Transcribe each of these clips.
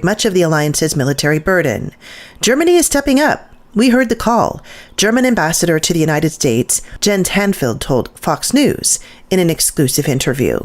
much of the alliance's military burden. Germany is stepping up. We heard the call. German ambassador to the United States, Jens Hanfield, told Fox News in an exclusive interview.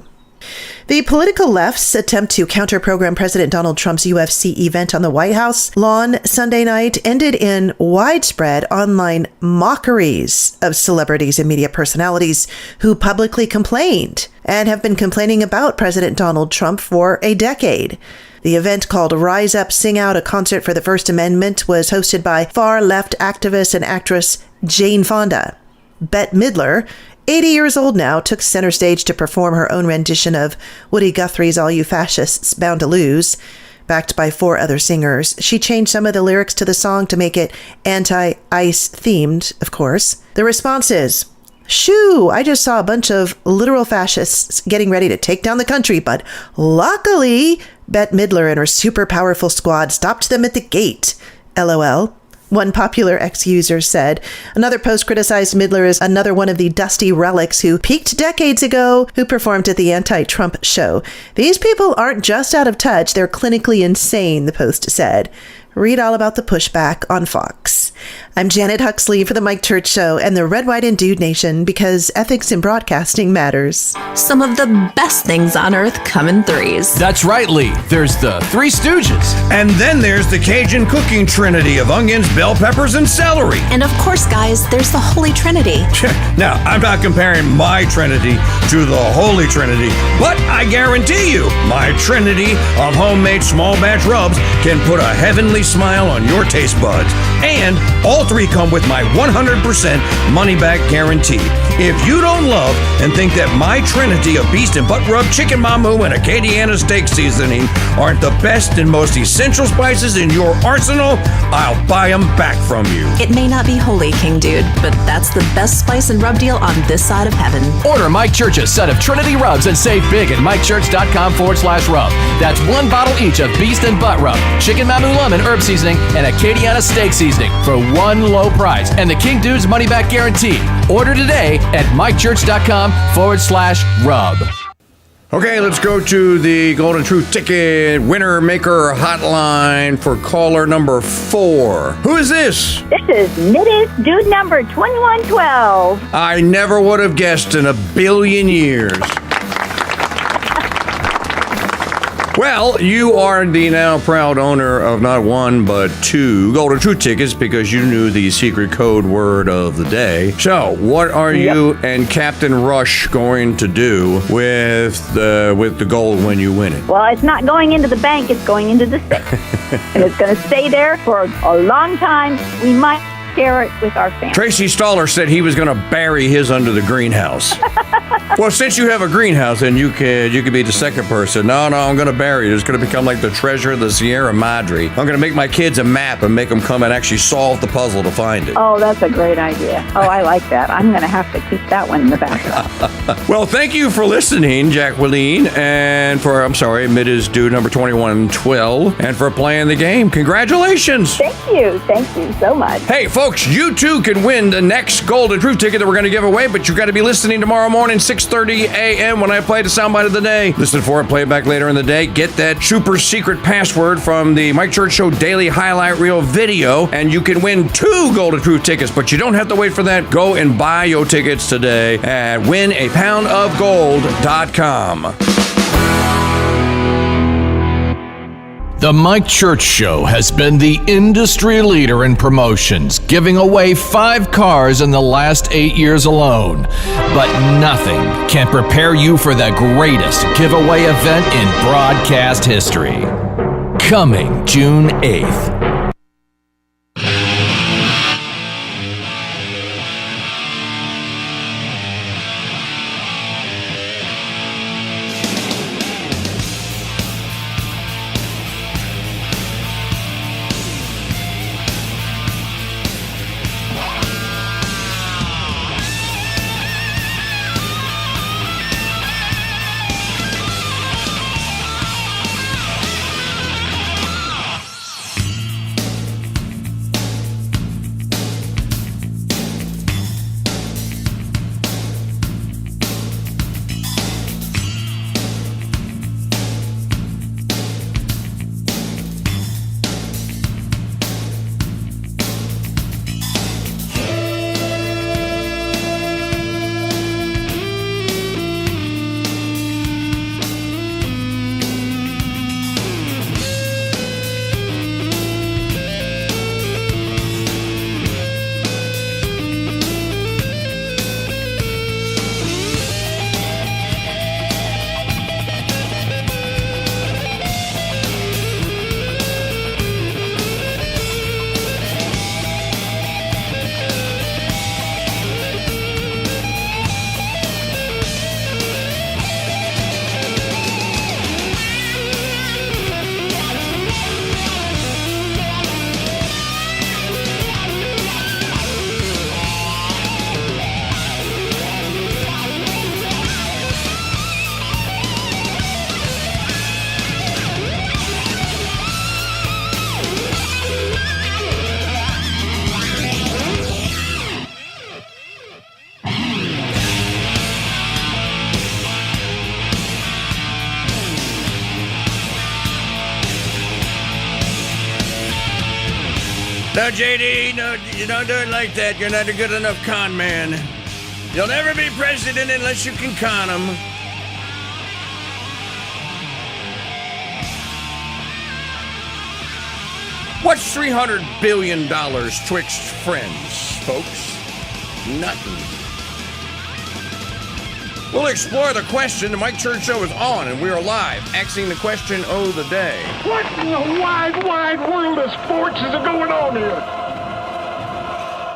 The political left's attempt to counter-program President Donald Trump's UFC event on the White House lawn Sunday night ended in widespread online mockeries of celebrities and media personalities who publicly complained and have been complaining about President Donald Trump for a decade. The event, called Rise Up, Sing Out, a concert for the First Amendment, was hosted by far-left activist and actress Jane Fonda. Bette Midler, 80 years old now, took center stage to perform her own rendition of Woody Guthrie's All You Fascists Bound to Lose. Backed by 4 other singers, she changed some of the lyrics to the song to make it anti-ICE themed, of course. The response is, "Shoo, I just saw a bunch of literal fascists getting ready to take down the country, but luckily, Bette Midler and her super powerful squad stopped them at the gate. LOL." One popular ex-user said. Another post criticized Midler as another one of the dusty relics who peaked decades ago, who performed at the anti-Trump show. These people aren't just out of touch, they're clinically insane, the post said. Read all about the pushback on Fox. I'm Janet Huxley for The Mike Church Show and the Red, White, and Dude Nation, because ethics in broadcasting matters. Some of the best things on earth come in threes. That's right, Lee. There's the Three Stooges. And then there's the Cajun cooking trinity of onions, bell peppers, and celery. And of course, guys, there's the Holy Trinity. Now, I'm not comparing my Trinity to the Holy Trinity, but I guarantee you, my Trinity of homemade small batch rubs can put a heavenly smile on your taste buds. And all 3 come with my 100% money-back guarantee. If you don't love and think that my Trinity of Beast and Butt Rub, Chicken Mamu, and Acadiana steak seasoning aren't the best and most essential spices in your arsenal, I'll buy them back from you. It may not be holy, King Dude, but that's the best spice and rub deal on this side of heaven. Order Mike Church's set of Trinity rubs and save big at mikechurch.com/rub. That's 1 bottle each of Beast and Butt Rub, Chicken Mamu lemon herb seasoning, and Acadiana steak seasoning for one low price and the King Dude's money back guarantee. Order today at mikechurch.com/rub. Okay, let's go to the Golden Truth Ticket Winner Maker Hotline for caller number 4. Who is this? This is Mrs. Dude number 2112. I never would have guessed in a billion years. Well, you are the now proud owner of not 1, but 2 Golden Truth tickets because you knew the secret code word of the day. So, what are you and Captain Rush going to do with the gold when you win it? Well, it's not going into the bank, it's going into the safe. And it's going to stay there for a long time. We might share it with our family. Tracy Staller said he was going to bury his under the greenhouse. Well, since you have a greenhouse, then you could be the second person. No, I'm going to bury it. It's going to become like the treasure of the Sierra Madre. I'm going to make my kids a map and make them come and actually solve the puzzle to find it. Oh, that's a great idea. Oh, I like that. I'm going to have to keep that one in the back. Well, thank you for listening, Jacqueline, and for, Mrs. Dude number 2112, and for playing the game. Congratulations. Thank you so much. Hey, folks, you too can win the next Golden Truth ticket that we're going to give away, but you've got to be listening tomorrow morning, 6:30 a.m. when I play the soundbite of the day. Listen for it, play it back later in the day. Get that super secret password from the Mike Church Show Daily Highlight Reel video, and you can win 2 Golden Truth tickets, but you don't have to wait for that. Go and buy your tickets today at winapoundofgold.com. The Mike Church Show has been the industry leader in promotions, giving away 5 cars in the last 8 years alone. But nothing can prepare you for the greatest giveaway event in broadcast history. Coming June 8th. No, JD, no, you don't do it like that. You're not a good enough con man. You'll never be president unless you can con him. What's $300 billion twixt friends, folks? Nothing. We'll explore the question. The Mike Church Show is on, and we are live, asking the question of the day. What in the wide, wide world of sports is going on here?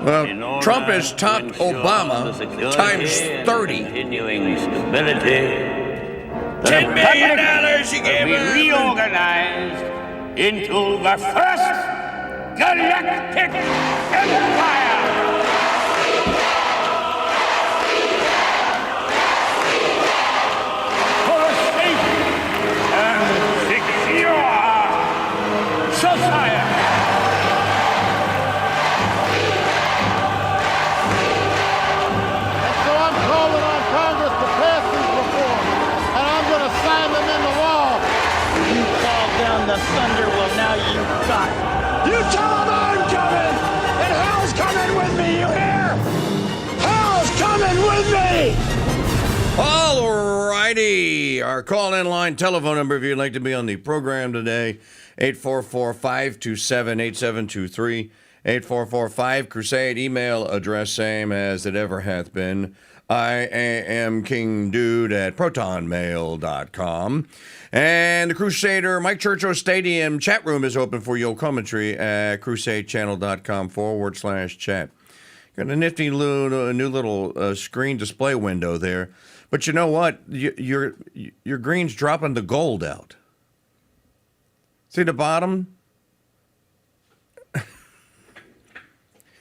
Well, Trump has topped Obama times 30. Continuing stability. $10 million he gave us. Reorganized into the first galactic empire. For a safe and secure society. So I'm calling on Congress to pass these reforms, and I'm going to sign them into law. You call down the thunder, well now you got it. You tell them I'm coming, and hell's coming with me, you hear? Hell's coming with me! All righty. Our call-in line telephone number, if you'd like to be on the program today, 844-527-8723, 844-5-Crusade. Email address same as it ever hath been. I am KingDude at protonmail.com. And the Crusader Mike Churchill Stadium chat room is open for your commentary at crusadechannel.com/chat. Got a nifty new little screen display window there. But you know what? Your green's dropping the gold out. See the bottom?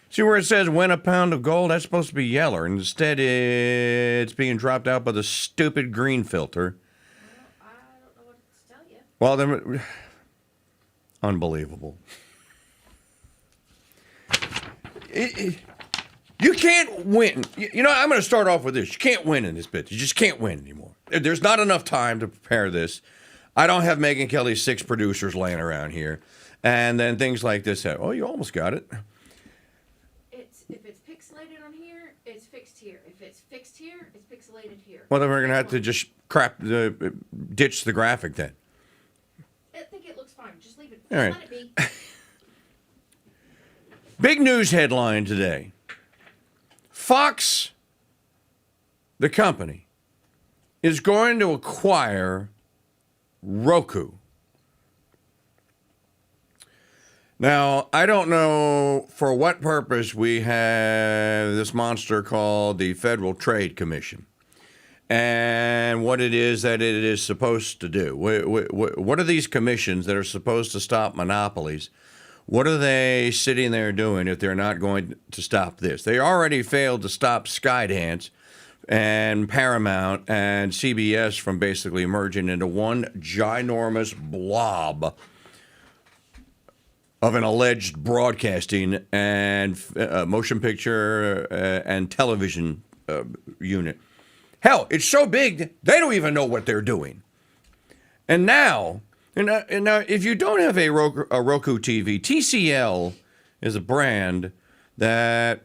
See where it says win a pound of gold? That's supposed to be yellow. And instead, it's being dropped out by the stupid green filter. I don't know what to tell you. Well, then, unbelievable. You can't win. You know, I'm going to start off with this. You can't win in this bit. You just can't win anymore. There's not enough time to prepare this. I don't have Megyn Kelly's 6 producers laying around here. And then things like this happen. Oh, you almost got it. If it's pixelated on here, it's fixed here. If it's fixed here, it's pixelated here. Well, then we're going to have to just ditch the graphic then. I think it looks fine. Just leave it. All right. Let it be. Big news headline today. Fox, the company, is going to acquire Roku. Now, I don't know for what purpose we have this monster called the Federal Trade Commission and what it is that it is supposed to do. What are these commissions that are supposed to stop monopolies? What are they sitting there doing if they're not going to stop this? They already failed to stop Skydance and Paramount and CBS from basically merging into one ginormous blob of an alleged broadcasting and motion picture and television unit. Hell, it's so big, they don't even know what they're doing. And now, if you don't have a Roku TV, TCL is a brand that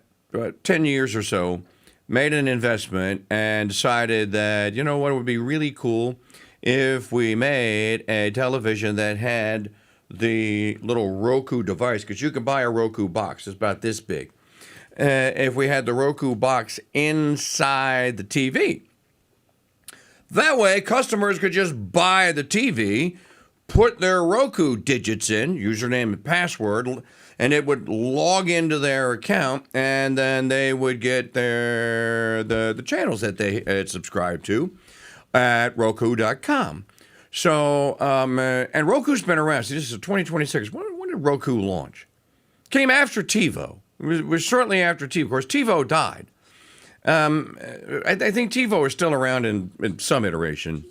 10 years or so made an investment and decided that, you know what, it would be really cool if we made a television that had the little Roku device, because you can buy a Roku box. It's about this big. If we had the Roku box inside the TV. That way, customers could just buy the TV, put their Roku digits in, username and password, and it would log into their account, and then they would get the channels that they had subscribed to at Roku.com. So, and Roku's been around. See, this is 2026. When did Roku launch? Came after TiVo. It was shortly after TiVo. Of course, TiVo died. I think TiVo is still around in some iteration.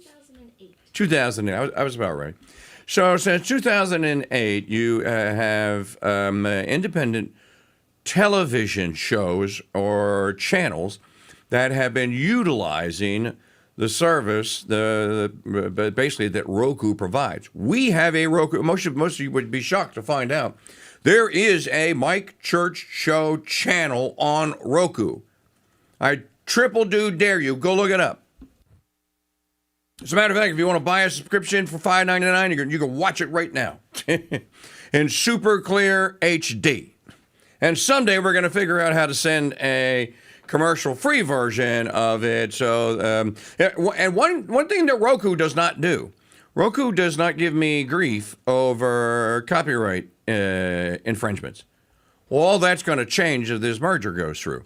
2008. I was about right. So since 2008, you have independent television shows or channels that have been utilizing the service, basically that Roku provides. We have a Roku. Most of you would be shocked to find out there is a Mike Church Show channel on Roku. I triple dare you. Go look it up. As a matter of fact, if you want to buy a subscription for $5.99, you can watch it right now in super clear HD. And someday we're going to figure out how to send a commercial-free version of it. So, and one thing that Roku does not do, Roku does not give me grief over copyright infringements. Well, all that's going to change if this merger goes through.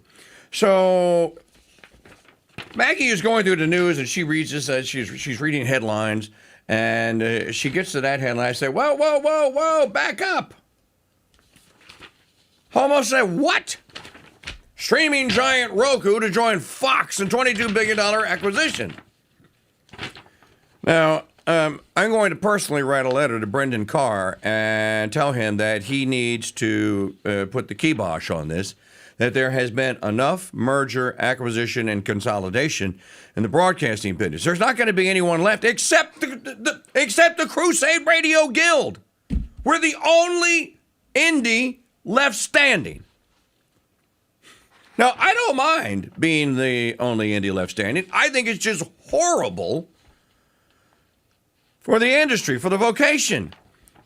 So Maggie is going through the news, and she reads this. She's reading headlines, and she gets to that headline. I say, whoa, back up. Almost said, what? Streaming giant Roku to join Fox in $22 billion acquisition. Now, I'm going to personally write a letter to Brendan Carr and tell him that he needs to put the kibosh on this, that there has been enough merger, acquisition, and consolidation in the broadcasting business. There's not going to be anyone left except the Crusade Radio Guild. We're the only indie left standing. Now, I don't mind being the only indie left standing. I think it's just horrible for the industry, for the vocation.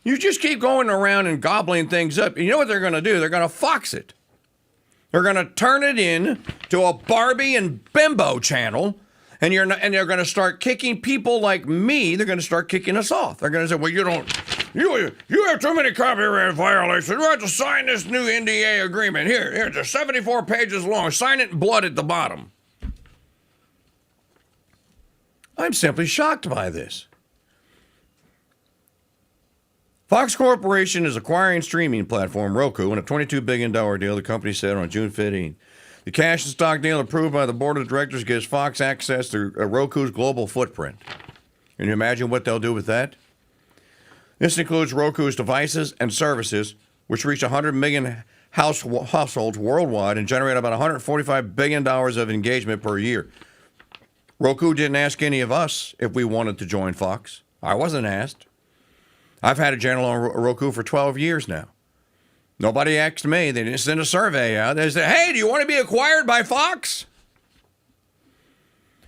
You just keep going around and gobbling things up. You know what they're going to do? They're going to fox it. They're going to turn it in to a Barbie and Bimbo channel, and they're going to start kicking people like me. They're going to start kicking us off. They're going to say, well, you have too many copyright violations. You have to sign this new NDA agreement. Here, it's 74 pages long. Sign it in blood at the bottom. I'm simply shocked by this. Fox Corporation is acquiring streaming platform Roku in a $22 billion deal, the company said on June 15. The cash and stock deal approved by the board of directors gives Fox access to Roku's global footprint. Can you imagine what they'll do with that? This includes Roku's devices and services, which reach 100 million households worldwide and generate about $145 billion of engagement per year. Roku didn't ask any of us if we wanted to join Fox. I wasn't asked. I've had a channel on Roku for 12 years now. Nobody asked me. They didn't send a survey out. They said, hey, do you want to be acquired by Fox?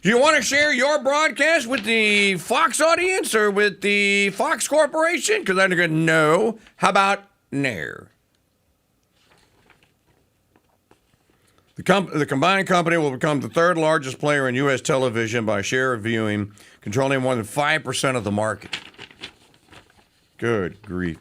Do you want to share your broadcast with the Fox audience or with the Fox Corporation? Because I'm going to no. How about no? The combined company will become the third largest player in U.S. television by share of viewing, controlling more than 5% of the market. Good grief.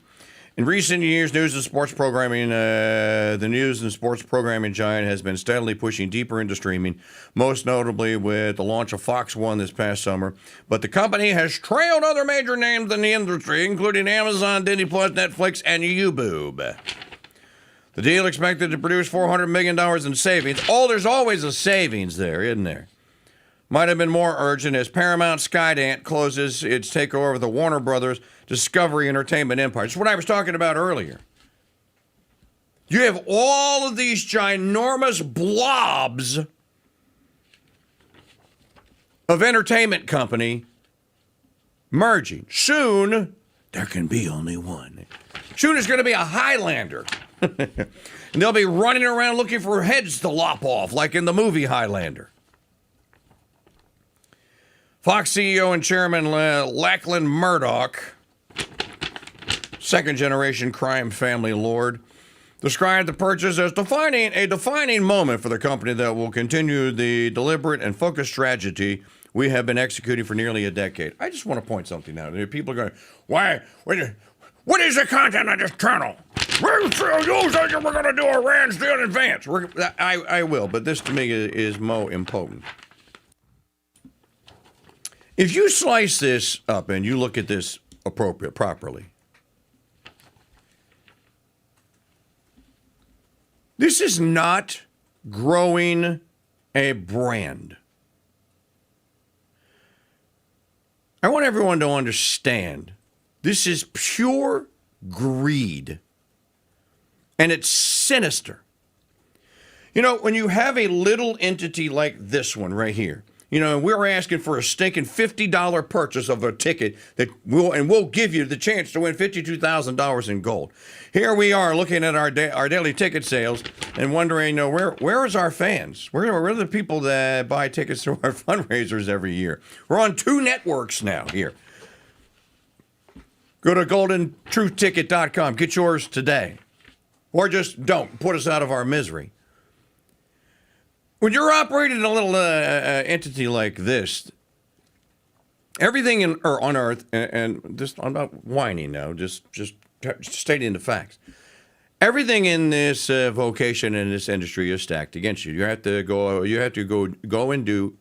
In recent years, news and sports programming, the news and sports programming giant has been steadily pushing deeper into streaming, most notably with the launch of Fox One this past summer. But the company has trailed other major names in the industry, including Amazon, Disney Plus, Netflix, and YouTube. The deal expected to produce $400 million in savings. Oh, there's always a savings there, isn't there? Might have been more urgent as Paramount Skydance closes its takeover of the Warner Brothers Discovery Entertainment empire. It's what I was talking about earlier. You have all of these ginormous blobs of entertainment company merging. Soon, there can be only one. Soon it's going to be a Highlander. And they'll be running around looking for heads to lop off, like in the movie Highlander. Fox CEO and Chairman Lachlan Murdoch, second-generation crime family lord, described the purchase as a defining moment for the company that will continue the deliberate and focused strategy we have been executing for nearly a decade. I just want to point something out. People are going, what is the content of this channel? We're going to do a Rand deal in advance. I will, but this to me is more important. If you slice this up and you look at this properly, this is not growing a brand. I want everyone to understand this is pure greed, and it's sinister. You know, when you have a little entity like this one right here, You know, we're asking for a stinking $50 purchase of a ticket we'll give you the chance to win $52,000 in gold. Here we are looking at our daily ticket sales and wondering, where is our fans? Where are the people that buy tickets to our fundraisers every year? We're on 2 networks now here. Go to goldentruthticket.com. Get yours today. Or just don't. Put us out of our misery. When you're operating a little entity like this, everything on Earth, and just I'm not whining now, just stating the facts. Everything in this vocation in this industry is stacked against you. You have to go and do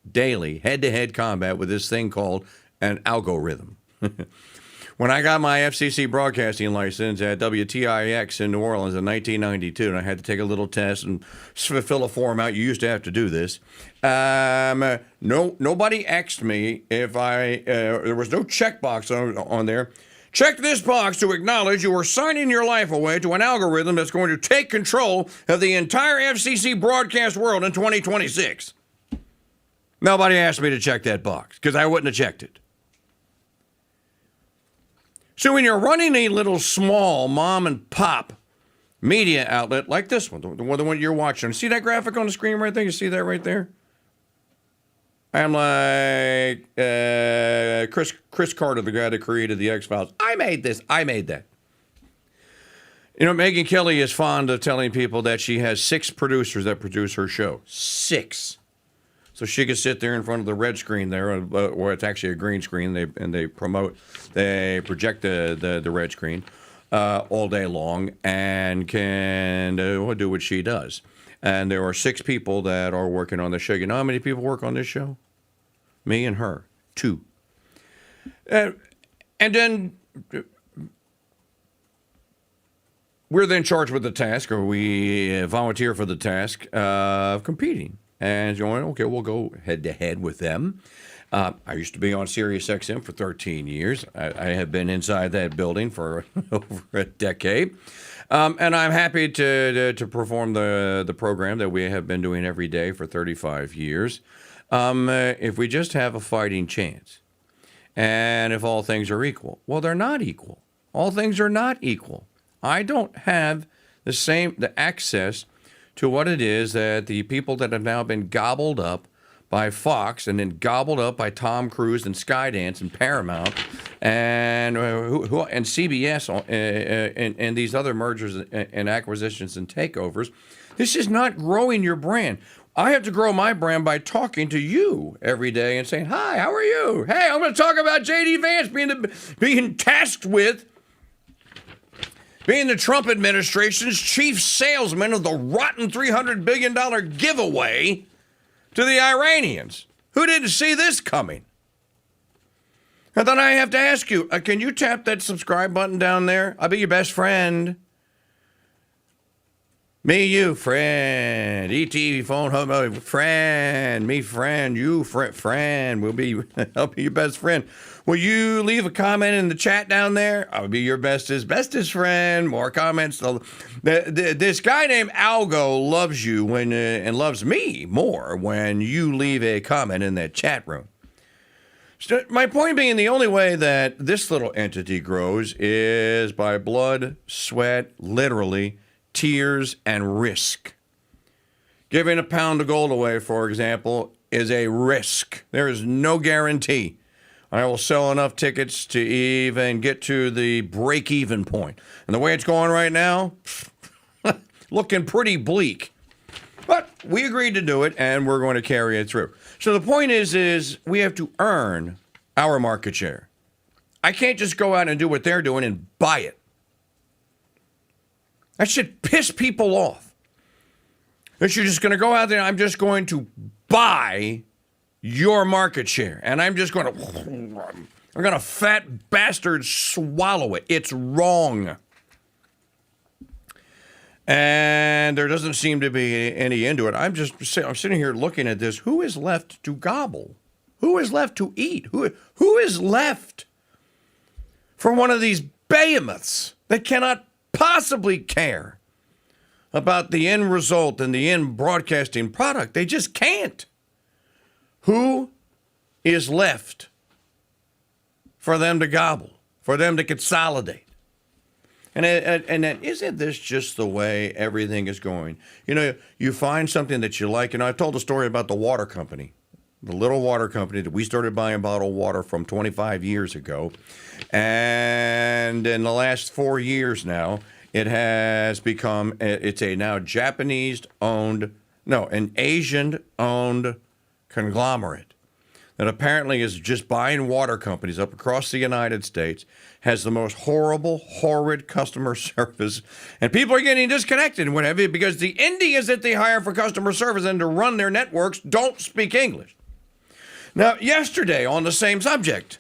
daily head-to-head combat with this thing called an algorithm. When I got my FCC broadcasting license at WTIX in New Orleans in 1992, and I had to take a little test and fill a form out, you used to have to do this. Nobody asked me if there was no checkbox on there. Check this box to acknowledge you are signing your life away to an algorithm that's going to take control of the entire FCC broadcast world in 2026. Nobody asked me to check that box because I wouldn't have checked it. So when you're running a little small mom and pop media outlet like this one, the one you're watching, see that graphic on the screen right there? You see that right there? I'm like Chris Carter, the guy that created the X-Files. I made this. I made that. You know, Megyn Kelly is fond of telling people that she has 6 producers that produce her show. 6. So she could sit there in front of the red screen there, or it's actually a green screen. They project the red screen all day long and can do what she does. And there are 6 people that are working on the show. You know how many people work on this show? Me and her, 2. And then we're then charged with the task, or we volunteer for the task of competing. And you're going, okay, we'll go head-to-head with them. I used to be on Sirius XM for 13 years. I have been inside that building for over a decade. And I'm happy to perform the program that we have been doing every day for 35 years. If we just have a fighting chance, and if all things are equal. Well, they're not equal. All things are not equal. I don't have the access to what it is that the people that have now been gobbled up by Fox and then gobbled up by Tom Cruise and Skydance and Paramount and CBS and these other mergers and acquisitions and takeovers. This is not growing your brand. I have to grow my brand by talking to you every day and saying, hi, how are you? Hey, I'm going to talk about J.D. Vance being tasked with being the Trump administration's chief salesman of the rotten $300 billion giveaway to the Iranians. Who didn't see this coming? And then I have to ask you, can you tap that subscribe button down there? I'll be your best friend. Me, you, friend. E.T. phone home, friend. Me, friend. You, friend. I'll be your best friend. Will you leave a comment in the chat down there? I'll be your bestest friend. More comments. This guy named Algo loves you and loves me more when you leave a comment in that chat room. So my point being, the only way that this little entity grows is by blood, sweat, literally, tears, and risk. Giving a pound of gold away, for example, is a risk. There is no guarantee I will sell enough tickets to even get to the break-even point. And the way it's going right now, looking pretty bleak. But we agreed to do it, and we're going to carry it through. So the point is we have to earn our market share. I can't just go out and do what they're doing and buy it. That should piss people off. That you're just going to go out there and I'm just going to buy your market share. And I'm going to fat bastard swallow it. It's wrong. And there doesn't seem to be any end to it. I'm sitting here looking at this. Who is left to gobble? Who is left to eat? Who is left for one of these behemoths that cannot possibly care about the end result and the end broadcasting product? They just can't. Who is left for them to gobble, for them to consolidate? And isn't this just the way everything is going? You know, you find something that you like. And I told a story about the water company, the little water company that we started buying bottled water from 25 years ago. And in the last 4 years now, it has become, it's a now Japanese-owned, no, an Asian-owned conglomerate that apparently is just buying water companies up across the United States, has the most horrible, horrid customer service, and people are getting disconnected and whatever because the Indians that they hire for customer service and to run their networks don't speak English. Now, yesterday on the same subject,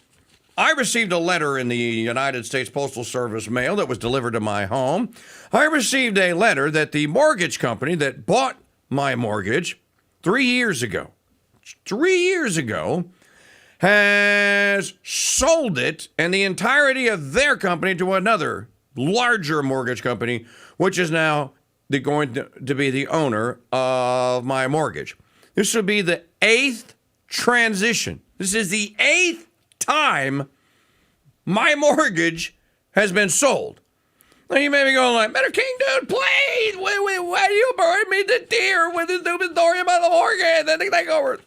I received a letter in the United States Postal Service mail that was delivered to my home. I received a letter that the mortgage company that bought my mortgage 3 years ago, has sold it and the entirety of their company to another larger mortgage company, which is now going to be the owner of my mortgage. This will be the 8th transition. This is the 8th time my mortgage has been sold. Now you may be going like, Mr. KingDude, please, why do you burn me to tears with this stupid story about the mortgage? Then they take over.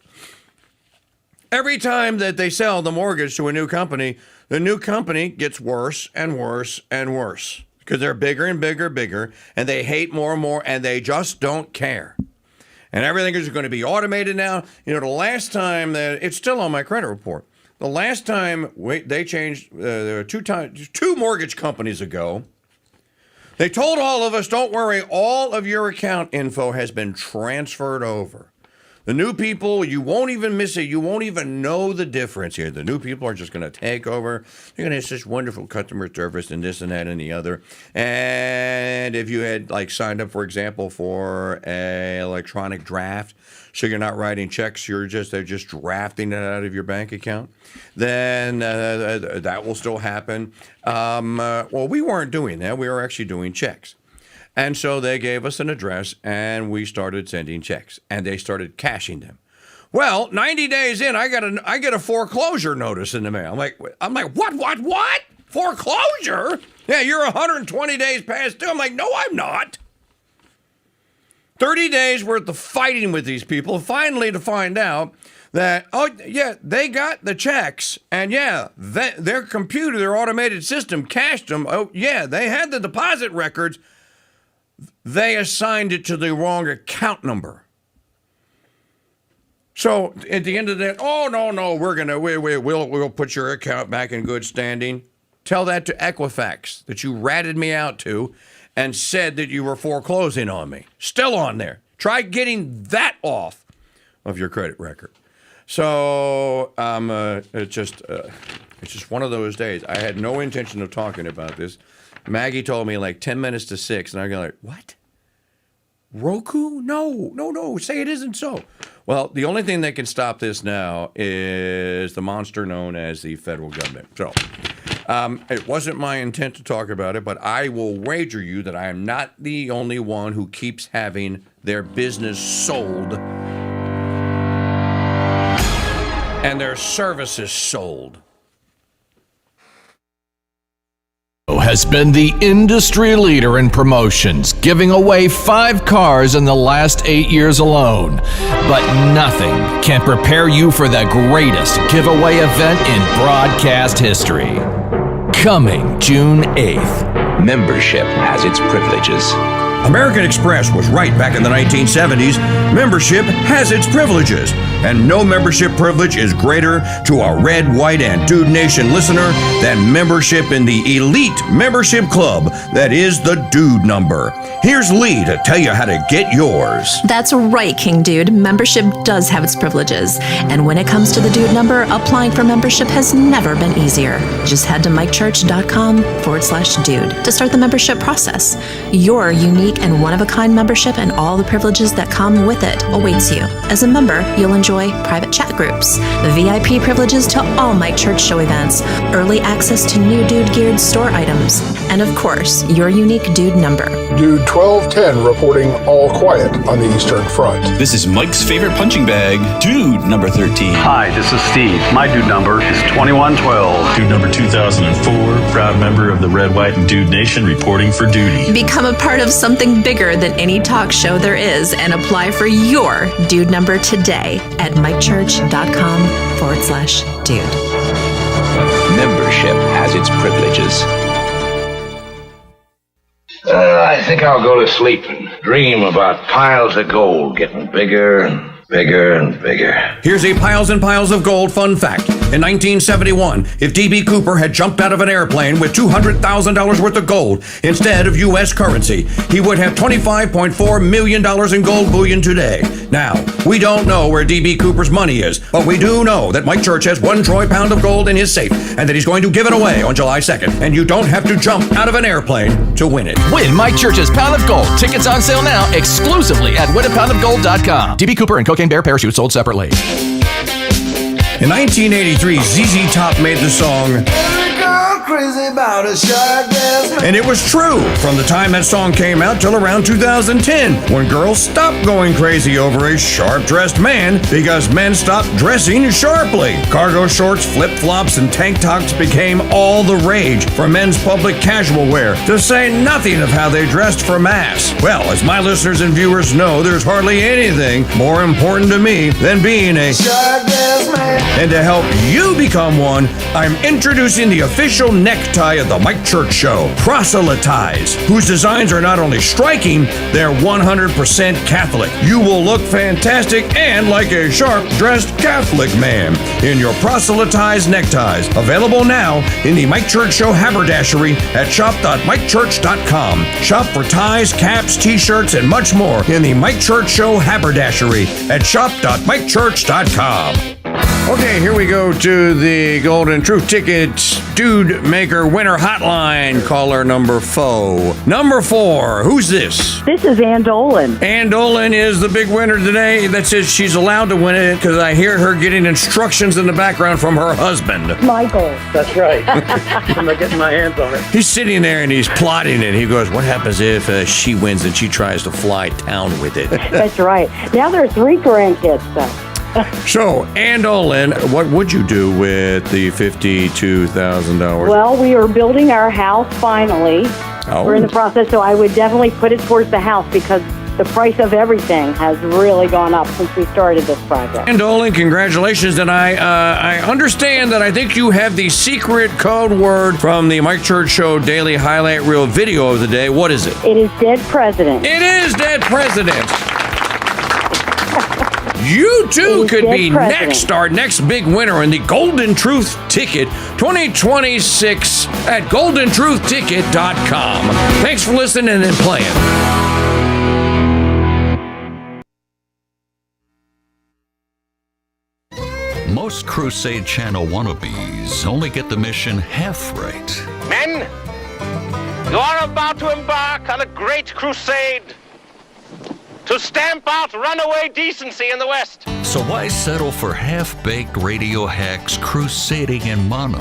Every time that they sell the mortgage to a new company, the new company gets worse and worse and worse because they're bigger and bigger, and they hate more and more, and they just don't care. And everything is going to be automated now. You know, the last time that it's still on my credit report. The last time they changed, there were two mortgage companies ago. They told all of us, don't worry, all of your account info has been transferred over. The new people, you won't even miss it. You won't even know the difference here. The new people are just going to take over. They're going to have such wonderful customer service and this and that and the other. And if you had like signed up, for example, for an electronic draft, so you're not writing checks, they're just drafting it out of your bank account, then that will still happen. Well, we weren't doing that. We were actually doing checks. And so they gave us an address, and we started sending checks, and they started cashing them. Well, 90 days in, I get a foreclosure notice in the mail. I'm like, what? Foreclosure? Yeah, you're 120 days past due. I'm like, no, I'm not. 30 days worth of fighting with these people, finally to find out that, oh, yeah, they got the checks, and yeah, their computer, their automated system cashed them. Oh, yeah, they had the deposit records. They assigned it to the wrong account number. So at the end of that, oh no, we'll put your account back in good standing. Tell that to Equifax that you ratted me out to and said that you were foreclosing on me. Still on there. Try getting that off of your credit record. So it's just one of those days. I had no intention of talking about this. Maggie told me like 10 minutes to 6, and I go like, what? Roku? No, say it isn't so. Well, the only thing that can stop this now is the monster known as the federal government. So it wasn't my intent to talk about it, but I will wager you that I am not the only one who keeps having their business sold and their services sold. Has been the industry leader in promotions, giving away 5 cars in the last 8 years alone. But nothing can prepare you for the greatest giveaway event in broadcast history. Coming June 8th. Membership has its privileges. American Express was right back in the 1970s. Membership has its privileges, and no membership privilege is greater to a Red, White, and Dude Nation listener than membership in the elite membership club that is the Dude Number. Here's Lee to tell you how to get yours. That's right, KingDude. Membership does have its privileges. And when it comes to the Dude Number, applying for membership has never been easier. Just head to mikechurch.com/dude to start the membership process. Your unique unique and one-of-a-kind membership and all the privileges that come with it awaits you. As a member, you'll enjoy private chat groups, VIP privileges to all Mike Church Show events, early access to new Dude-geared store items, and of course, your unique Dude number. Dude 1210 reporting all quiet on the Eastern Front. This is Mike's favorite punching bag, Dude number 13. Hi, this is Steve. My Dude number is 2112. Dude number 2004, proud member of the Red, White, and Dude Nation reporting for duty. Become a part of something bigger than any talk show there is and apply for your Dude number today at mikechurch.com/dude. Membership has its privileges. I think I'll go to sleep and dream about piles of gold getting bigger and bigger and bigger. Here's a piles and piles of gold fun fact. In 1971, if D.B. Cooper had jumped out of an airplane with $200,000 worth of gold instead of U.S. currency, he would have $25.4 million in gold bullion today. Now, we don't know where D.B. Cooper's money is, but we do know that Mike Church has 1 troy pound of gold in his safe and that he's going to give it away on July 2nd. And you don't have to jump out of an airplane to win it. Win Mike Church's Pound of Gold. Tickets on sale now exclusively at winapoundofgold.com. D.B. Cooper and Cocaine Bear parachute sold separately. In 1983, ZZ Top made the song and it was true from the time that song came out till around 2010, when girls stopped going crazy over a sharp-dressed man because men stopped dressing sharply. Cargo shorts, flip-flops, and tank tops became all the rage for men's public casual wear, to say nothing of how they dressed for mass. Well, as my listeners and viewers know, there's hardly anything more important to me than being a sharp-dressed man. And to help you become one, I'm introducing the official necktie of the Mike Church Show, Proselytize, whose designs are not only striking, they're 100% Catholic. You will look fantastic and like a sharp-dressed Catholic man in your Proselytize neckties. Available now in the Mike Church Show haberdashery at shop.mikechurch.com. Shop for ties, caps, t-shirts, and much more in the Mike Church Show haberdashery at shop.mikechurch.com. Okay, here we go to the Golden Truth Tickets Dude Maker Winner Hotline. Caller number 4. Number 4, who's this? This is Ann Dolan. Ann Dolan is the big winner today. That says she's allowed to win it because I hear her getting instructions in the background from her husband. Michael. That's right. I'm not getting my hands on it. He's sitting there and he's plotting it. He goes, what happens if she wins and she tries to fly town with it? That's right. Now there are 3 grandkids, though. So, Ann Dolan, what would you do with the $52,000? Well, we are building our house finally. Oh. We're in the process, so I would definitely put it towards the house because the price of everything has really gone up since we started this project. Ann Dolan, congratulations. And I understand that I think you have the secret code word from the Mike Church Show Daily Highlight Reel video of the day. What is it? It is Dead President. It is Dead President. You too could be next, our next big winner in the Golden Truth Ticket 2026 at goldentruthticket.com. Thanks for listening and playing. Most Crusade Channel wannabes only get the mission half right. Men, you are about to embark on a great crusade to stamp out runaway decency in the West. So why settle for half-baked radio hacks crusading in mono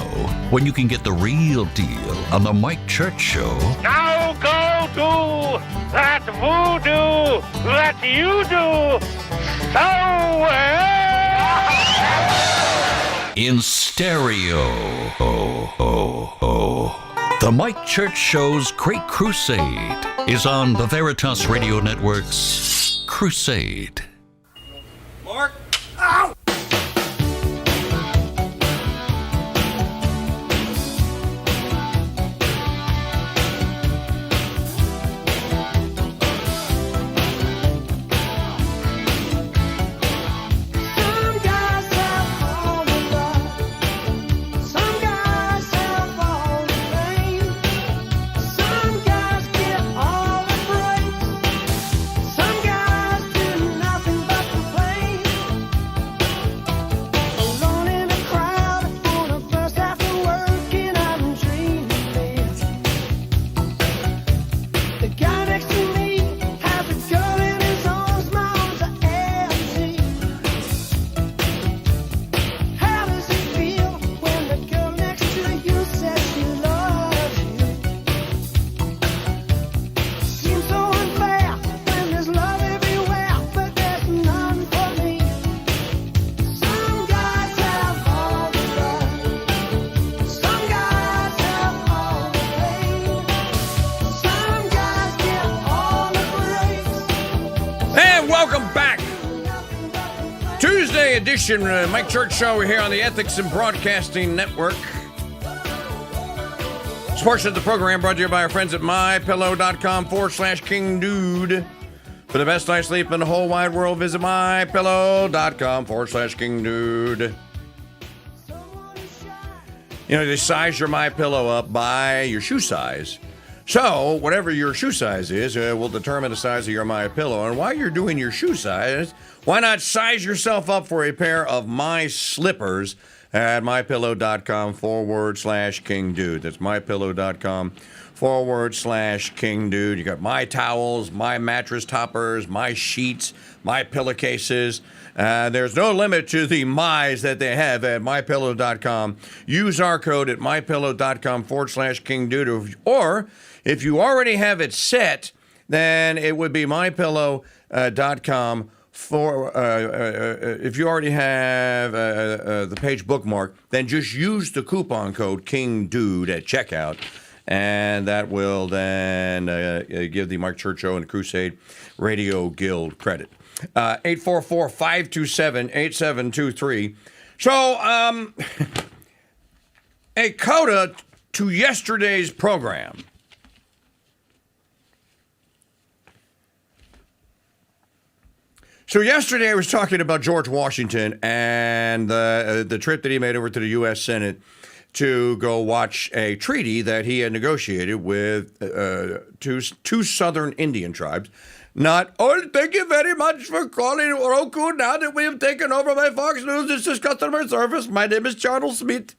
when you can get the real deal on the Mike Church Show? Now go do that voodoo that you do so well. In stereo. The Mike Church Show's Great Crusade is on the Veritas Radio Network's Crusade. Mark, ow! Some guys do nothing. Wednesday edition Mike Church Show here on the Ethics and Broadcasting Network. This portion of the program brought to you by our friends at mypillow.com/KingDude. For the best night's sleep in the whole wide world, visit mypillow.com/KingDude. You know, they size your MyPillow up by your shoe size. So, whatever your shoe size is, will determine the size of your MyPillow. And while you're doing your shoe size, why not size yourself up for a pair of My Slippers at mypillow.com/KingDude. That's mypillow.com/KingDude. You got My Towels, My Mattress Toppers, My Sheets, My Pillowcases. There's no limit to the my's that they have at mypillow.com. Use our code at mypillow.com/KingDude. Or if you already have it set, then it would be mypillow.com. If you already have the page bookmark, then just use the coupon code KingDude at checkout, and that will then give the Mike Church Show and the Crusade Radio Guild credit. 844-527-8723. So, a coda to yesterday's program. So yesterday I was talking about George Washington and the trip that he made over to the U.S. Senate to go watch a treaty that he had negotiated with two southern Indian tribes. Thank you very much for calling Roku. Now that we have taken over by Fox News, this is customer service. My name is Charles Smith.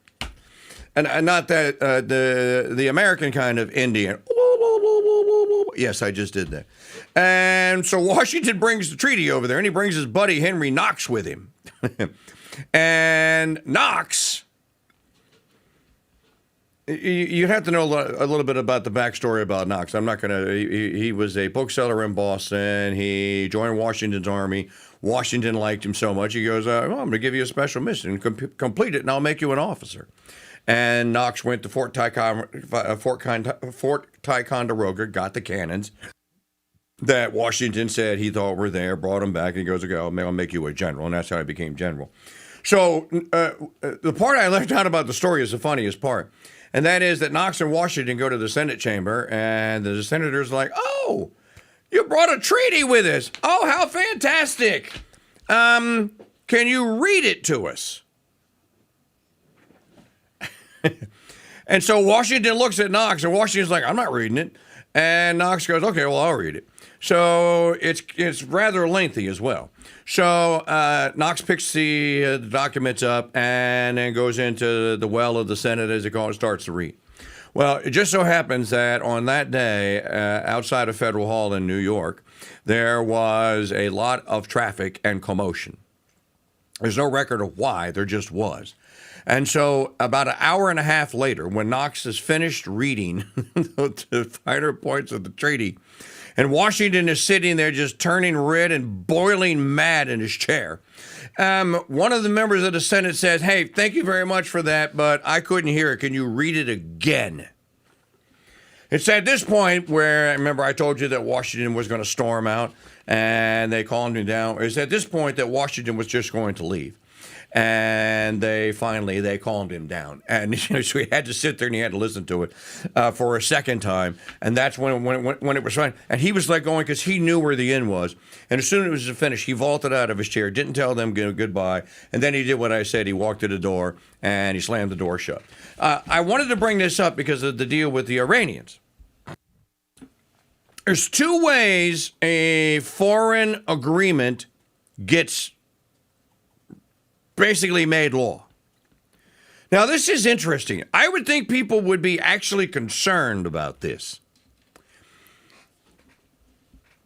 And not that the American kind of Indian. Yes, I just did that. And so Washington brings the treaty over there, and he brings his buddy Henry Knox with him. And Knox, you have to know a little bit about the backstory about Knox. I'm not going to, he was a bookseller in Boston. He joined Washington's army. Washington liked him so much, he goes, I'm going to give you a special mission. Complete it, and I'll make you an officer. And Knox went to Fort Ticonderoga, got the cannons that Washington said he thought were there, brought them back, and he goes, okay, I'll make you a general, and that's how he became general. So the part I left out about the story is the funniest part, and that is that Knox and Washington go to the Senate chamber, and the senator's like, oh, you brought a treaty with us. Oh, how fantastic. Can you read it to us? And so Washington looks at Knox, and Washington's like, I'm not reading it. And Knox goes, okay, well, I'll read it. So it's rather lengthy as well. So Knox picks the documents up and then goes into the well of the Senate, as it calls, starts to read. Well, it just so happens that on that day, outside of Federal Hall in New York, there was a lot of traffic and commotion. There's no record of why, there just was. And so about an hour and a half later, when Knox has finished reading the finer points of the treaty, and Washington is sitting there just turning red and boiling mad in his chair, one of the members of the Senate says, hey, thank you very much for that, but I couldn't hear it. Can you read it again? It's at this point where, remember I told you that Washington was going to storm out, and they calmed him down. It's at this point that Washington was just going to leave. And they calmed him down, and so he had to sit there and he had to listen to it for a second time, and that's when it was fine. And he was like going because he knew where the end was, and as soon as it was finished, he vaulted out of his chair, didn't tell them goodbye, and then he did what I said. He walked to the door and he slammed the door shut. I wanted to bring this up because of the deal with the Iranians. There's two ways a foreign agreement gets basically made law. Now, this is interesting. I would think people would be actually concerned about this.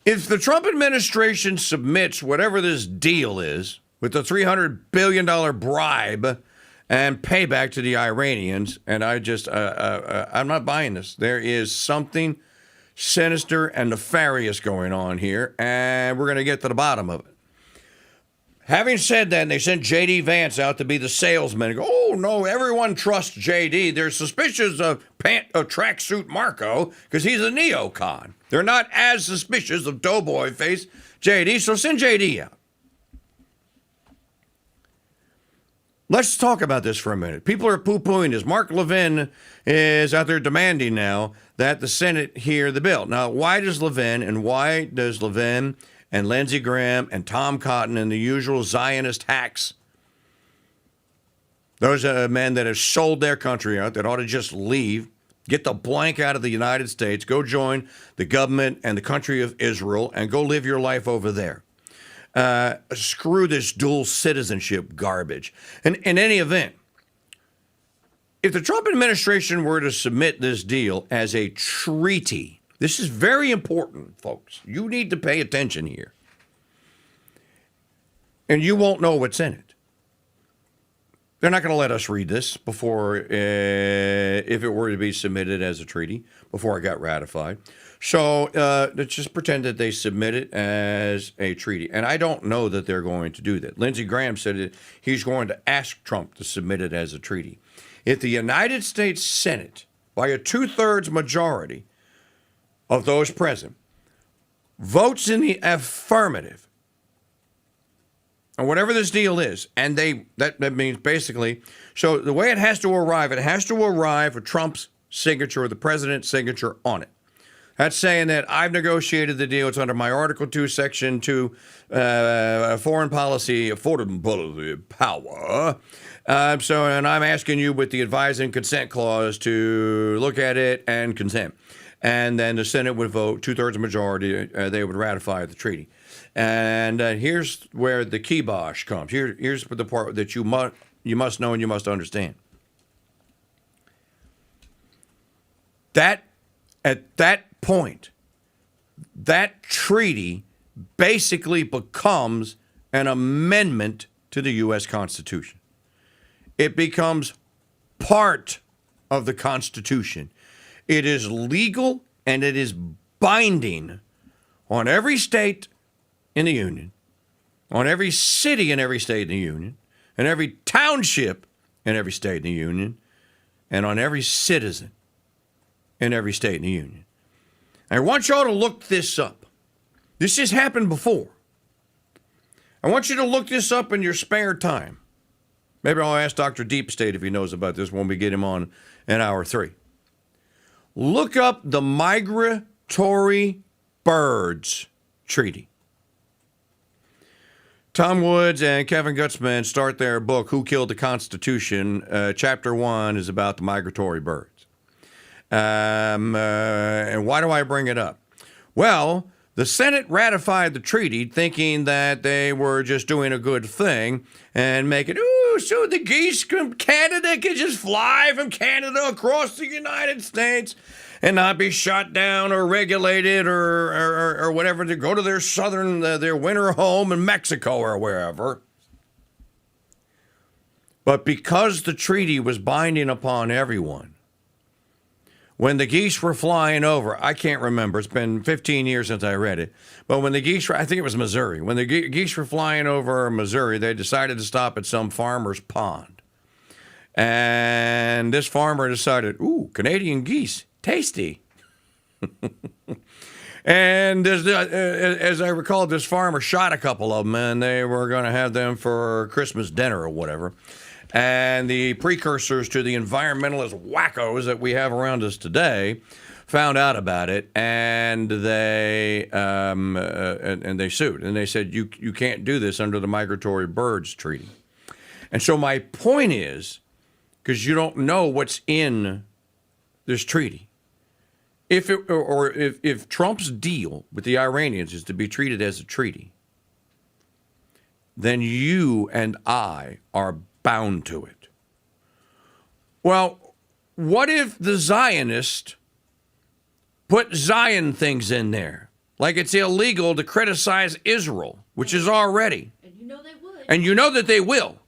If the Trump administration submits whatever this deal is with the $300 billion bribe and payback to the Iranians, and I'm not buying this. There is something sinister and nefarious going on here, and we're going to get to the bottom of it. Having said that, they sent J.D. Vance out to be the salesman. And go, oh, no, everyone trusts J.D. They're suspicious of tracksuit Marco because he's a neocon. They're not as suspicious of doughboy face J.D., so send J.D. out. Let's talk about this for a minute. People are poo-pooing this. Mark Levin is out there demanding now that the Senate hear the bill. Now, why does Levin and Lindsey Graham and Tom Cotton and the usual Zionist hacks, those men that have sold their country out, that ought to just leave, get the blank out of the United States, go join the government and the country of Israel, and go live your life over there. Screw this dual citizenship garbage. And in any event, if the Trump administration were to submit this deal as a treaty, this is very important, folks. You need to pay attention here. And you won't know what's in it. They're not going to let us read this before, if it were to be submitted as a treaty, before it got ratified. So let's just pretend that they submit it as a treaty. And I don't know that they're going to do that. Lindsey Graham said that he's going to ask Trump to submit it as a treaty. If the United States Senate, by a 2/3 majority of those present, votes in the affirmative, and whatever this deal is, and that means basically, so the way it has to arrive with Trump's signature or the president's signature on it. That's saying that I've negotiated the deal. It's under my Article 2, Section 2, foreign policy power. And I'm asking you with the advise and consent clause to look at it and consent. And then the Senate would vote 2/3 majority. They would ratify the treaty. And here's where the kibosh comes. Here's the part that you must know and you must understand. That at that point, that treaty basically becomes an amendment to the U.S. Constitution. It becomes part of the Constitution. It is legal and it is binding on every state in the Union, on every city in every state in the Union, and every township in every state in the Union, and on every citizen in every state in the Union. I want y'all to look this up. This has happened before. I want you to look this up in your spare time. Maybe I'll ask Dr. Deep State if he knows about this when we get him on in hour 3. Look up the Migratory Birds Treaty. Tom Woods and Kevin Gutzman start their book, Who Killed the Constitution? Chapter 1 is about the migratory birds. And why do I bring it up? Well, the Senate ratified the treaty thinking that they were just doing a good thing and making, so the geese from Canada can just fly from Canada across the United States and not be shot down or regulated or whatever to go to their winter home in Mexico or wherever. But because the treaty was binding upon everyone, when the geese were flying over, I can't remember, it's been 15 years since I read it, but when the geese, I think it was Missouri, when the geese were flying over Missouri, they decided to stop at some farmer's pond. And this farmer decided, Canadian geese, tasty. And as I recall, this farmer shot a couple of them, and they were going to have them for Christmas dinner or whatever. And the precursors to the environmentalist wackos that we have around us today found out about it, and they sued. And they said, you can't do this under the Migratory Birds Treaty. And so my point is, because you don't know what's in this treaty, if Trump's deal with the Iranians is to be treated as a treaty, then you and I are bound to it. Well, what if the Zionists put Zion things in there? Like it's illegal to criticize Israel, which is already. And you know they would. And you know that they will.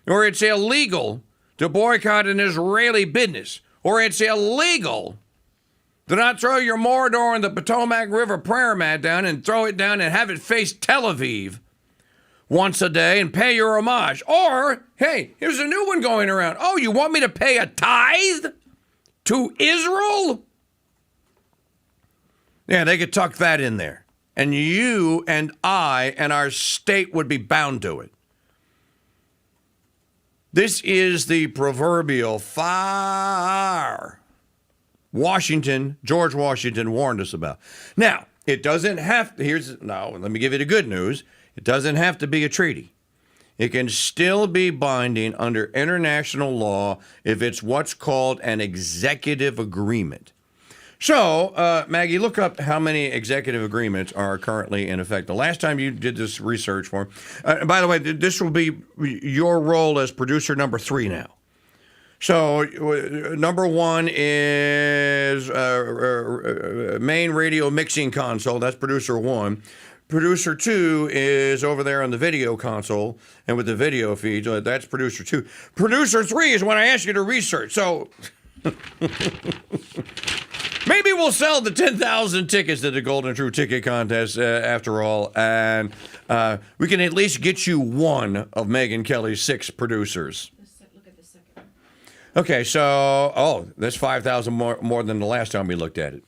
Or it's illegal to boycott an Israeli business. Or it's illegal to not throw your Mordor in the Potomac River prayer mat down and throw it down and have it face Tel Aviv once a day and pay your homage. Or, hey, here's a new one going around. Oh, you want me to pay a tithe to Israel? Yeah, they could tuck that in there. And you and I and our state would be bound to it. This is the proverbial fire George Washington warned us about. Now, it doesn't have to, let me give you the good news. It doesn't have to be a treaty. It can still be binding under international law if it's what's called an executive agreement. So, Maggie, look up how many executive agreements are currently in effect. The last time you did this research for me, by the way, this will be your role as producer number 3 now. So, number 1 is main radio mixing console. That's producer 1. Producer 2 is over there on the video console and with the video feed. That's producer 2. Producer 3 is when I ask you to research. So... Maybe we'll sell the 10,000 tickets to the Golden True Ticket Contest after all, and we can at least get you one of Megyn Kelly's 6 producers. Look at the second one. Okay, so, that's 5,000 more than the last time we looked at it.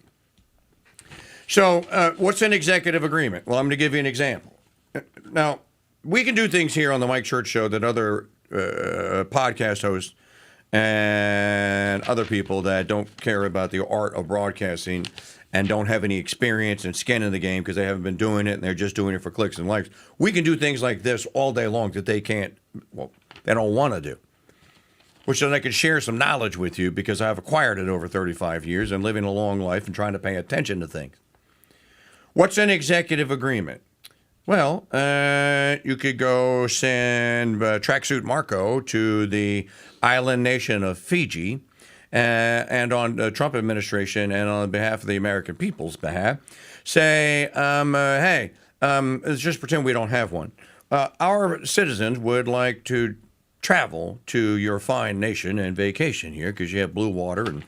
So, what's an executive agreement? Well, I'm going to give you an example. Now, we can do things here on the Mike Church Show that other podcast hosts and other people that don't care about the art of broadcasting and don't have any experience and skin in the game because they haven't been doing it and they're just doing it for clicks and likes. We can do things like this all day long that they can't, they don't want to do. Which then I could share some knowledge with you because I've acquired it over 35 years and living a long life and trying to pay attention to things. What's an executive agreement? Well, you could go send Tracksuit Marco to the island nation of Fiji and on the Trump administration and on behalf of the American people's behalf, say, hey, let's just pretend we don't have one. Our citizens would like to travel to your fine nation and vacation here because you have blue water and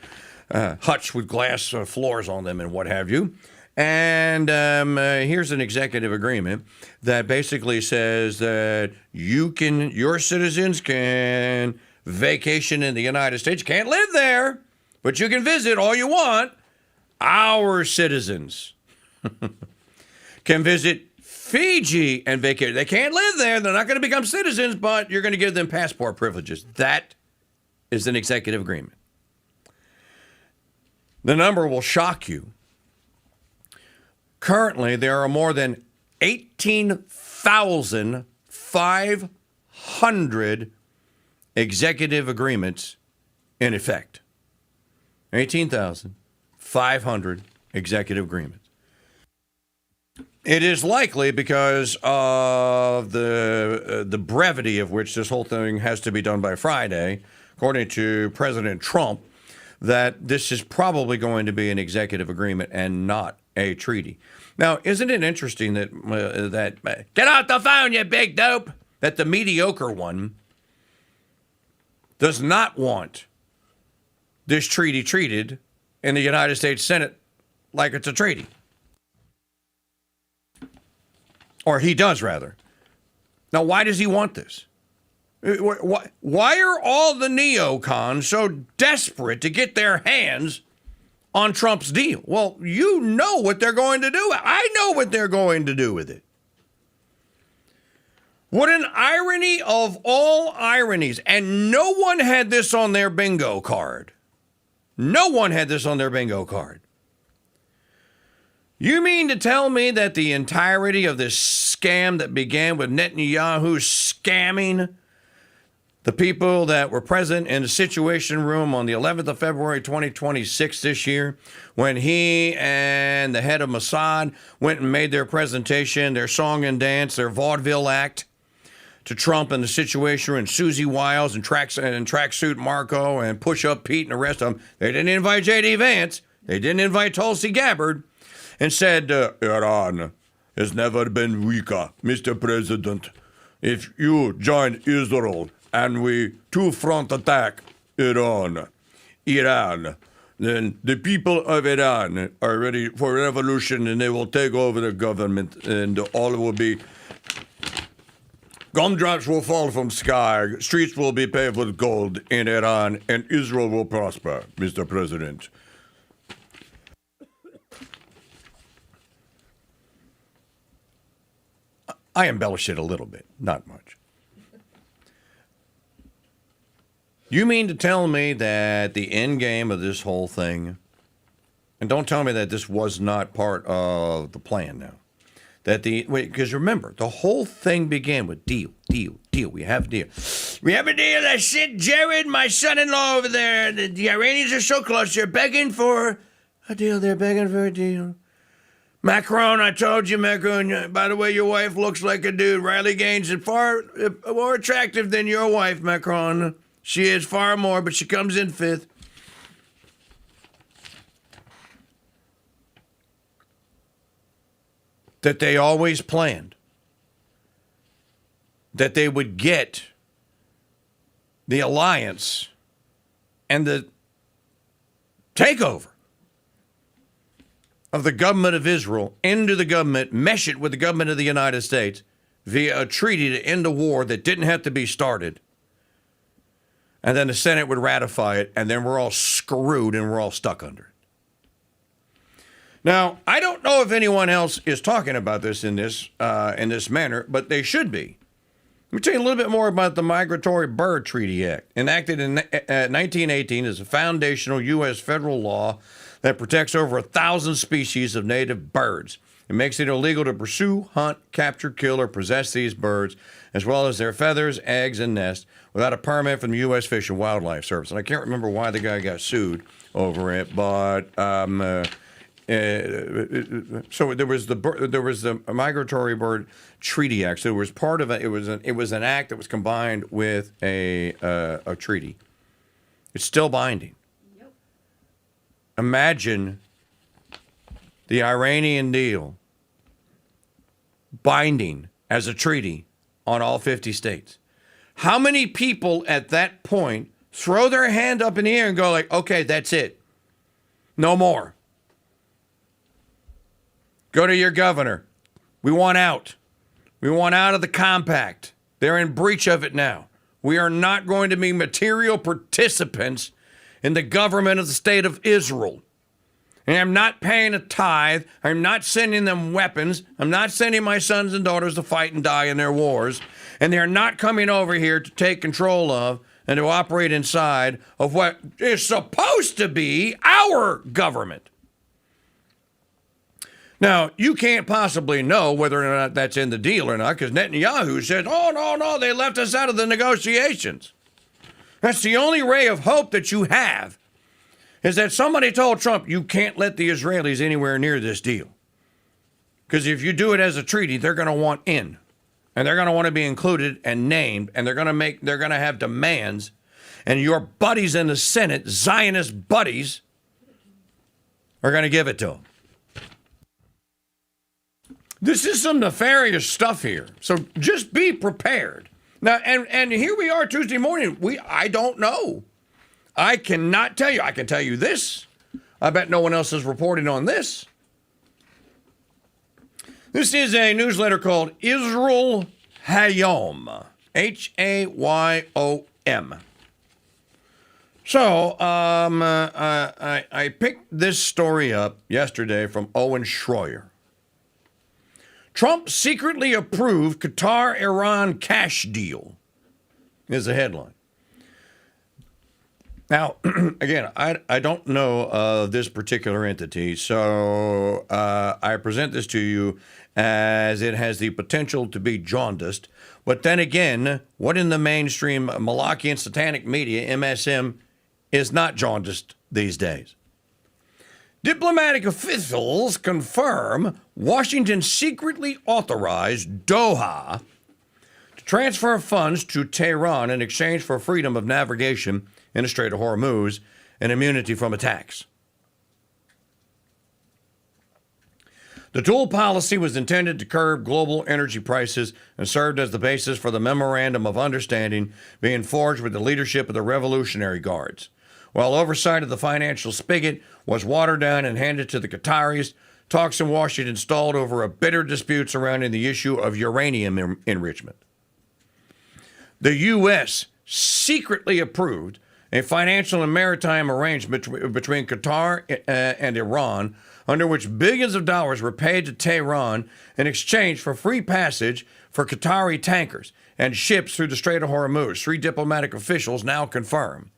huts with glass floors on them and what have you. And here's an executive agreement that basically says that your citizens can vacation in the United States. You can't live there, but you can visit all you want. Our citizens can visit Fiji and vacation. They can't live there. They're not going to become citizens, but you're going to give them passport privileges. That is an executive agreement. The number will shock you. Currently, there are more than 18,500 executive agreements in effect. 18,500 executive agreements. It is likely because of the brevity of which this whole thing has to be done by Friday, according to President Trump, that this is probably going to be an executive agreement and not a treaty. Now, isn't it interesting that get off the phone, you big dope, that the mediocre one does not want this treaty treated in the United States Senate like it's a treaty. Or he does, rather. Now, why does he want this? Why are all the neocons so desperate to get their hands on Trump's deal? Well, you know what they're going to do. I know what they're going to do with it. What an irony of all ironies. And no one had this on their bingo card. No one had this on their bingo card. You mean to tell me that the entirety of this scam that began with Netanyahu scamming the people that were present in the Situation Room on the 11th of February 2026 this year, when he and the head of Mossad went and made their presentation, their song and dance, their vaudeville act to Trump and the Situation Room and Susie Wiles and Tracksuit Marco and Push-Up Pete and the rest of them. They didn't invite J.D. Vance. They didn't invite Tulsi Gabbard. And said, Iran has never been weaker, Mr. President. If you join Israel and we two-front attack Iran, then the people of Iran are ready for revolution and they will take over the government and all will be, gumdrops will fall from sky, streets will be paved with gold in Iran and Israel will prosper, Mr. President. I embellish it a little bit, not much. You mean to tell me that the end game of this whole thing, and don't tell me that this was not part of the plan now, because remember, the whole thing began with deal. We have a deal. We have a deal. I sent Jared, my son-in-law, over there. The Iranians are so close. They're begging for a deal. They're begging for a deal. Macron, I told you, Macron, by the way, your wife looks like a dude. Riley Gaines is far more attractive than your wife, Macron. She is far more, but she comes in fifth. That they always planned that they would get the alliance and the takeover of the government of Israel into the government, mesh it with the government of the United States via a treaty to end a war that didn't have to be started. And then the Senate would ratify it, and then we're all screwed and we're all stuck under it. Now, I don't know if anyone else is talking about this in this manner, but they should be. Let me tell you a little bit more about the Migratory Bird Treaty Act, enacted in 1918 as a foundational U.S. federal law that protects over 1,000 species of native birds. It makes it illegal to pursue, hunt, capture, kill, or possess these birds, as well as their feathers, eggs, and nests, without a permit from the U.S. Fish and Wildlife Service. And I can't remember why the guy got sued over it, but so there was the Migratory Bird Treaty Act. So it was part of it. It was an act that was combined with a treaty. It's still binding. Yep. Imagine the Iranian deal binding as a treaty on all 50 states. How many people at that point throw their hand up in the air and go like, okay, that's it. No more. Go to your governor. We want out. We want out of the compact. They're in breach of it now. We are not going to be material participants in the government of the state of Israel. And I'm not paying a tithe. I'm not sending them weapons. I'm not sending my sons and daughters to fight and die in their wars. And they're not coming over here to take control of and to operate inside of what is supposed to be our government. Now, you can't possibly know whether or not that's in the deal or not, because Netanyahu says, oh, no, they left us out of the negotiations. That's the only ray of hope that you have, is that somebody told Trump, you can't let the Israelis anywhere near this deal. Because if you do it as a treaty, they're going to want in. And they're going to want to be included and named, and they're going to have demands. And your buddies in the Senate, Zionist buddies, are going to give it to them. This is some nefarious stuff here, so just be prepared. Now, and here we are Tuesday morning. I don't know. I cannot tell you. I can tell you this. I bet no one else is reporting on this. This is a newsletter called Israel Hayom, Hayom. So, I picked this story up yesterday from Owen Schroyer. Trump secretly approved Qatar-Iran cash deal is the headline. Now, again, I don't know of this particular entity, so I present this to you as it has the potential to be jaundiced. But then again, what in the mainstream Malachian satanic media, MSM, is not jaundiced these days? Diplomatic officials confirm Washington secretly authorized Doha to transfer funds to Tehran in exchange for freedom of navigation in the Strait of Hormuz and immunity from attacks. The dual policy was intended to curb global energy prices and served as the basis for the memorandum of understanding being forged with the leadership of the Revolutionary Guards. While oversight of the financial spigot was watered down and handed to the Qataris, talks in Washington stalled over a bitter dispute surrounding the issue of uranium enrichment. The U.S. secretly approved a financial and maritime arrangement between Qatar and Iran under which billions of dollars were paid to Tehran in exchange for free passage for Qatari tankers and ships through the Strait of Hormuz, 3 diplomatic officials now confirm.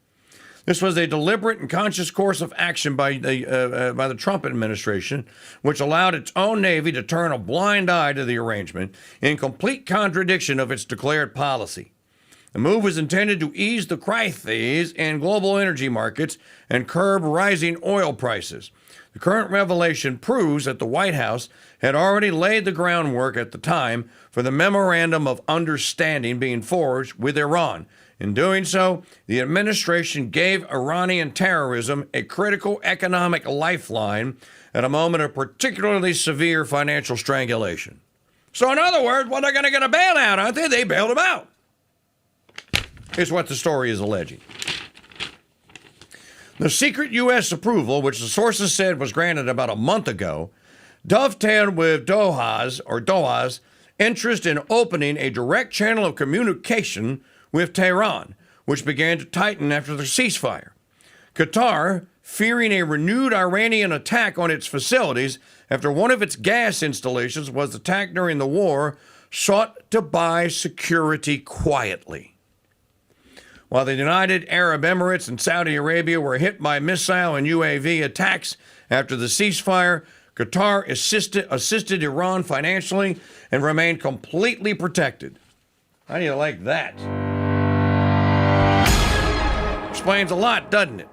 This was a deliberate and conscious course of action by the Trump administration, which allowed its own Navy to turn a blind eye to the arrangement in complete contradiction of its declared policy. The move was intended to ease the crises in global energy markets and curb rising oil prices. The current revelation proves that the White House had already laid the groundwork at the time for the Memorandum of Understanding being forged with Iran. In doing so, the administration gave Iranian terrorism a critical economic lifeline at a moment of particularly severe financial strangulation. So in other words, well, they're going to get a bailout, aren't they? They bailed them out. Is what the story is alleging. The secret U.S. approval, which the sources said was granted about a month ago, dovetailed with Doha's interest in opening a direct channel of communication with Tehran, which began to tighten after the ceasefire. Qatar, fearing a renewed Iranian attack on its facilities after one of its gas installations was attacked during the war, sought to buy security quietly. While the United Arab Emirates and Saudi Arabia were hit by missile and UAV attacks after the ceasefire, Qatar assisted Iran financially and remained completely protected. How do you like that? Explains a lot, doesn't it?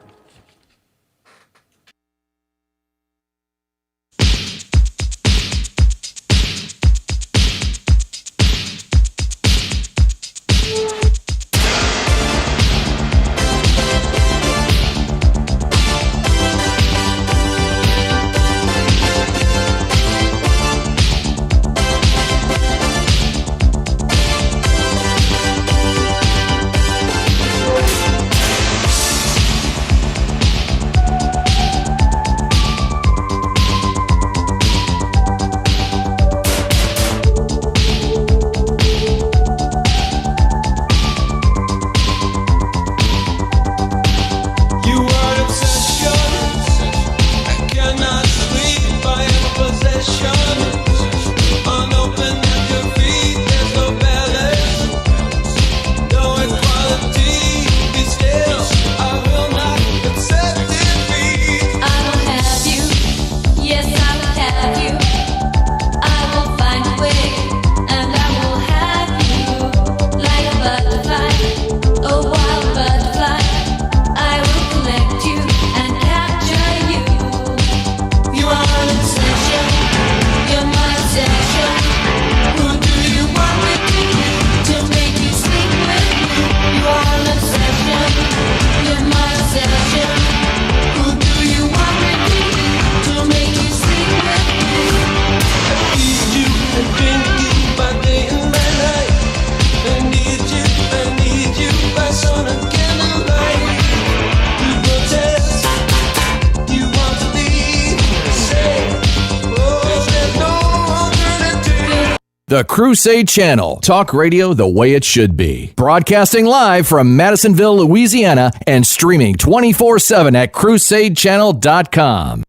The Crusade Channel, talk radio the way it should be. Broadcasting live from Madisonville, Louisiana, and streaming 24/7 at crusadechannel.com.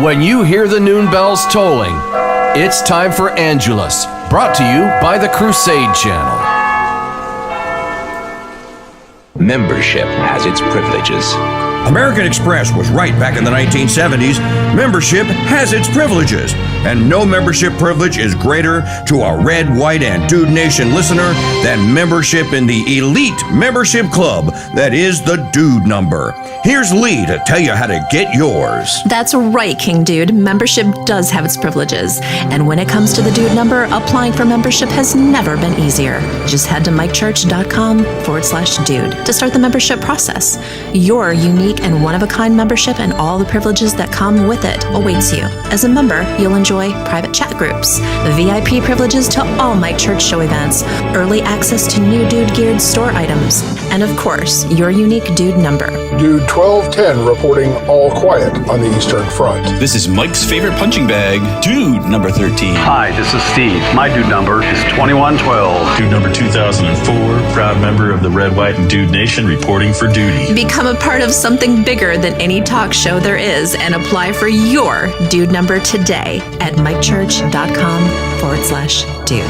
When you hear the noon bells tolling, it's time for Angelus, brought to you by the Crusade Channel. Membership has its privileges. American Express was right back in the 1970s. Membership has its privileges, and no membership privilege is greater to a Red, White, and Dude Nation listener than membership in the elite membership club that is the Dude Number. Here's Lee to tell you how to get yours. That's right, KingDude. Membership does have its privileges. And when it comes to the Dude Number, applying for membership has never been easier. Just head to mikechurch.com/dude to start the membership process. Your unique and one-of-a-kind membership and all the privileges that come with it awaits you. As a member, you'll enjoy enjoy private chat groups, VIP privileges to all Mike Church show events, early access to new Dude geared store items, and of course, your unique Dude number. Dude 1210 reporting all quiet on the Eastern Front. This is Mike's favorite punching bag, Dude number 13. Hi, this is Steve. My dude number is 2112. Dude number 2004, proud member of the Red, White, and Dude Nation reporting for duty. Become a part of something bigger than any talk show there is and apply for your Dude number today at mikechurch.com/dude.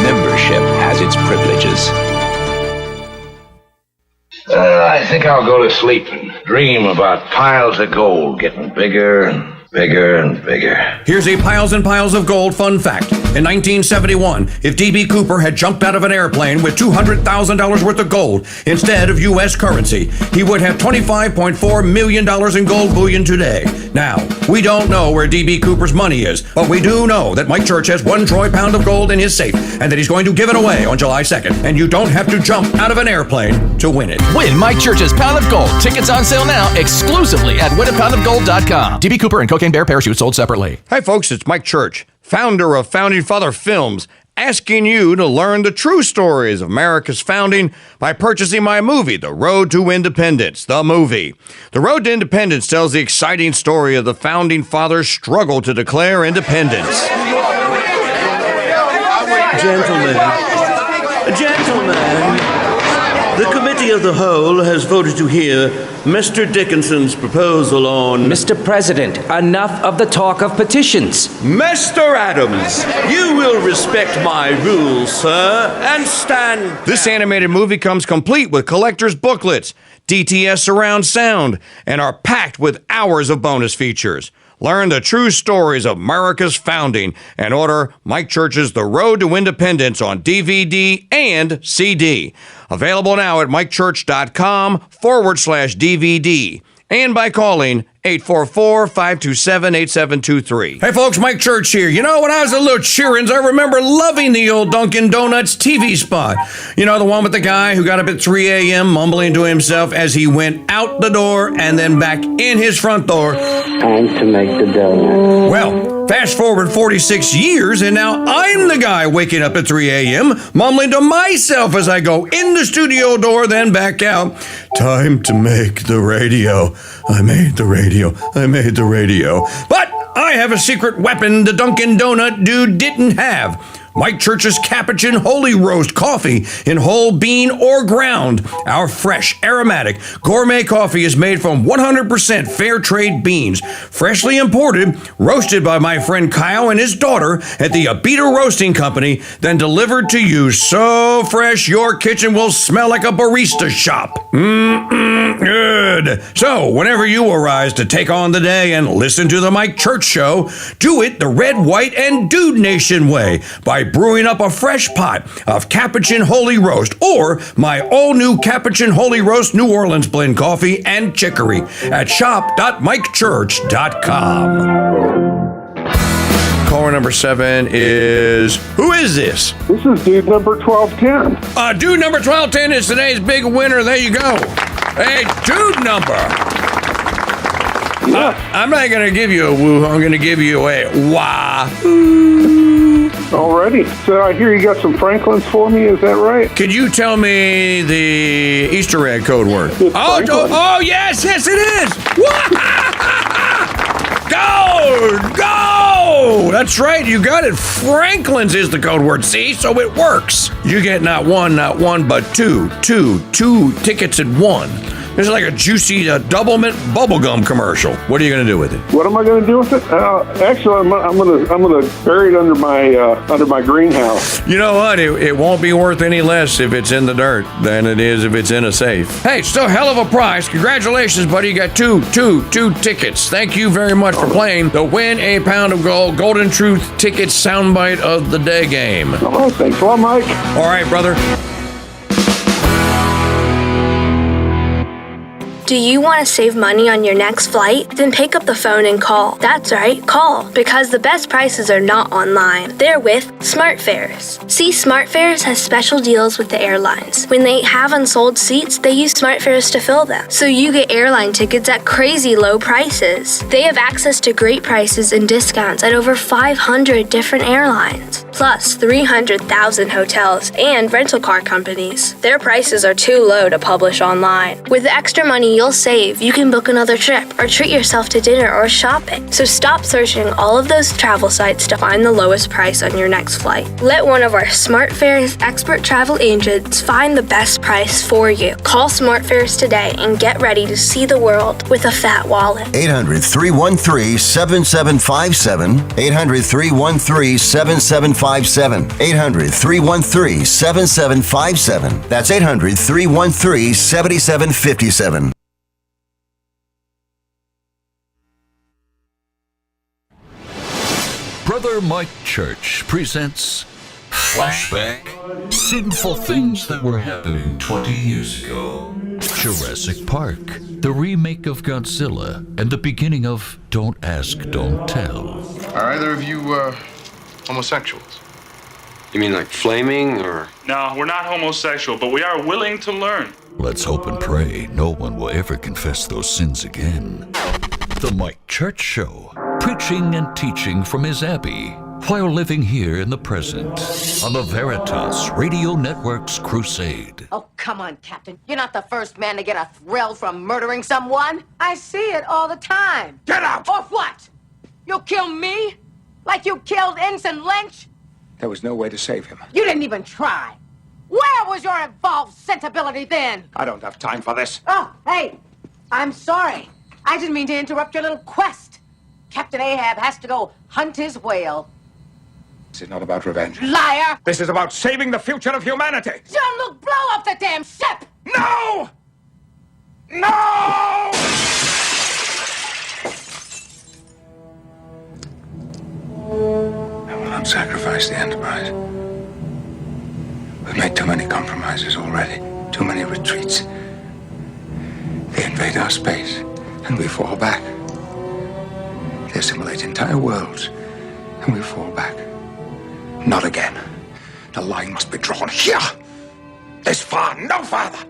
Membership has its privileges. I think I'll go to sleep and dream about piles of gold getting bigger and bigger and bigger. Here's a piles and piles of gold fun fact. In 1971, if D.B. Cooper had jumped out of an airplane with $200,000 worth of gold instead of U.S. currency, he would have $25.4 million in gold bullion today. Now, we don't know where D.B. Cooper's money is, but we do know that Mike Church has 1 troy pound of gold in his safe and that he's going to give it away on July 2nd. And you don't have to jump out of an airplane to win it. Win Mike Church's Pound of Gold. Tickets on sale now exclusively at winapoundofgold.com. D.B. Cooper and Cocaine Bear parachutes sold separately. Hi, folks. It's Mike Church, founder of Founding Father Films, asking you to learn the true stories of America's founding by purchasing my movie, The Road to Independence, the movie. The Road to Independence tells the exciting story of the Founding Fathers' struggle to declare independence. Gentlemen, the committee of the whole has voted to hear Mr. Dickinson's proposal on... Mr. President, enough of the talk of petitions. Mr. Adams, you will respect my rules, sir, and stand... This animated movie comes complete with collector's booklets, DTS surround sound, and are packed with hours of bonus features. Learn the true stories of America's founding and order Mike Church's The Road to Independence on DVD and CD. Available now at mikechurch.com/DVD and by calling 844-527-8723. Hey folks, Mike Church here. You know, when I was a little cheerins, I remember loving the old Dunkin' Donuts TV spot. You know, the one with the guy who got up at 3 a.m. mumbling to himself as he went out the door and then back in his front door. Time to make the donut. Well, fast forward 46 years and now I'm the guy waking up at 3 a.m. mumbling to myself as I go in the studio door, then back out. Time to make the radio. I made the radio. I made the radio. But I have a secret weapon the Dunkin' Donut dude didn't have. Mike Church's Capuchin Holy Roast coffee in whole bean or ground. Our fresh, aromatic, gourmet coffee is made from 100% fair trade beans, freshly imported, roasted by my friend Kyle and his daughter at the Abita Roasting Company, then delivered to you so fresh your kitchen will smell like a barista shop. Good. So, whenever you arise to take on the day and listen to the Mike Church Show, do it the Red, White, and Dude Nation way by brewing up a fresh pot of Capuchin Holy Roast or my all-new Capuchin Holy Roast New Orleans blend coffee and chicory at shop.mikechurch.com. Caller number 7 is... Who is this? This is dude number 1210. Dude number 1210 is today's big winner. There you go. Hey, dude number. Yeah. I'm not going to give you a woo. I'm going to give you a wah. Alrighty. So I hear you got some Franklins for me. Is that right? Could you tell me the Easter egg code word? Oh, yes, it is. Go! That's right. You got it. Franklin's is the code word. See? So it works. You get not one, but two tickets at one. This is like a juicy double mint bubblegum commercial. What are you going to do with it? What am I going to do with it? Actually, I'm going to bury it under my greenhouse. You know what? It won't be worth any less if it's in the dirt than it is if it's in a safe. Hey, still hell of a prize. Congratulations, buddy. You got two tickets. Thank you very much for playing the Win a Pound of Gold Golden Truth Tickets Soundbite of the Day game. Oh, thanks a lot, Mike. All right, brother. Do you want to save money on your next flight? Then pick up the phone and call. That's right, call. Because the best prices are not online. They're with SmartFares. See, SmartFares has special deals with the airlines. When they have unsold seats, they use SmartFares to fill them. So you get airline tickets at crazy low prices. They have access to great prices and discounts at over 500 different airlines. Plus 300,000 hotels and rental car companies. Their prices are too low to publish online. With the extra money you'll save, you can book another trip or treat yourself to dinner or shopping. So stop searching all of those travel sites to find the lowest price on your next flight. Let one of our SmartFares expert travel agents find the best price for you. Call SmartFares today and get ready to see the world with a fat wallet. 800-313-7757. 800-313-7757. 800-313-7757. That's 800-313-7757. Brother Mike Church presents Flashback. Sinful things that were happening 20 years ago. Jurassic Park, the remake of Godzilla, and the beginning of Don't Ask, Don't Tell. Are either of you, homosexuals? You mean like flaming, or? No, we're not homosexual, but we are willing to learn. Let's hope and pray no one will ever confess those sins again. The Mike Church Show, preaching and teaching from his abbey, while living here in the present, on the Veritas Radio Network's Crusade. Oh, come on, Captain. You're not the first man to get a thrill from murdering someone. I see it all the time. Get out! Or what? You'll kill me? Like you killed Ensign Lynch? There was no way to save him. You didn't even try. Where was your involved sensibility then? I don't have time for this. Oh, hey, I'm sorry. I didn't mean to interrupt your little quest. Captain Ahab has to go hunt his whale. This is not about revenge. Liar! This is about saving the future of humanity. Jean-Luc, blow up the damn ship! No! No! I will not sacrifice the Enterprise. We've made too many compromises already. Too many retreats. They invade our space, and we fall back. They assimilate entire worlds, and we fall back. Not again. The line must be drawn here. This far, no farther.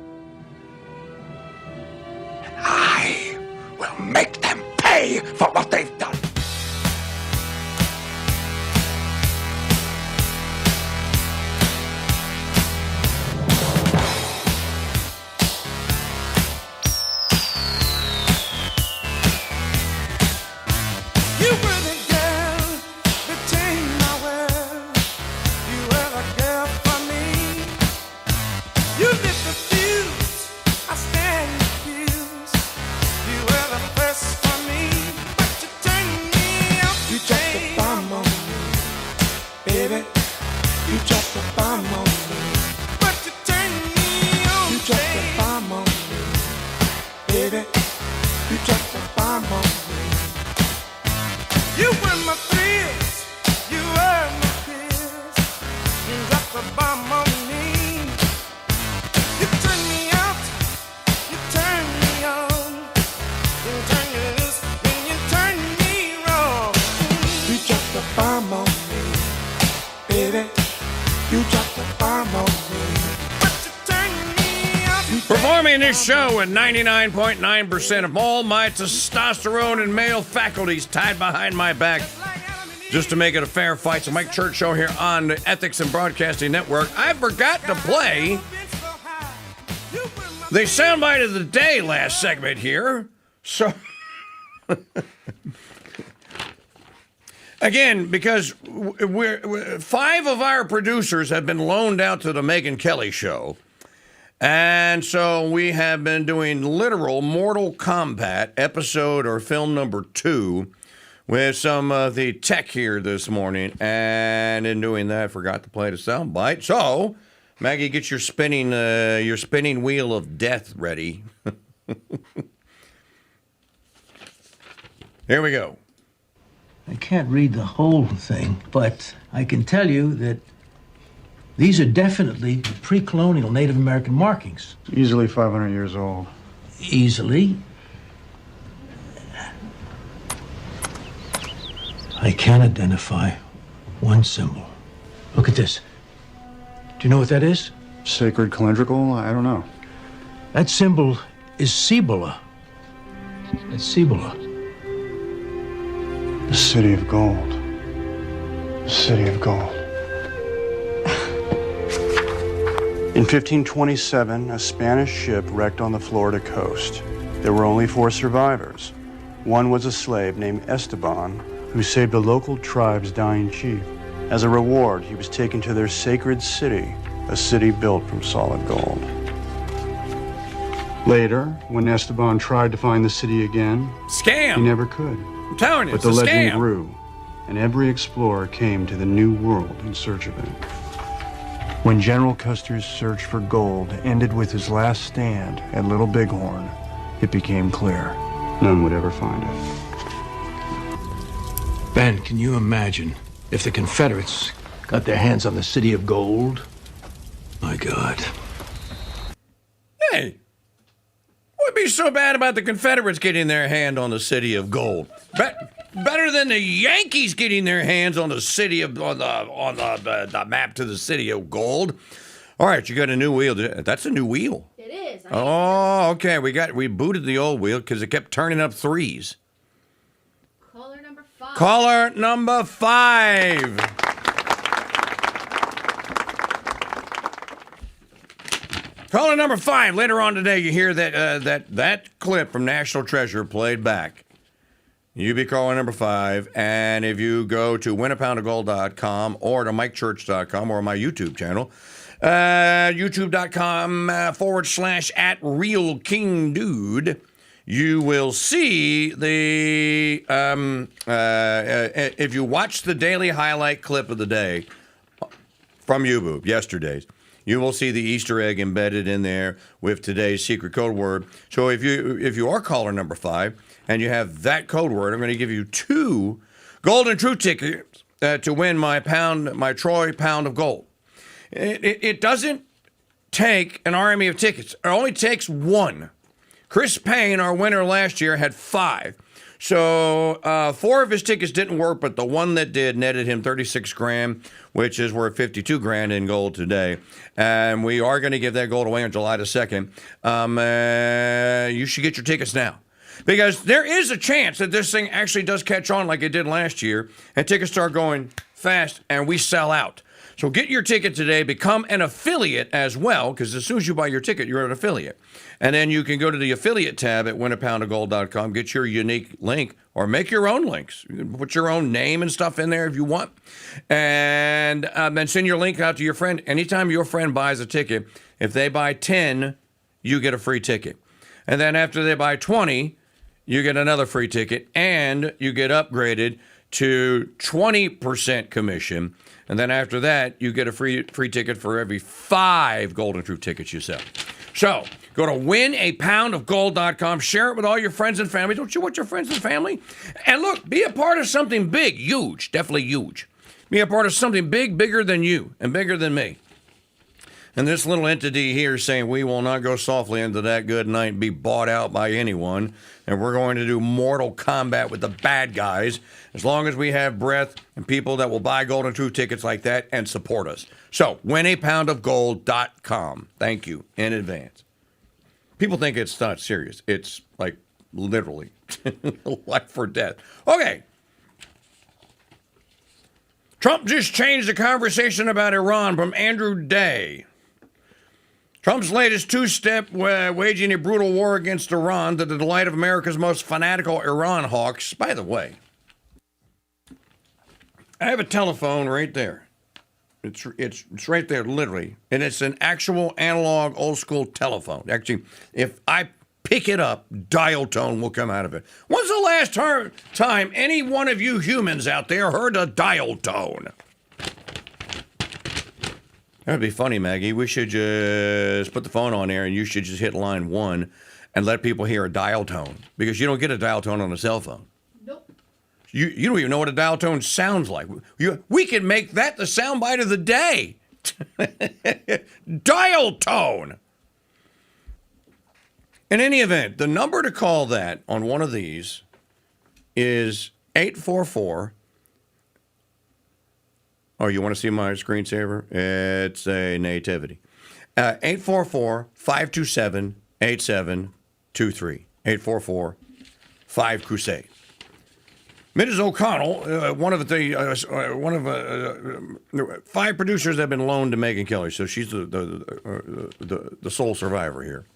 I will make them pay for what they've done. Performing this show with 99.9% of all my testosterone and male faculties tied behind my back just to make it a fair fight. It's a Mike Church Show here on the Ethics and Broadcasting Network. I forgot to play the soundbite of the day last segment here. So, again, because we're 5 of our producers have been loaned out to the Megyn Kelly Show. And so we have been doing literal Mortal Kombat episode or film number 2 with some of the tech here this morning. And in doing that, I forgot to play the soundbite. So, Maggie, get your spinning wheel of death ready. Here we go. I can't read the whole thing, but I can tell you that these are definitely pre-colonial Native American markings. Easily 500 years old. easily. I can identify one symbol. Look at this. Do you know what that is? Sacred calendrical? I don't know. That symbol is Cibola. It's Cibola. The City of Gold. The City of Gold. In 1527, a Spanish ship wrecked on the Florida coast. There were only 4 survivors. One was a slave named Esteban, who saved a local tribe's dying chief. As a reward, he was taken to their sacred city, a city built from solid gold. Later, when Esteban tried to find the city again, scam! He never could. I'm telling you, but it's the a legend scam. grew, and every explorer came to the New World in search of it. When General Custer's search for gold ended with his last stand at Little Bighorn, it became clear none would ever find it. Ben, can you imagine if the Confederates got their hands on the City of Gold? My God. Hey, what would be so bad about the Confederates getting their hand on the City of Gold? Better than the Yankees getting their hands on the city of on the map to the City of Gold. All right, you got a new wheel. That's a new wheel. It is. Oh, okay. We booted the old wheel because it kept turning up 3s. Caller number 5. Caller number 5. Caller number 5. Later on today, you hear that clip from National Treasure played back. You be caller number 5, and if you go to winapoundofgold.com or to mikechurch.com or my YouTube channel, youtube.com /@RealKingDude, you will see the, if you watch the daily highlight clip of the day from YouTube, yesterday's, you will see the Easter egg embedded in there with today's secret code word. So if you are caller number 5 and you have that code word, I'm going to give you 2 Golden True tickets to win my Troy pound of gold. It doesn't take an army of tickets. It only takes 1. Chris Payne, our winner last year, had 5. So 4 of his tickets didn't work, but the one that did netted him 36 grand, which is worth 52 grand in gold today. And we are going to give that gold away on July the 2nd. You should get your tickets now, because there is a chance that this thing actually does catch on like it did last year, and tickets start going fast and we sell out. So get your ticket today, become an affiliate as well, because as soon as you buy your ticket, you're an affiliate. And then you can go to the affiliate tab at winapoundofgold.com, get your unique link, or make your own links. You can put your own name and stuff in there if you want. And then send your link out to your friend. Anytime your friend buys a ticket, if they buy 10, you get a free ticket. And then after they buy 20, you get another free ticket, and you get upgraded to 20% commission. And then after that, you get a free ticket for every 5 Golden True tickets you sell. So go to winapoundofgold.com, share it with all your friends and family. Don't you want your friends and family? And look, be a part of something big, huge, definitely huge. Be a part of something big, bigger than you and bigger than me. And this little entity here is saying we will not go softly into that good night and be bought out by anyone. And we're going to do mortal combat with the bad guys as long as we have breath and people that will buy Golden True tickets like that and support us. So, winapoundofgold.com. Thank you in advance. People think it's not serious. It's like literally life or death. Okay. Trump just changed the conversation about Iran from Andrew Day. Trump's latest two-step waging a brutal war against Iran to the delight of America's most fanatical Iran hawks. By the way, I have a telephone right there. It's right there, literally. And it's an actual analog, old-school telephone. Actually, if I pick it up, dial tone will come out of it. When's the last time any one of you humans out there heard a dial tone? That'd be funny, Maggie. We should just put the phone on there, and you should just hit line 1 and let people hear a dial tone, because you don't get a dial tone on a cell phone. Nope. You don't even know what a dial tone sounds like. We could make that the soundbite of the day. Dial tone. In any event, the number to call that on one of these is 844. Oh, you want to see my screensaver? It's a nativity. 844-527-8723. 844-5-Crusade. Mrs. O'Connell, one of the 5 producers that have been loaned to Megyn Kelly, so she's the sole survivor here,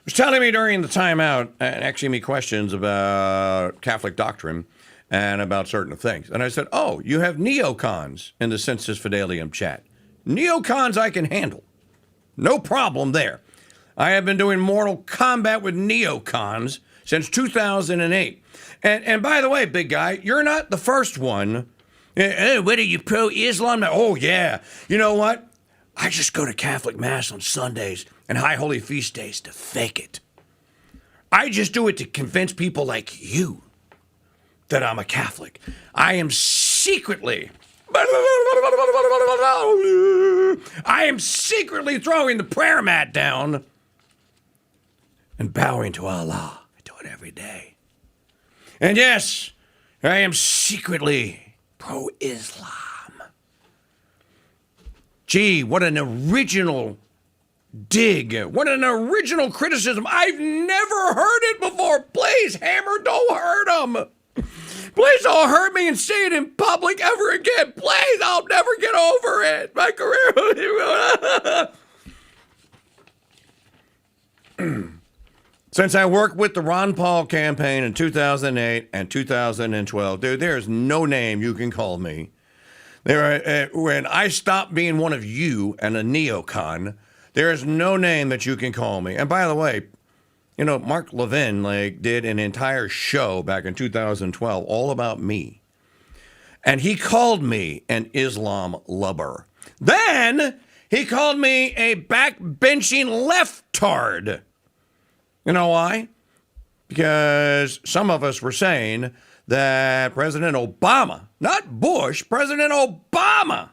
was telling me during the timeout and asking me questions about Catholic doctrine and about certain things. And I said, oh, you have neocons in the Sensus Fidelium chat. Neocons I can handle. No problem there. I have been doing Mortal Kombat with neocons since 2008. And by the way, big guy, you're not the first one. Hey, what are you, pro-Islam? Oh, yeah. You know what? I just go to Catholic Mass on Sundays and High Holy Feast days to fake it. I just do it to convince people like you that I'm a Catholic. I am secretly throwing the prayer mat down and bowing to Allah. I do it every day. And yes, I am secretly pro-Islam. Gee, what an original dig. What an original criticism. I've never heard it before. Please, Hammer, don't hurt him. Please don't hurt me and say it in public ever again. Please, I'll never get over it. My career. Since I worked with the Ron Paul campaign in 2008 and 2012, dude, there's no name you can call me. When I stopped being one of you and a neocon, there is no name that you can call me. And by the way, you know, Mark Levin did an entire show back in 2012 all about me. And he called me an Islam lubber. Then he called me a backbenching leftard. You know why? Because some of us were saying that President Obama, not Bush, President Obama,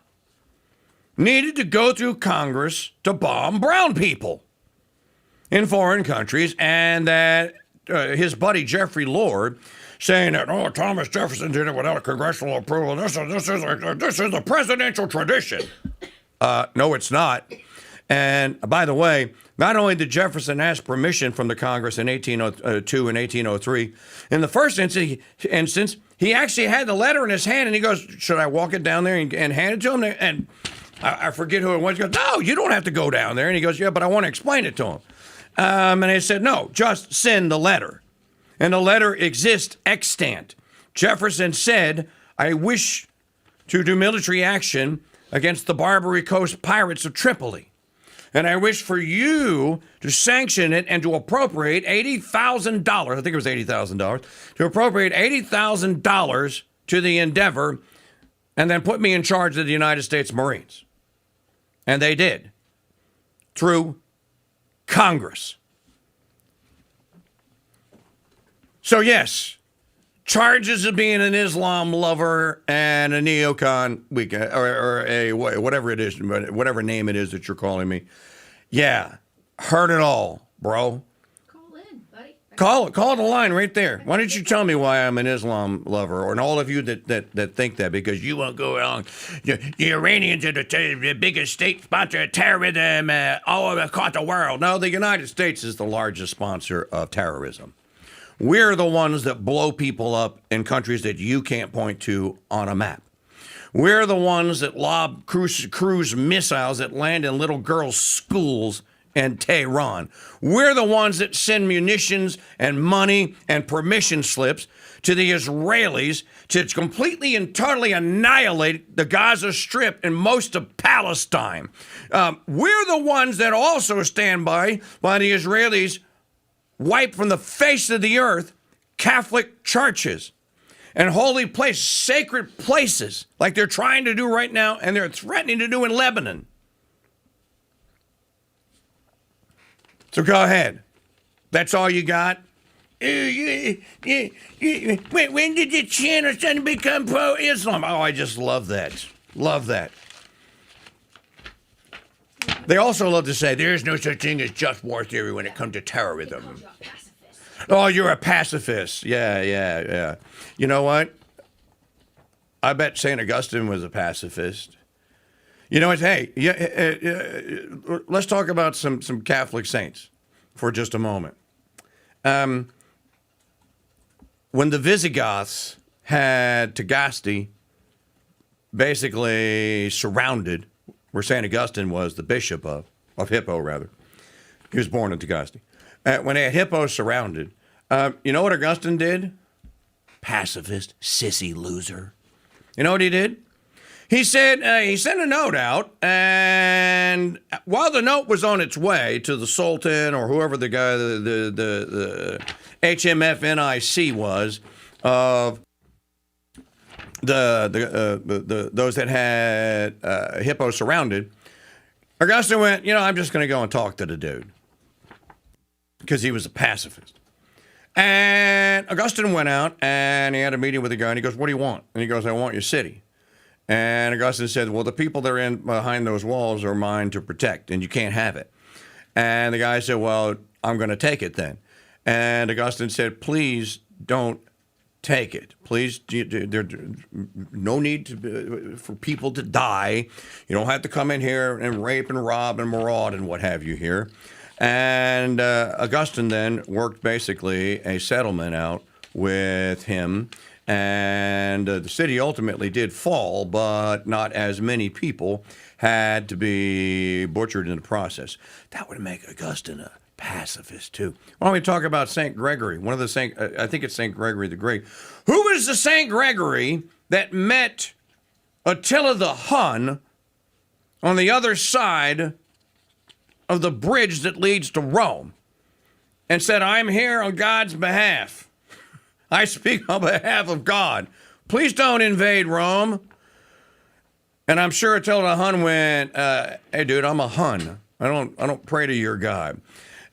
needed to go through Congress to bomb brown people in foreign countries, and that his buddy Jeffrey Lord saying that, oh, Thomas Jefferson did it without a congressional approval. This is a presidential tradition. No, it's not. And by the way, not only did Jefferson ask permission from the Congress in 1802 and 1803, in the first instance, he actually had the letter in his hand, and he goes, should I walk it down there and hand it to him? And I forget who it was. He goes, no, you don't have to go down there. And he goes, yeah, but I want to explain it to him. And they said, no, just send the letter. And the letter exists extant. Jefferson said, I wish to do military action against the Barbary Coast pirates of Tripoli. And I wish for you to sanction it and to appropriate $80,000, I think it was $80,000, to appropriate $80,000 to the endeavor and then put me in charge of the United States Marines. And they did. Through Congress. So yes, charges of being an Islam lover and a neocon, or a whatever it is, whatever name it is that you're calling me. Yeah, heard it all, bro. Call in, buddy. Call the line right there. Why don't you tell me why I'm an Islam lover, or and all of you that think that, because you won't go along. The Iranians are the biggest state sponsor of terrorism all across the world. No, the United States is the largest sponsor of terrorism. We're the ones that blow people up in countries that you can't point to on a map. We're the ones that lob cruise missiles that land in little girls' schools in Tehran. We're the ones that send munitions and money and permission slips to the Israelis to completely and totally annihilate the Gaza Strip and most of Palestine. We're the ones that also stand by the Israelis wipe from the face of the earth Catholic churches and holy places, sacred places, like they're trying to do right now and they're threatening to do in Lebanon. So go ahead. That's all you got? When did your channel suddenly become pro-Islam? Oh, I just love that. Love that. They also love to say there's no such thing as just war theory when it comes to terrorism. Oh, you're a pacifist. Yeah. You know what? I bet St. Augustine was a pacifist. You know what? Hey, let's talk about some Catholic saints for just a moment. When the Visigoths had Tagaste basically surrounded, where St. Augustine was the bishop of Hippo, rather. He was born in Tagaste. When they had Hippo surrounded, you know what Augustine did? Pacifist, sissy loser. You know what he did? He said he sent a note out, and while the note was on its way to the Sultan or whoever the guy, the HMFNIC was of those that had Hippo surrounded, Augustine went, I'm just going to go and talk to the dude because he was a pacifist. And Augustine went out and he had a meeting with the guy and he goes, what do you want? And he goes, I want your city. And Augustine said, well, the people that are in behind those walls are mine to protect and you can't have it. And the guy said, well, I'm going to take it then. And Augustine said, please don't take it. Please, there's no need for people to die. You don't have to come in here and rape and rob and maraud and what have you here. And Augustine then worked basically a settlement out with him. And the city ultimately did fall, but not as many people had to be butchered in the process. That would make Augustine a pacifist, too. Why don't we talk about St. Gregory? I think it's St. Gregory the Great. Who was the St. Gregory that met Attila the Hun on the other side of the bridge that leads to Rome and said, I'm here on God's behalf. I speak on behalf of God. Please don't invade Rome. And I'm sure Attila the Hun went, hey, dude, I'm a Hun. I don't pray to your God.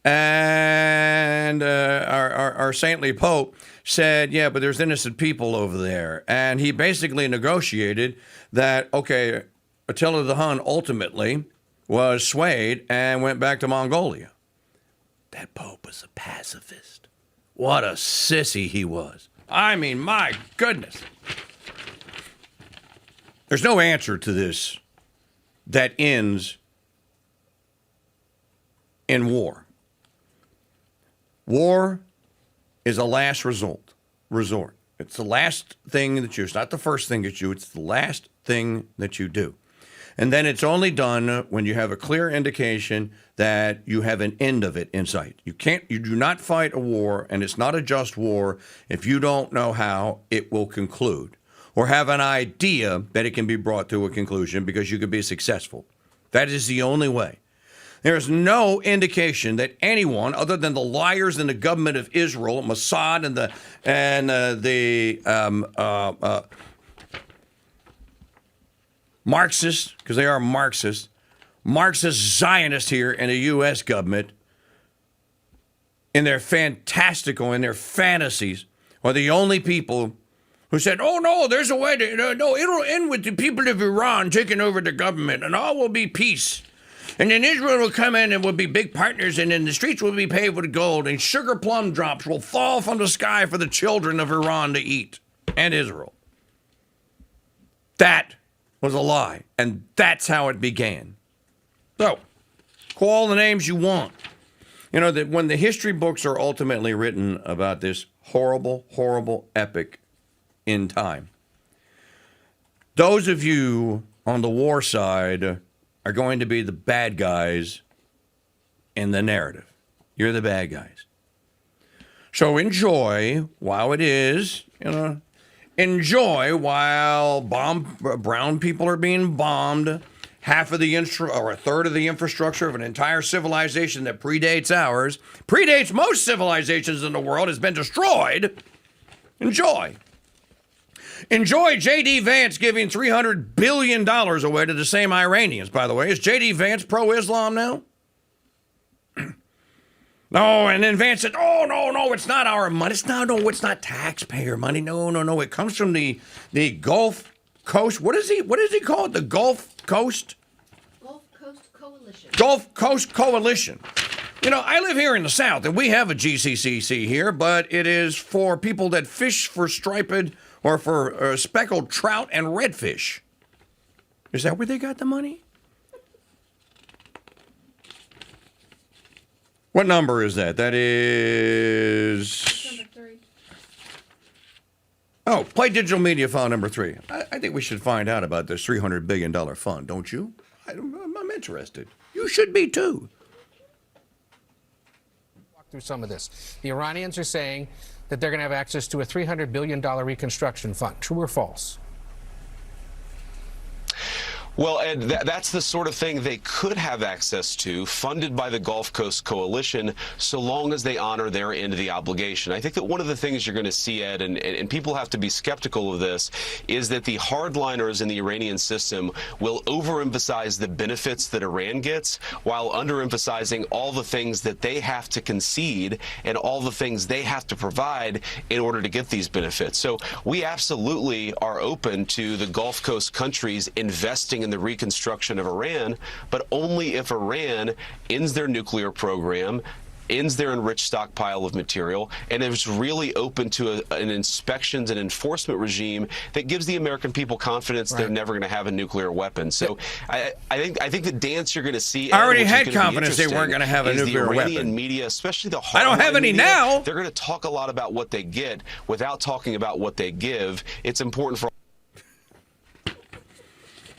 And our saintly Pope said, yeah, but there's innocent people over there. And he basically negotiated that, okay, Attila the Hun ultimately was swayed and went back to Mongolia. That Pope was a pacifist. What a sissy he was. I mean, my goodness. There's no answer to this that ends in war. War is a last resort. It's the last thing that it's not the first thing that you do, it's the last thing that you do. And then it's only done when you have a clear indication that you have an end of it in sight. You do not fight a war, and it's not a just war if you don't know how it will conclude or have an idea that it can be brought to a conclusion because you could be successful. That is the only way. There's no indication that anyone other than the liars in the government of Israel, Mossad and the Marxists, because they are Marxist Zionists here in the U.S. government, in their fantasies, are the only people who said, oh, no, there's a way to, no, it'll end with the people of Iran taking over the government and all will be peace. And then Israel will come in and will be big partners, and then the streets will be paved with gold, and sugar plum drops will fall from the sky for the children of Iran to eat, and Israel. That was a lie, and that's how it began. So, call all the names you want. You know, that when the history books are ultimately written about this horrible, horrible epic in time, those of you on the war side are going to be the bad guys in the narrative. You're the bad guys. So enjoy while it is, enjoy while brown people are being bombed, half of the or a third of the infrastructure of an entire civilization that predates ours, predates most civilizations in the world, has been destroyed. Enjoy. Enjoy J.D. Vance giving $300 billion away to the same Iranians, by the way. Is J.D. Vance pro-Islam now? No, and then Vance said, oh, no, it's not our money. It's not taxpayer money. No. It comes from the Gulf Coast. What is he called? The Gulf Coast? Gulf Coast Coalition. Gulf Coast Coalition. You know, I live here in the South, and we have a GCCC here, but it is for people that fish for striped or for speckled trout and redfish. Is that where they got the money? What number is that? That is... Number 3. Oh, Play Digital Media Fund number 3. I think we should find out about this $300 billion fund, don't you? I'm interested. You should be, too. Walk through some of this. The Iranians are saying that they're going to have access to a $300 billion reconstruction fund. True or false? Well, Ed, that's the sort of thing they could have access to, funded by the Gulf Coast Coalition, so long as they honor their end of the obligation. I think that one of the things you're going to see, Ed, and people have to be skeptical of this, is that the hardliners in the Iranian system will overemphasize the benefits that Iran gets while underemphasizing all the things that they have to concede and all the things they have to provide in order to get these benefits. So we absolutely are open to the Gulf Coast countries investing in the reconstruction of Iran, but only if Iran ends their nuclear program, ends their enriched stockpile of material, and is really open to an inspections and enforcement regime that gives the American people confidence they're never going to have a nuclear weapon. So I think the dance you're going to see. I already had confidence they weren't going to have a nuclear weapon. The Iranian media, especially the I don't have any media, now. They're going to talk a lot about what they get without talking about what they give. It's important for.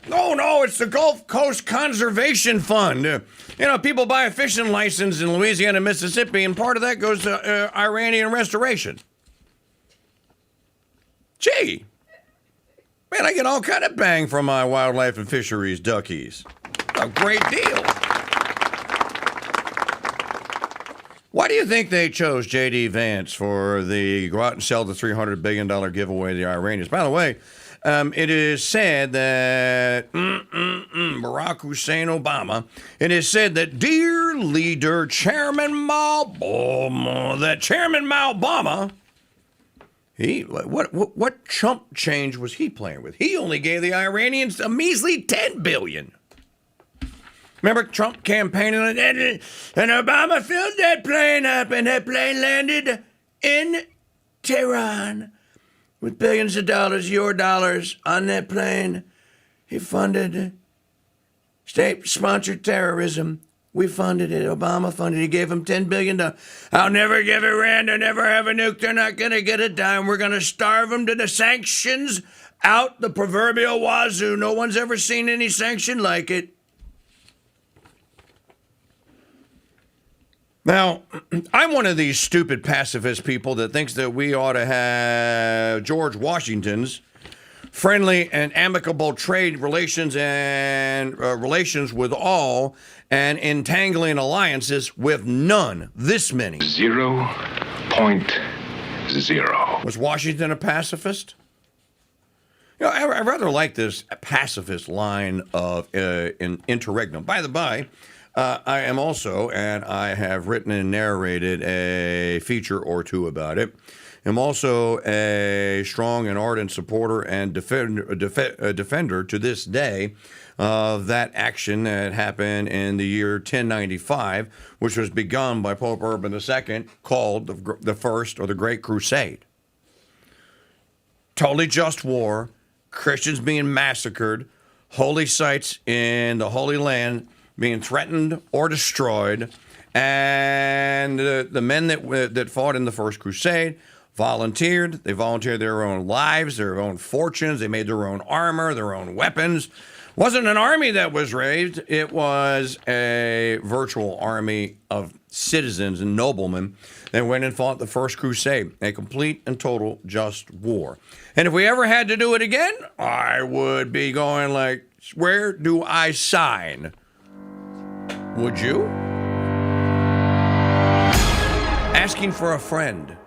No, it's the Gulf Coast Conservation Fund. You know, people buy a fishing license in Louisiana, Mississippi, and part of that goes to Iranian restoration. Gee, man, I get all kind of bang from my wildlife and fisheries duckies. A great deal. Why do you think they chose J.D. Vance for the go out and sell the $300 billion giveaway to the Iranians? By the way, it is said that Barack Hussein Obama, it is said that dear leader Chairman Mao Obama, what chump change was he playing with? He only gave the Iranians a measly $10 billion. Remember Trump campaigning and Obama filled that plane up, and that plane landed in Tehran. With billions of dollars, your dollars, on that plane, he funded state-sponsored terrorism. We funded it. Obama funded it. He gave him $10 billion. I'll never give Iran. They'll never have a nuke. They're not going to get a dime. We're going to starve them to the sanctions out the proverbial wazoo. No one's ever seen any sanction like it. Now, I'm one of these stupid pacifist people that thinks that we ought to have George Washington's friendly and amicable trade relations and relations with all and entangling alliances with none. This many. 0.0. Was Washington a pacifist? You know, I rather like this pacifist line of interregnum. By the by, I am also, and I have written and narrated a feature or two about it, I'm also a strong and ardent supporter and defender to this day of that action that happened in the year 1095, which was begun by Pope Urban II, called the First or the Great Crusade. Totally just war, Christians being massacred, holy sites in the Holy Land being threatened or destroyed, and the men that fought in the First Crusade volunteered. They volunteered their own lives, their own fortunes. They made their own armor, their own weapons. It wasn't an army that was raised. It was a virtual army of citizens and noblemen that went and fought the First Crusade, a complete and total just war. And if we ever had to do it again, I would be going like, where do I sign? Would you? Asking for a friend.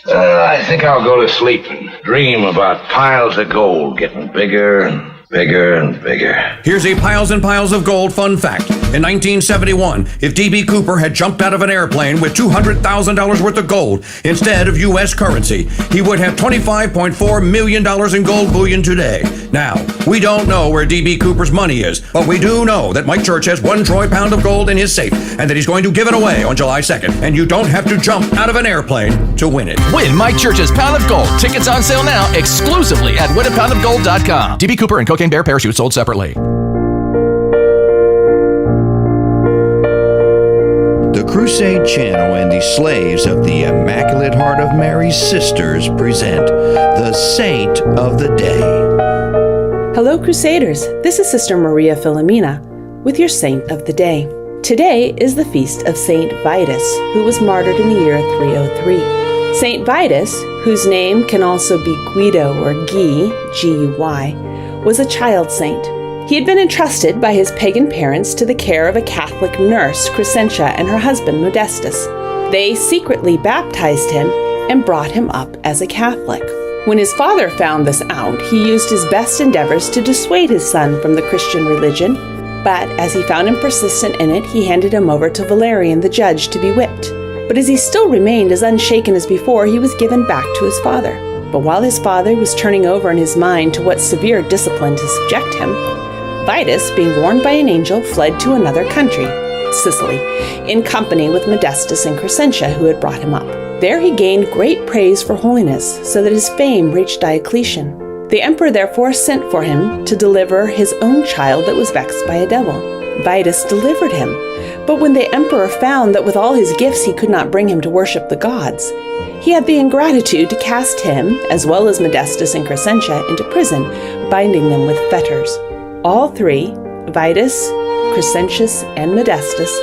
I think I'll go to sleep and dream about piles of gold getting bigger and bigger and bigger. Here's a piles and piles of gold fun fact. In 1971, if D.B. Cooper had jumped out of an airplane with $200,000 worth of gold instead of U.S. currency, he would have $25.4 million in gold bullion today. Now, we don't know where D.B. Cooper's money is, but we do know that Mike Church has 1 troy pound of gold in his safe, and that he's going to give it away on July 2nd, and you don't have to jump out of an airplane to win it. Win Mike Church's Pound of Gold. Tickets on sale now exclusively at winapoundofgold.com. D.B. Cooper and Cocaine Bear parachutes sold separately. The Crusade Channel and the Slaves of the Immaculate Heart of Mary's Sisters present the Saint of the Day. Hello, Crusaders. This is Sister Maria Filomena with your Saint of the Day. Today is the feast of Saint Vitus, who was martyred in the year 303. Saint Vitus, whose name can also be Guido or Guy, G-U-Y, was a child saint. He had been entrusted by his pagan parents to the care of a Catholic nurse, Crescentia, and her husband, Modestus. They secretly baptized him and brought him up as a Catholic. When his father found this out, he used his best endeavors to dissuade his son from the Christian religion, but as he found him persistent in it, he handed him over to Valerian the judge to be whipped. But as he still remained as unshaken as before, he was given back to his father. But while his father was turning over in his mind to what severe discipline to subject him, Vitus, being warned by an angel, fled to another country, Sicily, in company with Modestus and Crescentia, who had brought him up. There he gained great praise for holiness, so that his fame reached Diocletian. The emperor therefore sent for him to deliver his own child that was vexed by a devil. Vitus delivered him, but when the emperor found that with all his gifts he could not bring him to worship the gods, he had the ingratitude to cast him, as well as Modestus and Crescentia, into prison, binding them with fetters. All three, Vitus, Crescentius, and Modestus,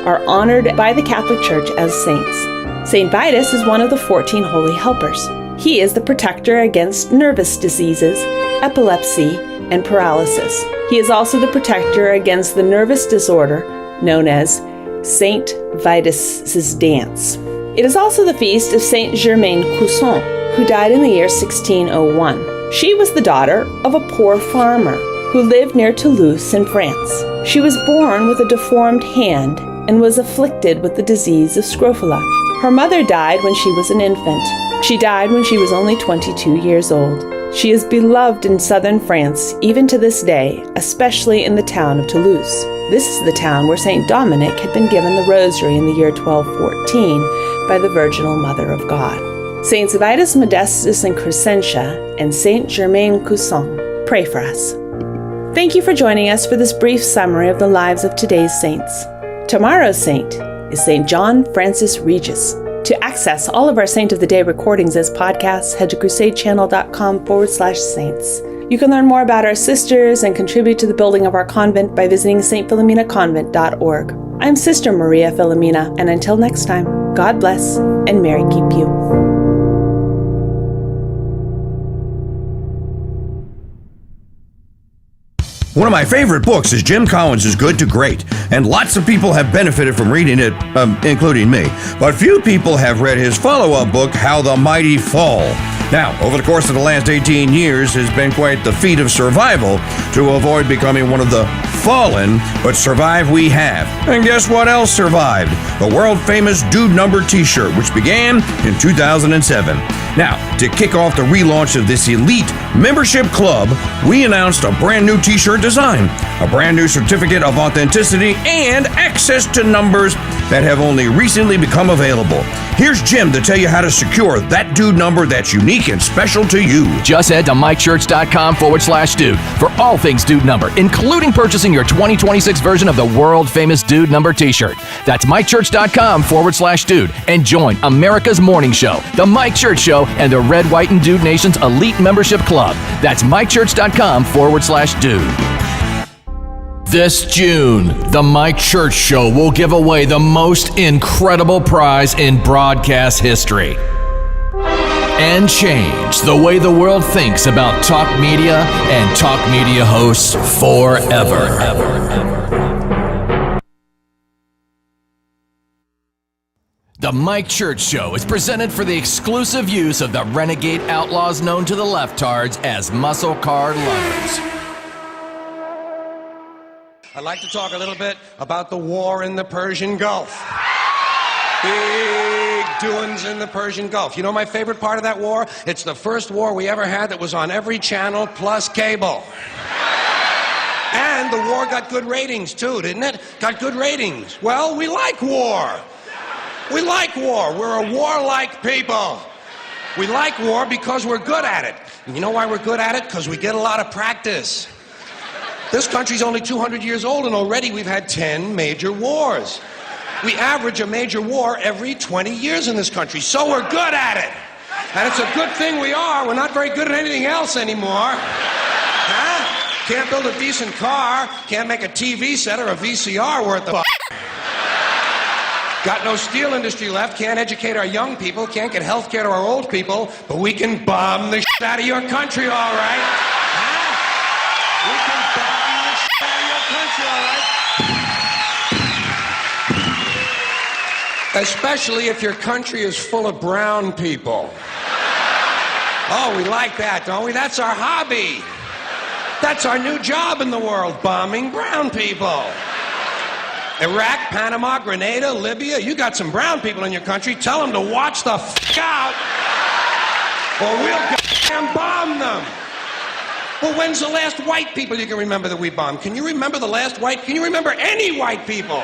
are honored by the Catholic Church as saints. Saint Vitus is one of the 14 holy helpers. He is the protector against nervous diseases, epilepsy, and paralysis. He is also the protector against the nervous disorder known as Saint Vitus's dance. It is also the feast of Saint Germaine Cousson, who died in the year 1601. She was the daughter of a poor farmer who lived near Toulouse in France. She was born with a deformed hand and was afflicted with the disease of scrofula. Her mother died when she was an infant. She died when she was only 22 years old. She is beloved in southern France even to this day, especially in the town of Toulouse. This is the town where St. Dominic had been given the rosary in the year 1214 by the Virginal Mother of God. Saints Vitus, Modestus, and Crescentia, and Saint Germaine Cousson, pray for us. Thank you for joining us for this brief summary of the lives of today's saints. Tomorrow's saint is St. John Francis Regis. To access all of our Saint of the Day recordings as podcasts, head to crusadechannel.com/saints. You can learn more about our sisters and contribute to the building of our convent by visiting stphilomenaconvent.org. I'm Sister Maria Filomena, and until next time, God bless and Mary keep you. One of my favorite books is Jim Collins' Good to Great, and lots of people have benefited from reading it, including me. But few people have read his follow-up book, How the Mighty Fall. Now, over the course of the last 18 years, has been quite the feat of survival to avoid becoming one of the fallen, but survive we have. And guess what else survived? The world-famous Dude Number t-shirt, which began in 2007. Now, to kick off the relaunch of this elite membership club, we announced a brand new t-shirt design, a brand new certificate of authenticity, and access to numbers that have only recently become available. Here's Jim to tell you how to secure that Dude Number that's unique and special to you. Just head to mikechurch.com/dude for all things Dude Number, including purchasing your 2026 version of the world-famous Dude Number t-shirt. That's mikechurch.com/dude and join America's morning show, The Mike Church Show, and the Red, White, and Dude Nation's elite membership club. That's mikechurch.com/dude. This June, the Mike Church Show will give away the most incredible prize in broadcast history and change the way the world thinks about talk media and talk media hosts forever. The Mike Church Show is presented for the exclusive use of the renegade outlaws known to the leftards as muscle car lovers. I'd like to talk a little bit about the war in the Persian Gulf. Big doings in the Persian Gulf. You know my favorite part of that war? It's the first war we ever had that was on every channel plus cable. And the war got good ratings too, didn't it? Got good ratings. Well, we like war. We like war. We're a warlike people. We like war because we're good at it. And you know why we're good at it? Because we get a lot of practice. This country's only 200 years old, and already we've had 10 major wars. We average a major war every 20 years in this country, so we're good at it. And it's a good thing we are. We're not very good at anything else anymore. Huh? Can't build a decent car, can't make a TV set or a VCR worth of Got no steel industry left, can't educate our young people, can't get health care to our old people, but we can bomb the shit out of your country, all right? Huh? We can bomb the shit out of your country, all right? Especially if your country is full of brown people. Oh, we like that, don't we? That's our hobby. That's our new job in the world, bombing brown people. Iraq, Panama, Grenada, Libya, you got some brown people in your country. Tell them to watch the f*** out, or we'll goddamn bomb them. Well, when's the last white people you can remember that we bombed? Can you remember the last white? Can you remember any white people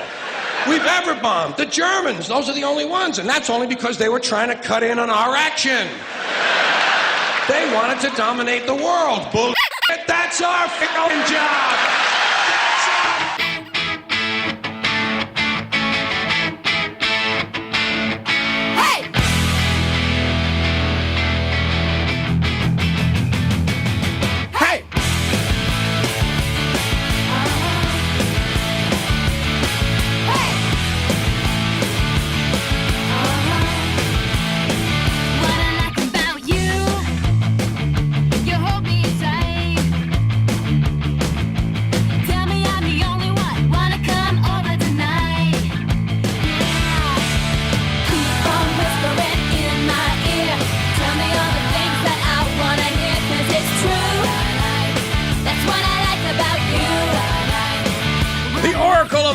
we've ever bombed? The Germans, those are the only ones, and that's only because they were trying to cut in on our action. They wanted to dominate the world. Bullshit. That's our f***ing job.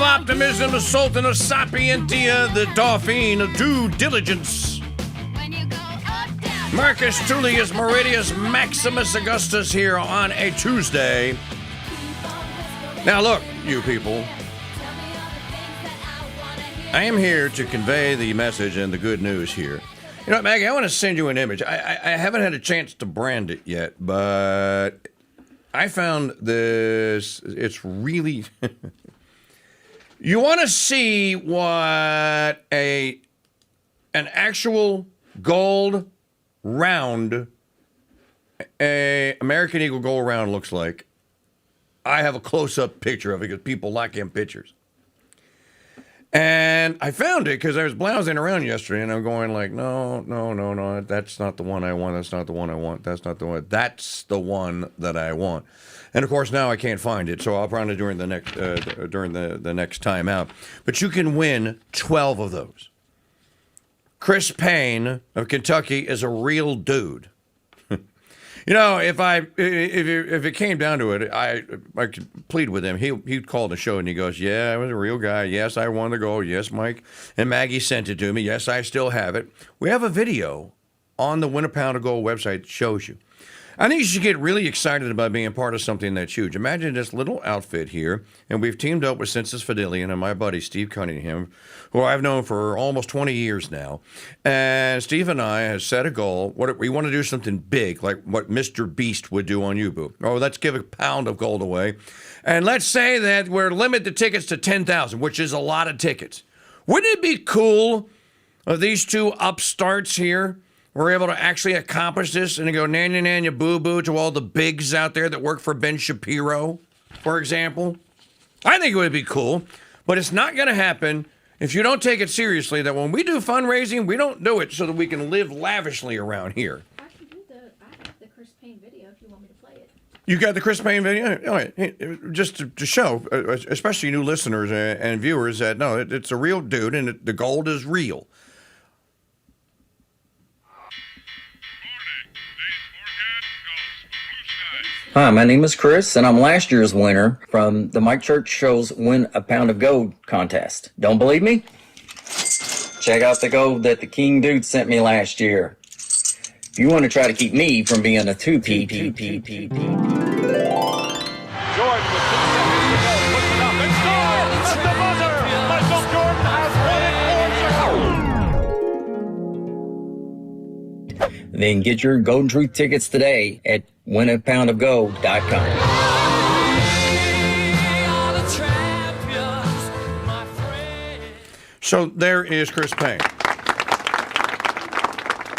Optimism, the Sultan of Sapientia, the Dauphin of Due Diligence. Marcus Tullius Meridius Maximus Augustus here on a Tuesday. Now look, you people. I am here to convey the message and the good news here. You know what, Maggie, I want to send you an image. I haven't had a chance to brand it yet, but I found this. It's really... You want to see what an actual gold round, a American Eagle gold round looks like? I have a close-up picture of it because people like them pictures. And I found it because I was blousing around yesterday, and I'm going like, no, that's not the one I want, that's not the one I want, that's not the one, that's the one that I want. And of course now I can't find it, so I'll probably during the next time out. But you can win 12 of those. Chris Payne of Kentucky is a real dude. You know, if it came down to it, I could plead with him. He'd call the show and he goes, "Yeah, I was a real guy. Yes, I won the gold. Yes, Mike and Maggie sent it to me. Yes, I still have it." We have a video on the Win a Pound of Gold website that shows you. I think you should get really excited about being part of something that's huge. Imagine this little outfit here, and we've teamed up with Census Fidelian and my buddy Steve Cunningham, who I've known for almost 20 years now. And Steve and I have set a goal. We want to do something big, like what Mr. Beast would do on YouTube. Oh, let's give a pound of gold away. And let's say that we're limited the tickets to 10,000, which is a lot of tickets. Wouldn't it be cool if these two upstarts here were able to actually accomplish this and to go nanya boo boo to all the bigs out there that work for Ben Shapiro, for example? I think it would be cool, but it's not going to happen if you don't take it seriously that when we do fundraising, we don't do it so that we can live lavishly around here. I have the Chris Payne video if you want me to play it. You got the Chris Payne video? All right. Just to show, especially new listeners and viewers, that no, it's a real dude and the gold is real. Hi, my name is Chris, and I'm last year's winner from the Mike Church Show's Win a Pound of Gold contest. Don't believe me? Check out the gold that the KingDude sent me last year. If you want to try to keep me from being a two-peat. Jordan with 2 seconds to go, puts it up and scores at the buzzer. Michael Jordan has won it for Then get your Golden Truth tickets today at winapoundofgold.com. So there is Chris Payne.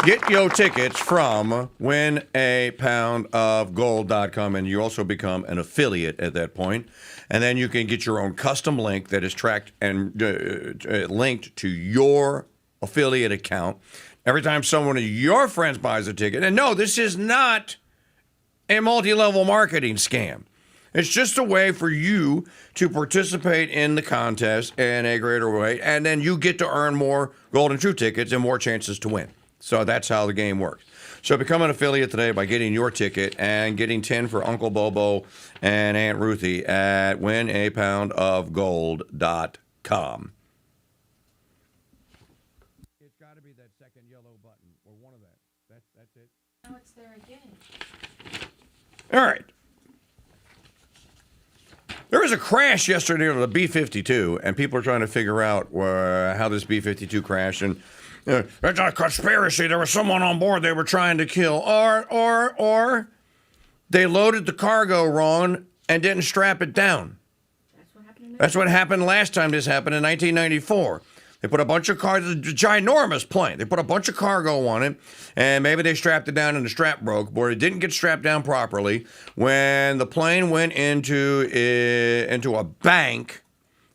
Get your tickets from winapoundofgold.com, and you also become an affiliate at that point. And then you can get your own custom link that is tracked and linked to your affiliate account. Every time someone of your friends buys a ticket, and no, this is not a multi-level marketing scam. It's just a way for you to participate in the contest in a greater way, and then you get to earn more Golden True tickets and more chances to win. So that's how the game works. So become an affiliate today by getting your ticket and getting 10 for Uncle Bobo and Aunt Ruthie at winapoundofgold.com. It's got to be that second yellow button or one of that. That's it. Now it's there again. All right. There was a crash yesterday on the B-52, and people are trying to figure out how this B-52 crashed. And there's a conspiracy. There was someone on board they were trying to kill. Or they loaded the cargo wrong and didn't strap it down. That's what happened last time this happened in 1994. They put a bunch of cargo, a ginormous plane. They put a bunch of cargo on it, and maybe they strapped it down and the strap broke, but it didn't get strapped down properly. When the plane went into a bank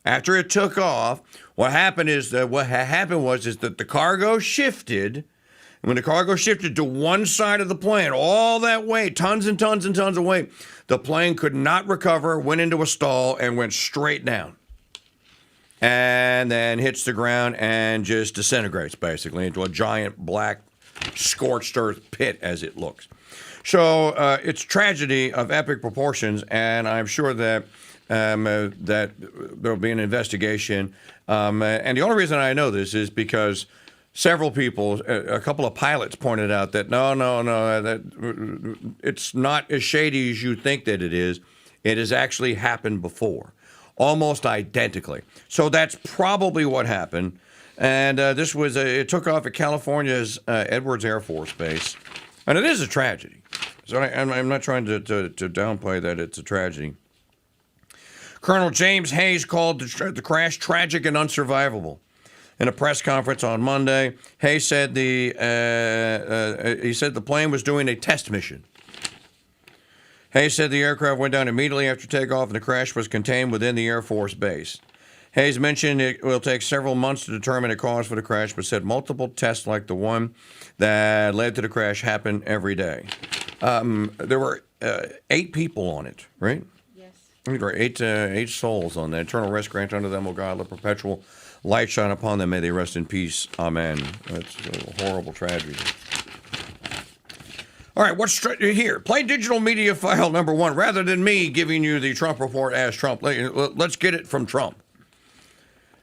after it took off, what happened was that the cargo shifted. And when the cargo shifted to one side of the plane, all that weight, tons and tons and tons of weight, the plane could not recover, went into a stall, and went straight down. And then hits the ground and just disintegrates, basically, into a giant black scorched earth pit as it looks. So it's tragedy of epic proportions, and I'm sure that that there will be an investigation. And the only reason I know this is because several people, a couple of pilots pointed out that no, that it's not as shady as you think that it is. It has actually happened before. Almost identically. So that's probably what happened. And it took off at California's Edwards Air Force Base. And it is a tragedy. So I'm not trying to downplay that it's a tragedy. Colonel James Hayes called the crash tragic and unsurvivable. In a press conference on Monday, Hayes said the plane was doing a test mission. Hayes said the aircraft went down immediately after takeoff and the crash was contained within the Air Force Base. Hayes mentioned it will take several months to determine a cause for the crash, but said multiple tests like the one that led to the crash happen every day. There were 8 people on it, right? Yes. There were 8 souls on that. Eternal rest grant unto them, O God, let perpetual light shine upon them. May they rest in peace. Amen. That's a horrible tragedy. All right, what's here? Play digital media file number 1. Rather than me giving you the Trump report as Trump, let's get it from Trump.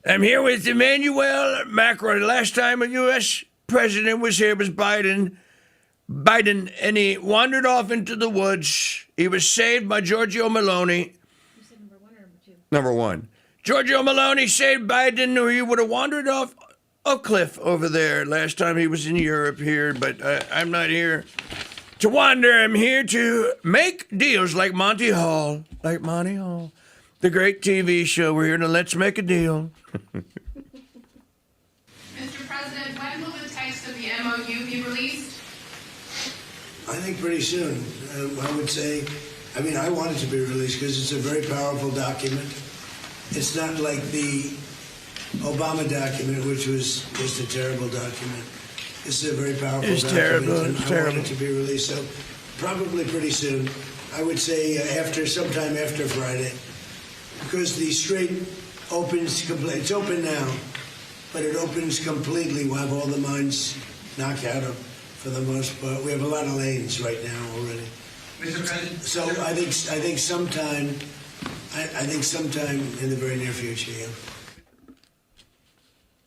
I'm here with Emmanuel Macron. Last time a U.S. president was here was Biden, and he wandered off into the woods. He was saved by Giorgio Meloni. You said number 1 or number 2? Number 1. Giorgio Meloni saved Biden, or he would have wandered off a cliff over there last time he was in Europe here, but I'm not here to wander. I'm here to make deals like Monty Hall. Like Monty Hall. The great TV show. We're here to Let's Make a Deal. Mr. President, when will the text of the MOU be released? I think pretty soon. I would say, I want it to be released because it's a very powerful document. It's not like the Obama document, which was just a terrible document. This is a very powerful document. Terrible. And I want it to be released, so probably pretty soon. I would say sometime after Friday, because the strait opens completely. It's open now, but it opens completely. We'll have all the mines knocked out of, for the most part. We have a lot of lanes right now already. Mr. President. So I think sometime in the very near future, yeah.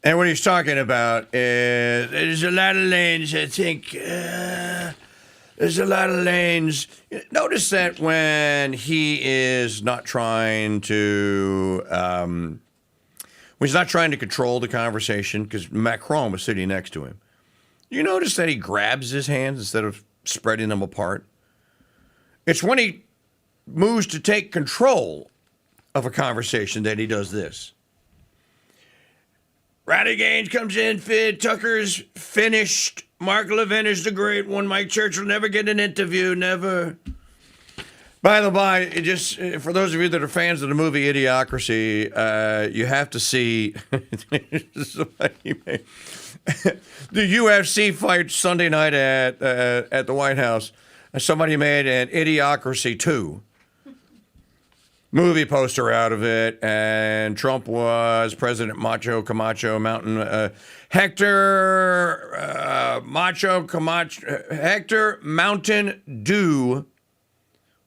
And what he's talking about is there's a lot of lanes, I think. There's a lot of lanes. Notice that when he is not trying to, when he's not trying to control the conversation, because Macron was sitting next to him, you notice that he grabs his hands instead of spreading them apart? It's when he moves to take control of a conversation that he does this. Roddy Gaines comes in, Tucker's finished. Mark Levin is the great one. Mike Church will never get an interview, never. By the by, it just for those of you that are fans of the movie Idiocracy, you have to see the UFC fight Sunday night at the White House. Somebody made an Idiocracy 2 movie poster out of it, and Trump was President Macho Camacho Mountain Hector Mountain Dew.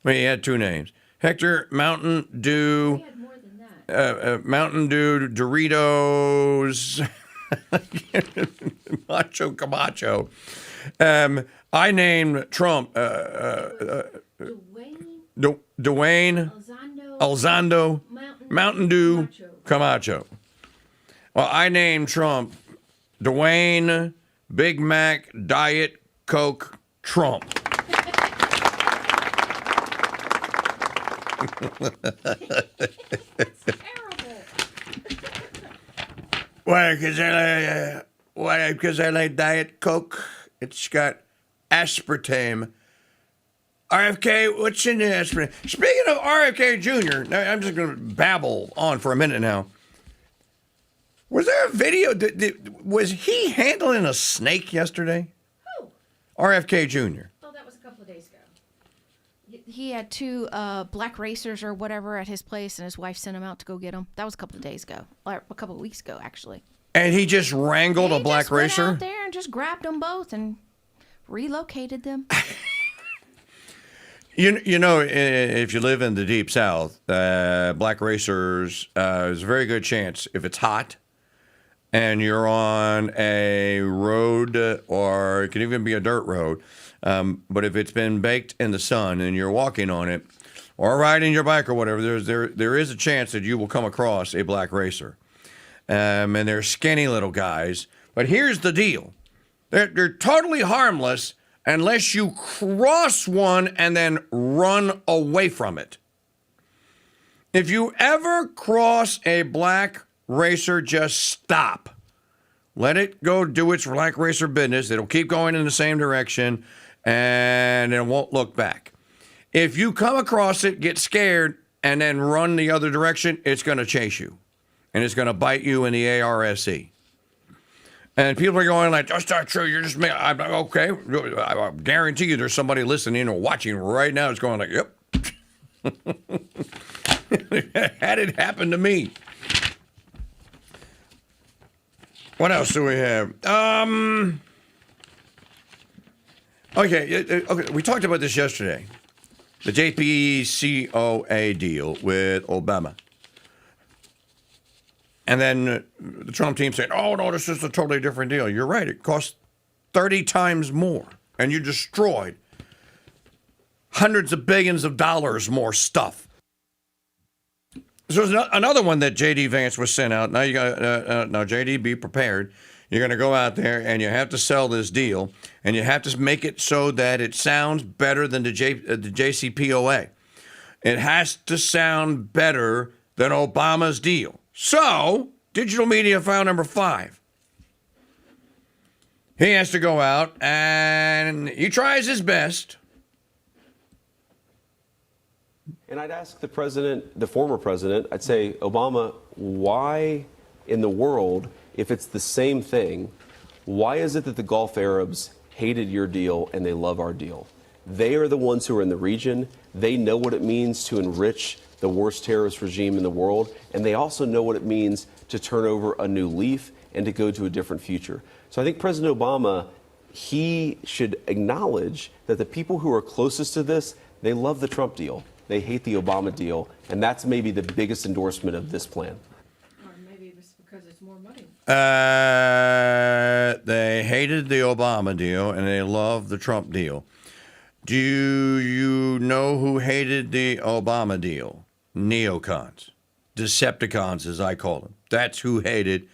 Wait, he had two names. Hector Mountain Dew. He had more than that. Mountain Dew Doritos. Macho Camacho. I named Trump Dwayne Alzando Mountain Dew Camacho. Well, I named Trump Dwayne Big Mac Diet Coke Trump. Why? Because I like Diet Coke. It's got aspartame. RFK, what's in the aspartame? Speaking of RFK Jr., now I'm just going to babble on for a minute now. Was there a video? Was he handling a snake yesterday? Who? RFK Jr. Oh, that was a couple of days ago. He had two black racers or whatever at his place, and his wife sent him out to go get them. That was a couple of days ago, or a couple of weeks ago, actually. And he just wrangled a black racer? Went out there and just grabbed them both and relocated them. You know, if you live in the Deep South, black racers, there's a very good chance if it's hot and you're on a road, or it can even be a dirt road, but if it's been baked in the sun and you're walking on it or riding your bike or whatever, there is a chance that you will come across a black racer. And they're skinny little guys. But here's the deal. They're totally harmless unless you cross one and then run away from it. If you ever cross a black racer, just stop. Let it go do its black racer business. It'll keep going in the same direction, and it won't look back. If you come across it, get scared, and then run the other direction, it's going to chase you, and it's going to bite you in the ARSE. And people are going like, that's not true. You're just me. I'm like, okay. I guarantee you there's somebody listening or watching right now that's going like, yep. Had it happen to me. What else do we have? Okay, we talked about this yesterday. The JPCOA deal with Obama. And then the Trump team said, oh, no, this is a totally different deal. You're right. It cost 30 times more. And you destroyed hundreds of billions of dollars more stuff. So there's another one that J.D. Vance was sent out. Now, you got now, J.D., be prepared. You're going to go out there and you have to sell this deal. And you have to make it so that it sounds better than the JCPOA. It has to sound better than Obama's deal. So, digital media file number 5. He has to go out and he tries his best. And I'd ask the president, the former president, I'd say, Obama, why in the world, if it's the same thing, why is it that the Gulf Arabs hated your deal and they love our deal? They are the ones who are in the region. They know what it means to enrich the worst terrorist regime in the world, and they also know what it means to turn over a new leaf and to go to a different future. So I think President Obama, he should acknowledge that the people who are closest to this, They love the Trump deal. They hate the Obama deal. And that's maybe the biggest endorsement of this plan. Or maybe it's because it's more money. They hated the Obama deal and they love the Trump deal. Do you know who hated the Obama deal? Neocons. Decepticons, as I call them. That's who hated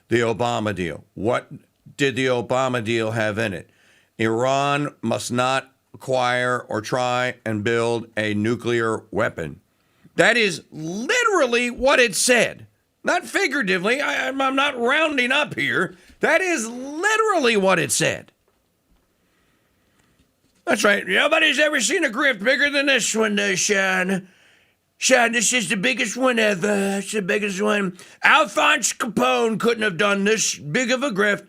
the Obama deal. What did the Obama deal have in it? Iran must not acquire or try and build a nuclear weapon. That is literally what it said. Not figuratively. I'm not rounding up here. That is literally what it said. That's right. Nobody's ever seen a grift bigger than this one, Sean. Sean, this is the biggest one ever. It's the biggest one. Alphonse Capone couldn't have done this big of a grift.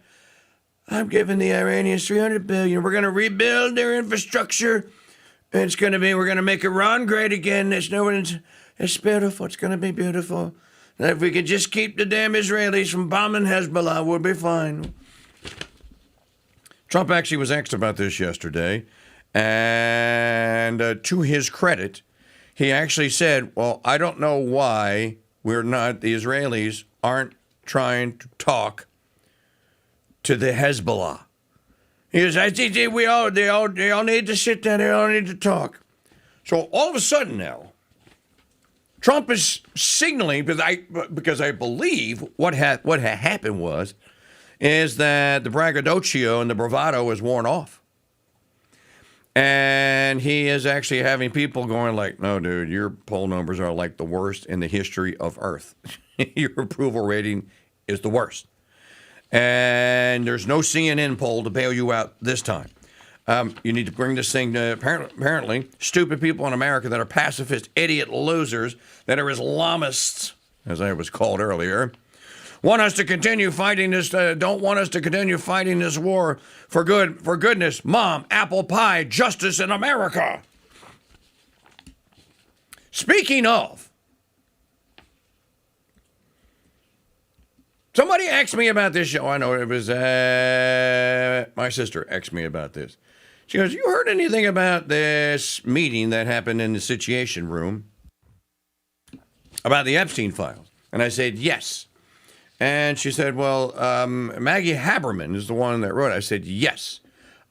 I'm giving the Iranians $300 billion. We're going to rebuild their infrastructure. We're going to make Iran great again. It's beautiful. It's going to be beautiful. And if we could just keep the damn Israelis from bombing Hezbollah, we'll be fine. Trump actually was asked about this yesterday. And to his credit, he actually said, well, I don't know why the Israelis aren't trying to talk to the Hezbollah. He goes, I think they all need to sit down, they all need to talk. So all of a sudden now, Trump is signaling, because I believe what happened is that the braggadocio and the bravado is worn off. And he is actually having people going like, no, dude, your poll numbers are like the worst in the history of Earth. Your approval rating is the worst. And there's no CNN poll to bail you out this time. You need to bring this thing to apparently stupid people in America that are pacifist, idiot losers, that are Islamists, as I was called earlier, want us to continue fighting this, don't want us to continue fighting this war for goodness, mom, apple pie, justice in America. Speaking of, somebody asked me about this show. I know it was my sister asked me about this. She goes, you heard anything about this meeting that happened in the Situation Room about the Epstein files? And I said, yes. And she said, well, Maggie Haberman is the one that wrote it. I said, yes.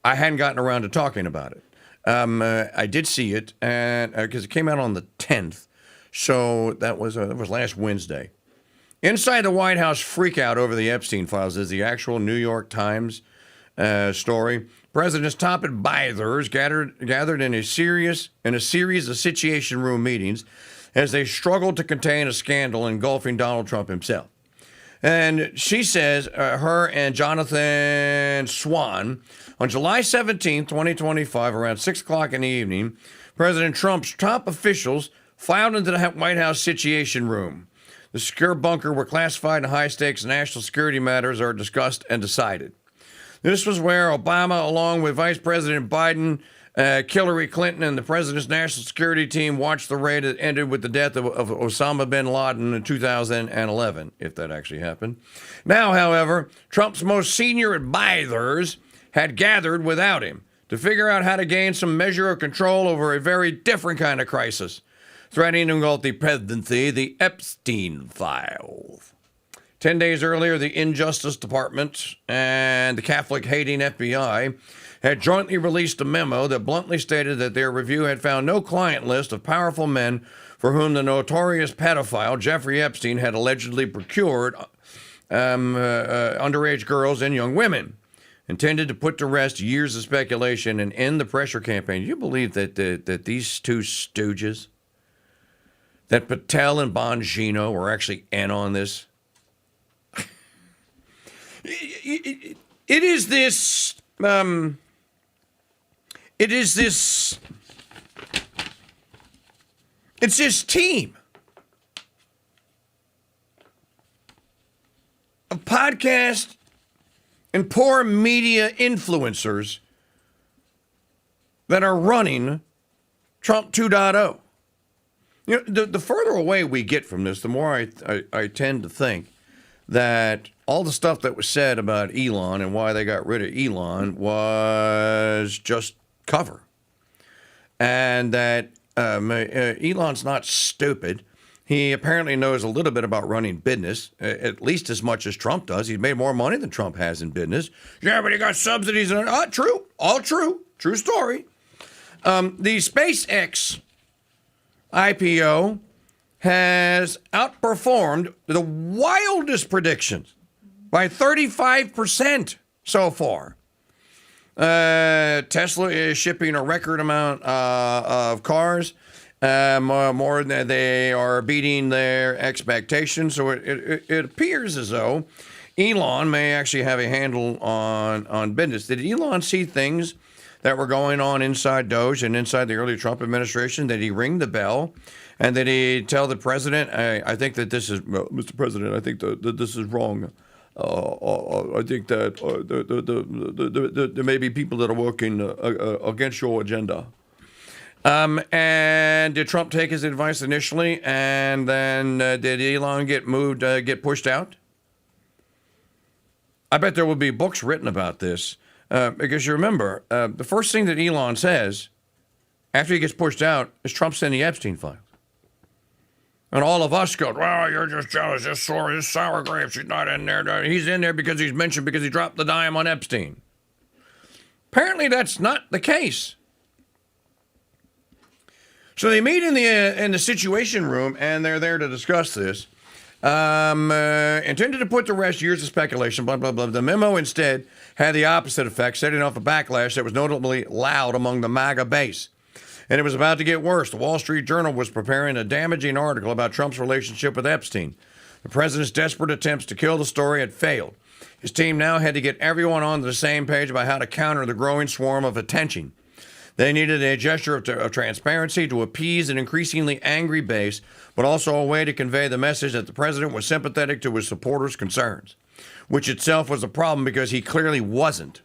I hadn't gotten around to talking about it. I did see it, and because it came out on the 10th. So that was last Wednesday. Inside the White House freakout over the Epstein files is the actual New York Times story. President's top advisors gathered in a series of Situation Room meetings as they struggled to contain a scandal engulfing Donald Trump himself. And she says, her and Jonathan Swan, on July 17, 2025, around 6 o'clock in the evening, President Trump's top officials filed into the White House Situation Room. The secure bunker where classified and high-stakes national security matters are discussed and decided. This was where Obama, along with Vice President Biden, Hillary Clinton, and the president's national security team watched the raid that ended with the death of Osama bin Laden in 2011, if that actually happened. Now, however, Trump's most senior advisors had gathered without him to figure out how to gain some measure of control over a very different kind of crisis, threatening to engulf the presidency, the Epstein files. 10 days earlier, the Injustice Department and the Catholic-hating FBI had jointly released a memo that bluntly stated that their review had found no client list of powerful men for whom the notorious pedophile Jeffrey Epstein had allegedly procured underage girls and young women, intended to put to rest years of speculation and end the pressure campaign. Do you believe that these two stooges, that Patel and Bongino, were actually in on this? It is this team of podcast and poor media influencers that are running Trump 2.0. You know, the further away we get from this, the more I tend to think that all the stuff that was said about Elon and why they got rid of Elon was just cover. and that Elon's not stupid. He apparently knows a little bit about running business, at least as much as Trump does. He's made more money than Trump has in business. Yeah, but he got subsidies. True. All true. True story. The SpaceX IPO has outperformed the wildest predictions by 35% so far. Tesla is shipping a record amount of cars. More than they are beating their expectations. So it appears as though Elon may actually have a handle on business. Did Elon see things that were going on inside Doge and inside the early Trump administration? Did he ring the bell? And did he tell the president, I think that this is, Mr. President, I think that this is wrong. I think that there may be people that are working against your agenda. And did Trump take his advice initially, and then did Elon get pushed out? I bet there will be books written about this, because you remember, the first thing that Elon says after he gets pushed out is Trump's in the Epstein files. And all of us go, well, you're just jealous, this sour grapes, he's not in there. He's in there because he's mentioned because he dropped the dime on Epstein. Apparently that's not the case. So they meet in the Situation Room, and they're there to discuss this. Intended to put to rest years of speculation, blah, blah, blah. The memo instead had the opposite effect, setting off a backlash that was notably loud among the MAGA base. And it was about to get worse. The Wall Street Journal was preparing a damaging article about Trump's relationship with Epstein. The president's desperate attempts to kill the story had failed. His team now had to get everyone on the same page about how to counter the growing swarm of attention. They needed a gesture of transparency to appease an increasingly angry base, but also a way to convey the message that the president was sympathetic to his supporters' concerns, which itself was a problem because he clearly wasn't.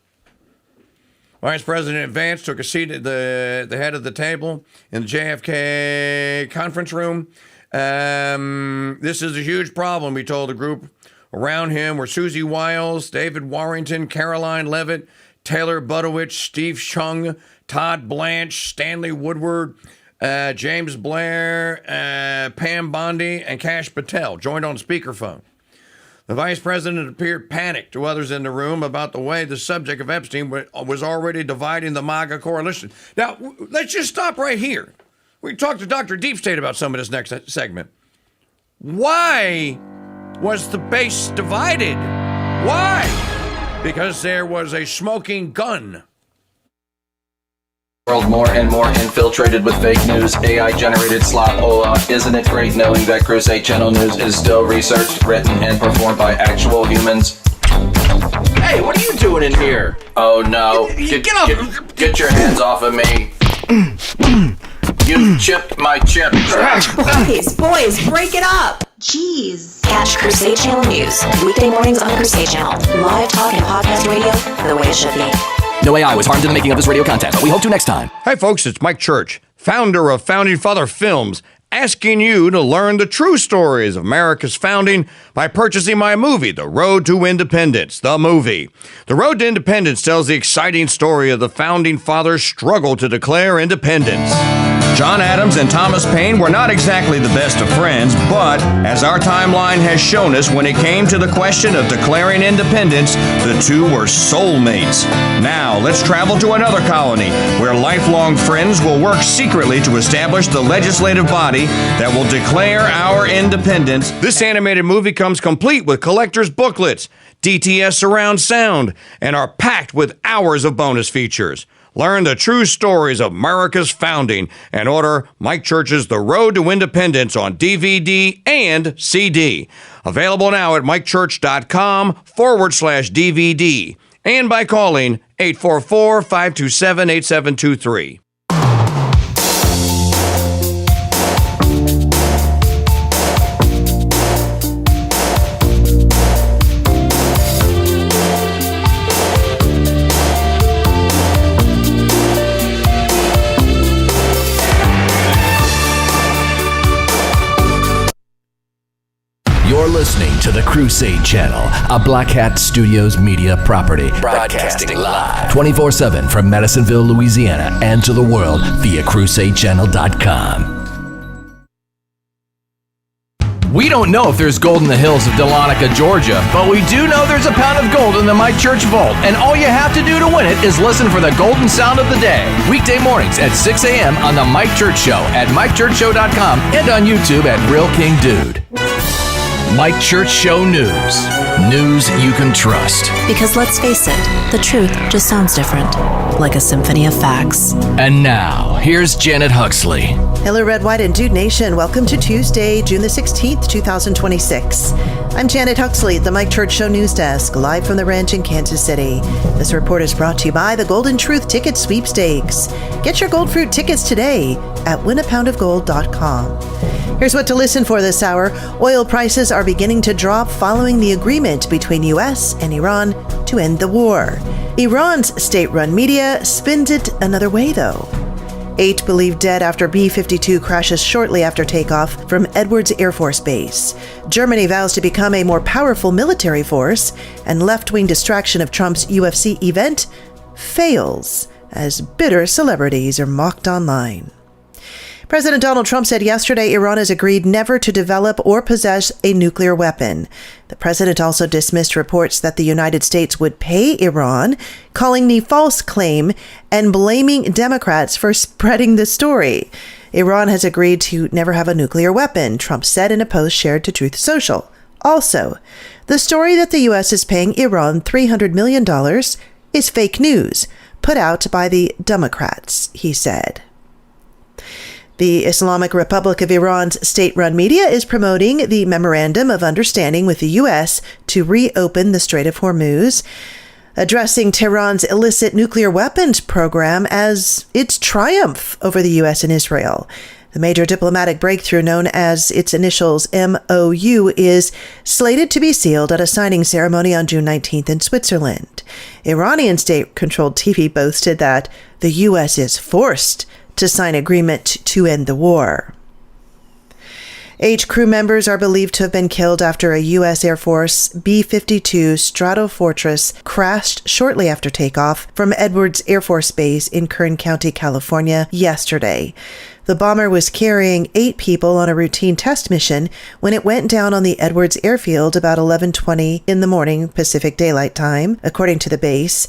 Vice President Vance took a seat at the head of the table in the JFK conference room. This is a huge problem, he told the group. Around him were Susie Wiles, David Warrington, Caroline Levitt, Taylor Budowich, Steve Chung, Todd Blanche, Stanley Woodward, James Blair, Pam Bondi, and Kash Patel, joined on speakerphone. The vice president appeared panicked to others in the room about the way the subject of Epstein was already dividing the MAGA coalition. Now, let's just stop right here. We can talk to Dr. Deep State about some of this next segment. Why was the base divided? Why? Because there was a smoking gun. World more and more infiltrated with fake news, AI-generated slop. Isn't it great knowing that Crusade Channel News is still researched, written, and performed by actual humans? Hey, what are you doing in here? Oh no! Get your hands off of me! You chipped my chip. Boys, break it up! Jeez. Catch Crusade Channel News weekday mornings on Crusade Channel. Live talk and podcast radio the way it should be. No AI was harmed in the making of this radio content, but we hope to next time. Hi, folks, it's Mike Church, founder of Founding Father Films, asking you to learn the true stories of America's founding by purchasing my movie, The Road to Independence, the movie. The Road to Independence tells the exciting story of the Founding Fathers' struggle to declare independence. John Adams and Thomas Paine were not exactly the best of friends, but as our timeline has shown us, when it came to the question of declaring independence, the two were soulmates. Now, let's travel to another colony where lifelong friends will work secretly to establish the legislative body that will declare our independence. This animated movie comes complete with collector's booklets, DTS surround sound, and are packed with hours of bonus features. Learn the true stories of America's founding and order Mike Church's The Road to Independence on DVD and CD. Available now at mikechurch.com/DVD and by calling 844-527-8723. You're listening to the Crusade Channel, a Black Hat Studios media property. Broadcasting live 24/7 from Madisonville, Louisiana, and to the world via CrusadeChannel.com. We don't know if there's gold in the hills of Dahlonega, Georgia, but we do know there's a pound of gold in the Mike Church Vault, and all you have to do to win it is listen for the golden sound of the day. Weekday mornings at 6 a.m. on The Mike Church Show at MikeChurchShow.com and on YouTube at Real King Dude. Mike Church Show News. News you can trust. Because let's face it, the truth just sounds different, like a symphony of facts. And now, here's Janet Huxley. Hello, Red, White, and Dude Nation. Welcome to Tuesday, June the 16th, 2026. I'm Janet Huxley at the Mike Church Show News Desk, live from the ranch in Kansas City. This report is brought to you by the Golden Truth Ticket Sweepstakes. Get your Gold Fruit tickets today at winapoundofgold.com. Here's what to listen for this hour. Oil prices are beginning to drop following the agreement between U.S. and Iran to end the war. Iran's state-run media spins it another way, though. 8 believed dead after B-52 crashes shortly after takeoff from Edwards Air Force Base. Germany vows to become a more powerful military force, and left-wing distraction of Trump's UFC event fails as bitter celebrities are mocked online. President Donald Trump said yesterday Iran has agreed never to develop or possess a nuclear weapon. The president also dismissed reports that the United States would pay Iran, calling the false claim and blaming Democrats for spreading the story. Iran has agreed to never have a nuclear weapon, Trump said in a post shared to Truth Social. Also, the story that the U.S. is paying Iran $300 million is fake news, put out by the Democrats, he said. The Islamic Republic of Iran's state-run media is promoting the Memorandum of Understanding with the U.S. to reopen the Strait of Hormuz, addressing Tehran's illicit nuclear weapons program as its triumph over the U.S. and Israel. The major diplomatic breakthrough, known as its initials MOU, is slated to be sealed at a signing ceremony on June 19th in Switzerland. Iranian state-controlled TV boasted that the U.S. is forced to sign agreement to end the war. 8 crew members are believed to have been killed after a U.S. Air Force B-52 Stratofortress crashed shortly after takeoff from Edwards Air Force Base in Kern County, California, yesterday. The bomber was carrying 8 people on a routine test mission when it went down on the Edwards Airfield about 11:20 in the morning Pacific Daylight Time, according to the base.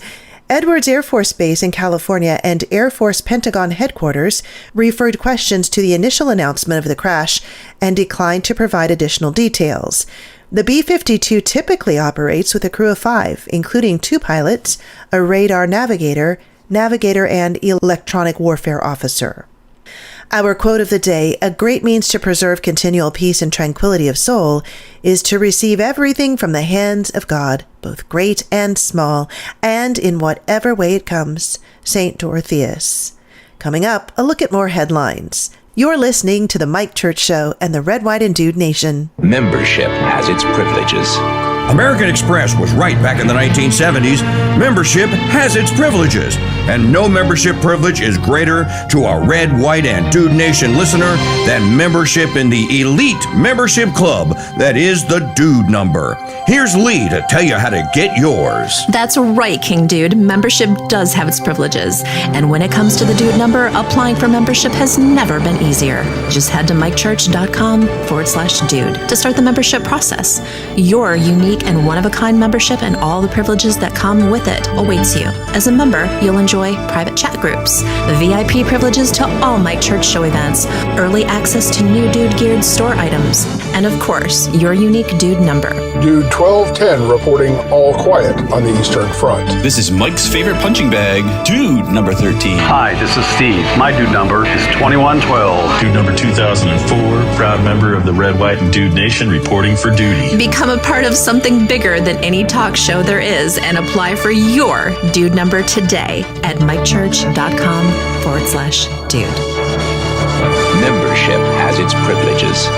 Edwards Air Force Base in California and Air Force Pentagon headquarters referred questions to the initial announcement of the crash and declined to provide additional details. The B-52 typically operates with a crew of 5, including 2 pilots, a radar navigator, and electronic warfare officer. Our quote of the day: a great means to preserve continual peace and tranquility of soul is to receive everything from the hands of God, both great and small, and in whatever way it comes. St. Dorotheus. Coming up, a look at more headlines. You're listening to The Mike Church Show and the Red, White, and Dude Nation. Membership has its privileges. American Express was right back in the 1970s. Membership has its privileges, and no membership privilege is greater to a Red, White, and Dude Nation listener than membership in the elite membership club that is the Dude Number. Here's Lee to tell you how to get yours. That's right, King Dude. Membership does have its privileges. And when it comes to the Dude Number, applying for membership has never been easier. Just head to MikeChurch.com/dude to start the membership process. Your unique and one-of-a-kind membership and all the privileges that come with it awaits you. As a member, you'll enjoy private chat groups, VIP privileges to all Mike Church Show events, early access to new Dude-geared store items, and of course, your unique Dude Number. Dude 1210 reporting all quiet on the Eastern Front. This is Mike's favorite punching bag, Dude number 13. Hi, this is Steve. My Dude number is 2112. Dude number 2004, proud member of the Red, White, and Dude Nation, reporting for duty. Become a part of something bigger than any talk show there is and apply for your Dude Number today at MikeChurch.com/dude. Membership has its privileges.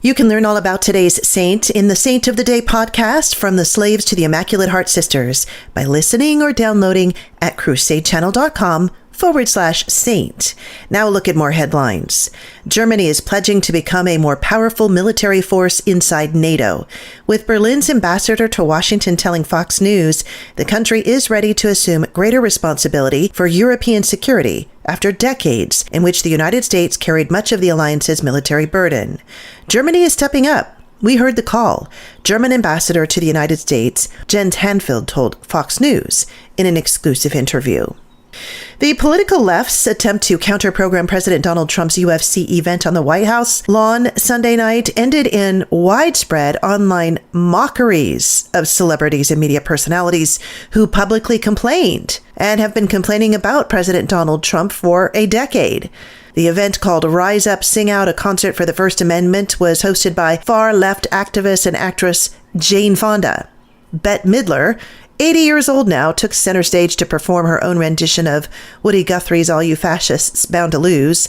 You can learn all about today's saint in the Saint of the Day podcast, From the Slaves to the Immaculate Heart Sisters, by listening or downloading at CrusadeChannel.com /saint. Now look at more headlines. Germany is pledging to become a more powerful military force inside NATO. With Berlin's ambassador to Washington telling Fox News the country is ready to assume greater responsibility for European security after decades in which the United States carried much of the alliance's military burden. Germany is stepping up. We heard the call. German ambassador to the United States, Jens Hanfield, told Fox News in an exclusive interview. The political left's attempt to counter-program President Donald Trump's UFC event on the White House lawn Sunday night ended in widespread online mockeries of celebrities and media personalities who publicly complained and have been complaining about President Donald Trump for a decade. The event, called Rise Up, Sing Out, a concert for the First Amendment, was hosted by far-left activist and actress Jane Fonda. Bette Midler, 80 years old now, took center stage to perform her own rendition of Woody Guthrie's All You Fascists Bound to Lose.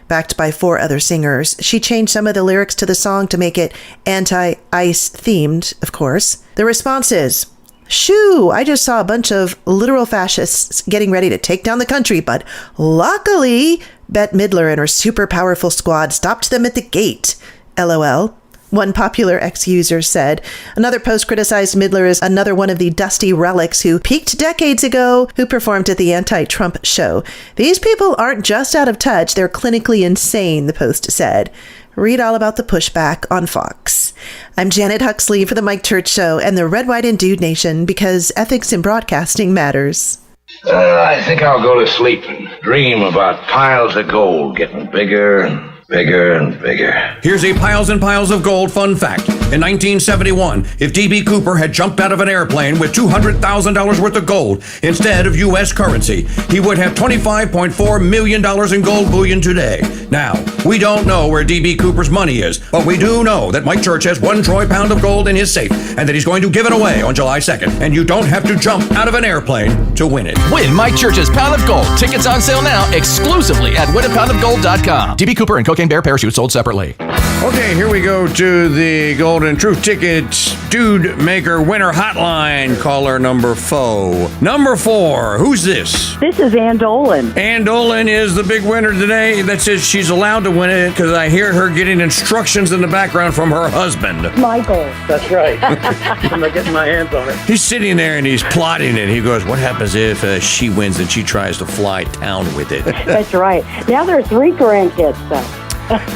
Backed by 4 other singers, she changed some of the lyrics to the song to make it anti-ICE themed, of course. The response is, "Shoo, I just saw a bunch of literal fascists getting ready to take down the country, but luckily, Bette Midler and her super powerful squad stopped them at the gate. LOL." One popular ex-user said. Another post criticized Midler as another one of the dusty relics who peaked decades ago, who performed at the anti-Trump show. These people aren't just out of touch, they're clinically insane, the post said. Read all about the pushback on Fox. I'm Janet Huxley for The Mike Church Show and the Red, White, and Dude Nation, because ethics in broadcasting matters. I think I'll go to sleep and dream about piles of gold getting bigger and bigger and bigger. Here's a piles and piles of gold fun fact. In 1971, if D.B. Cooper had jumped out of an airplane with $200,000 worth of gold instead of U.S. currency, he would have $25.4 million in gold bullion today. Now, we don't know where D.B. Cooper's money is, but we do know that Mike Church has 1 troy pound of gold in his safe and that he's going to give it away on July 2nd. And you don't have to jump out of an airplane to win it. Win Mike Church's Pound of Gold. Tickets on sale now exclusively at winapoundofgold.com. DB Cooper and Cocaine Bear parachutes sold separately. Okay, here we go to the Golden Truth Tickets Dude Maker Winner Hotline. Caller number 4. Number 4, who's this? This is Ann Dolan. Ann Dolan is the big winner today. That says she's allowed to win it because I hear her getting instructions in the background from her husband. Michael. That's right. I'm not getting my hands on it. He's sitting there and he's plotting it. He goes, what happens if she wins and she tries to fly town with it? That's right. Now there are 3 grandkids, though.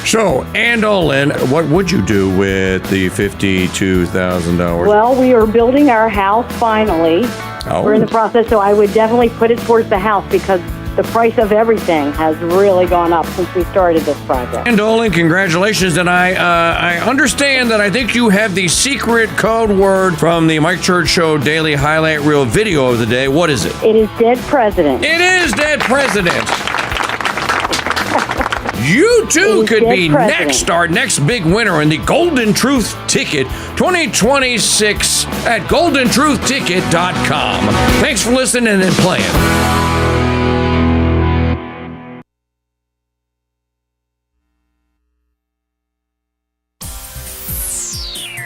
So, Ann Dolan, what would you do with the $52,000? Well, we are building our house finally. Oh. We're in the process, so I would definitely put it towards the house because the price of everything has really gone up since we started this project. Ann Dolan, congratulations. And I understand that I think you have the secret code word from the Mike Church Show Daily Highlight Reel video of the day. What is it? It is Dead President. It is Dead President. You too could be next, our next big winner in the Golden Truth Ticket 2026 at goldentruthticket.com. Thanks for listening and playing.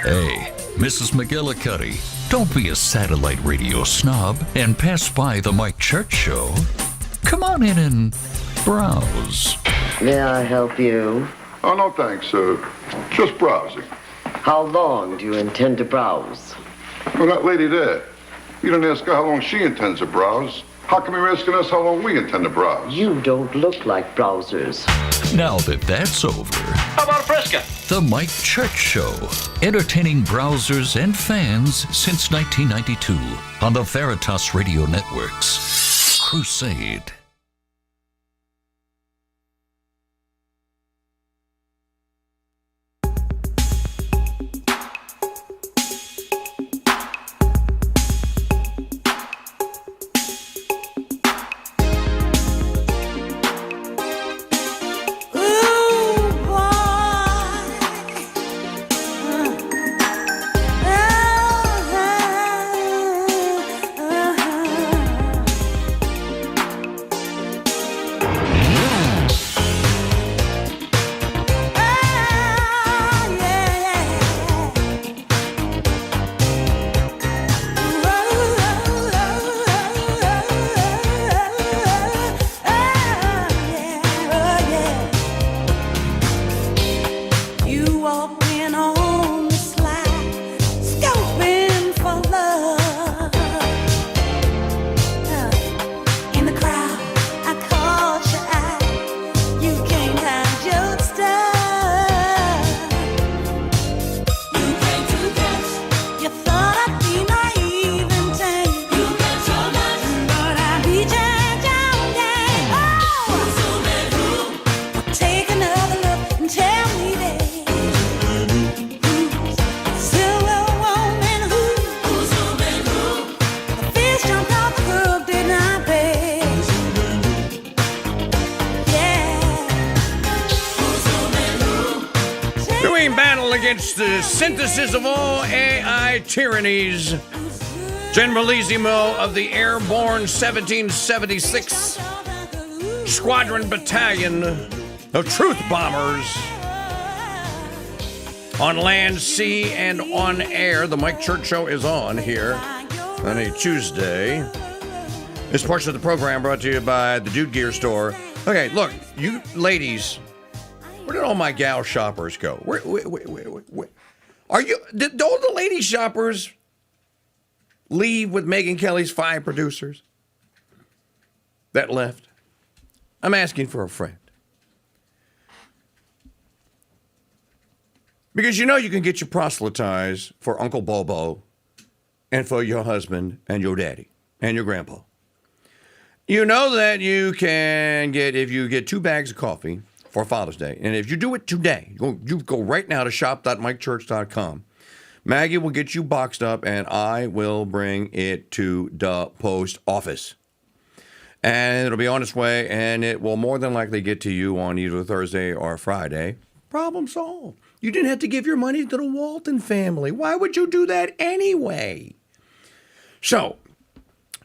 Hey, Mrs. McGillicuddy, don't be a satellite radio snob and pass by the Mike Church Show. Come on in and browse. May I help you? Oh, no thanks, just browsing. How long do you intend to browse? Well, that lady there, you didn't ask her how long she intends to browse. How come you're asking us how long we intend to browse? You don't look like browsers. Now that that's over, How about a Fresca? the Mike Church Show, entertaining browsers and fans since 1992 on the Veritas Radio Networks. Crusade. against the synthesis of all AI tyrannies, Generalissimo of the Airborne 1776 Squadron Battalion of Truth Bombers. On land, sea, and on air, the Mike Church Show is on here on a Tuesday. This portion of the program brought to you by the Dude Gear Store. Okay, look, you ladies, where did all my gal shoppers go? Where are you? Did all the lady shoppers leave with Megyn Kelly's 5 producers that left? I'm asking for a friend. Because you know you can get you proselytized for Uncle Bobo and for your husband and your daddy and your grandpa. You know that you can get, if you get 2 bags of coffee for Father's Day, and if you do it today, you go right now to shop.mikechurch.com. Maggie will get you boxed up, and I will bring it to the post office. And it'll be on its way, and it will more than likely get to you on either Thursday or Friday. Problem solved. You didn't have to give your money to the Walton family. Why would you do that anyway? So,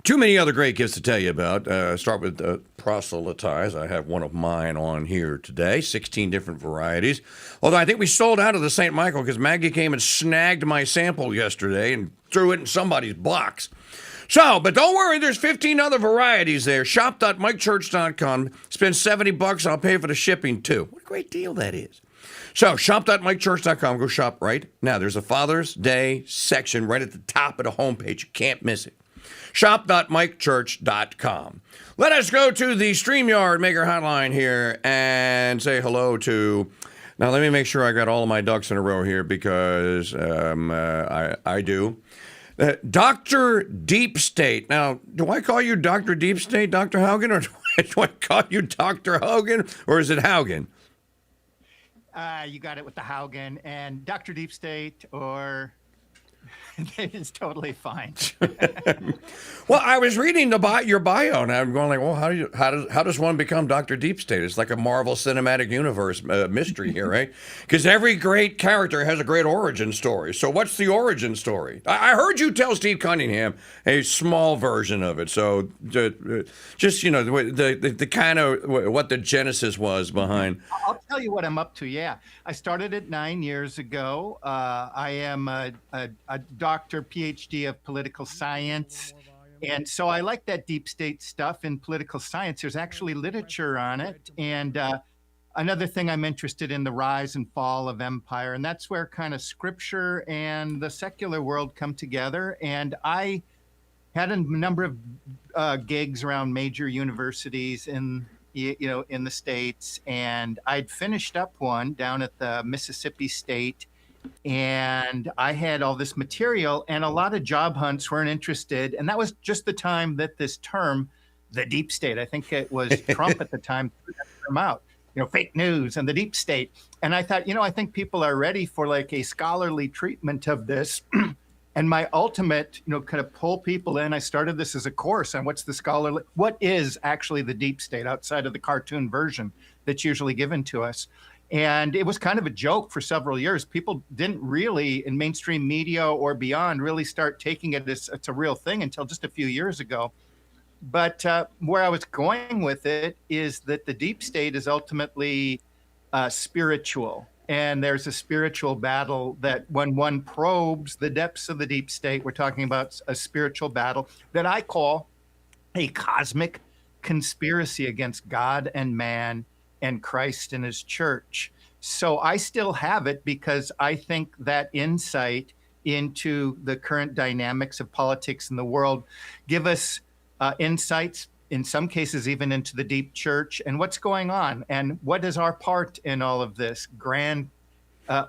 too many other great gifts to tell you about. Start with proselytize. I have one of mine on here today. 16 different varieties. Although I think we sold out of the St. Michael because Maggie came and snagged my sample yesterday and threw it in somebody's box. So, but don't worry, there's 15 other varieties there. Shop.mikechurch.com. Spend $70. I'll pay for the shipping too. What a great deal that is. So, shop.mikechurch.com. Go shop right now. There's a Father's Day section right at the top of the homepage. You can't miss it. Shop.mikechurch.com. Let us go to the StreamYard Maker Hotline here and say hello to... Now, let me make sure I got all of my ducks in a row here because I do. Dr. Deep State. Now, do I call you Dr. Deep State, Dr. Haugen, or do I call you Dr. Hogan, or is it Haugen? You got it with the Haugen, and Dr. Deep State, or it is totally fine. Well, I was reading your bio, and I'm going like, well, how does one become Dr. Deep State? It's like a Marvel Cinematic Universe mystery here, right? Because every great character has a great origin story. So what's the origin story? I heard you tell Steve Cunningham a small version of it. So just, you know, the kind of what the genesis was behind. I'll tell you what I'm up to, yeah. I started it 9 years ago. I am a doctor, PhD of political science. And so I like that deep state stuff in political science. There's actually literature on it. And another thing I'm interested in, the rise and fall of empire. And that's where kind of scripture and the secular world come together. And I had a number of gigs around major universities in the States. And I'd finished up one down at the Mississippi State. And I had all this material, and a lot of job hunts weren't interested. And that was just the time that this term, the deep state, I think it was Trump at the time, threw that term out, fake news and the deep state. And I thought, I think people are ready for like a scholarly treatment of this. And my ultimate, kind of pull people in. I started this as a course on what is actually the deep state outside of the cartoon version that's usually given to us. And it was kind of a joke for several years. People didn't really, in mainstream media or beyond, really start taking it as it's a real thing until just a few years ago. But where I was going with it is that the deep state is ultimately spiritual. And there's a spiritual battle that when one probes the depths of the deep state, we're talking about a spiritual battle that I call a cosmic conspiracy against God and man and Christ and his church. So I still have it because I think that insight into the current dynamics of politics in the world give us insights, in some cases even into the deep church and what's going on and what is our part in all of this grand,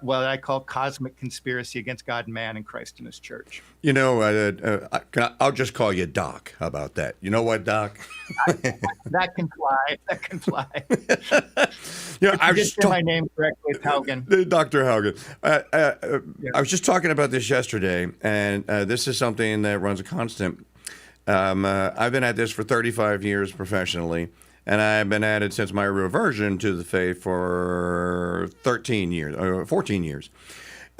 what I call cosmic conspiracy against God and man and Christ and his church. I'll just call you Doc. How about that? You know what, Doc? That can fly. That can fly. I just say my name correctly, it's Haugen. Dr. Haugen. I was just talking about this yesterday, and this is something that runs a constant. I've been at this for 35 years professionally, and I've been at it since my reversion to the faith for 14 years.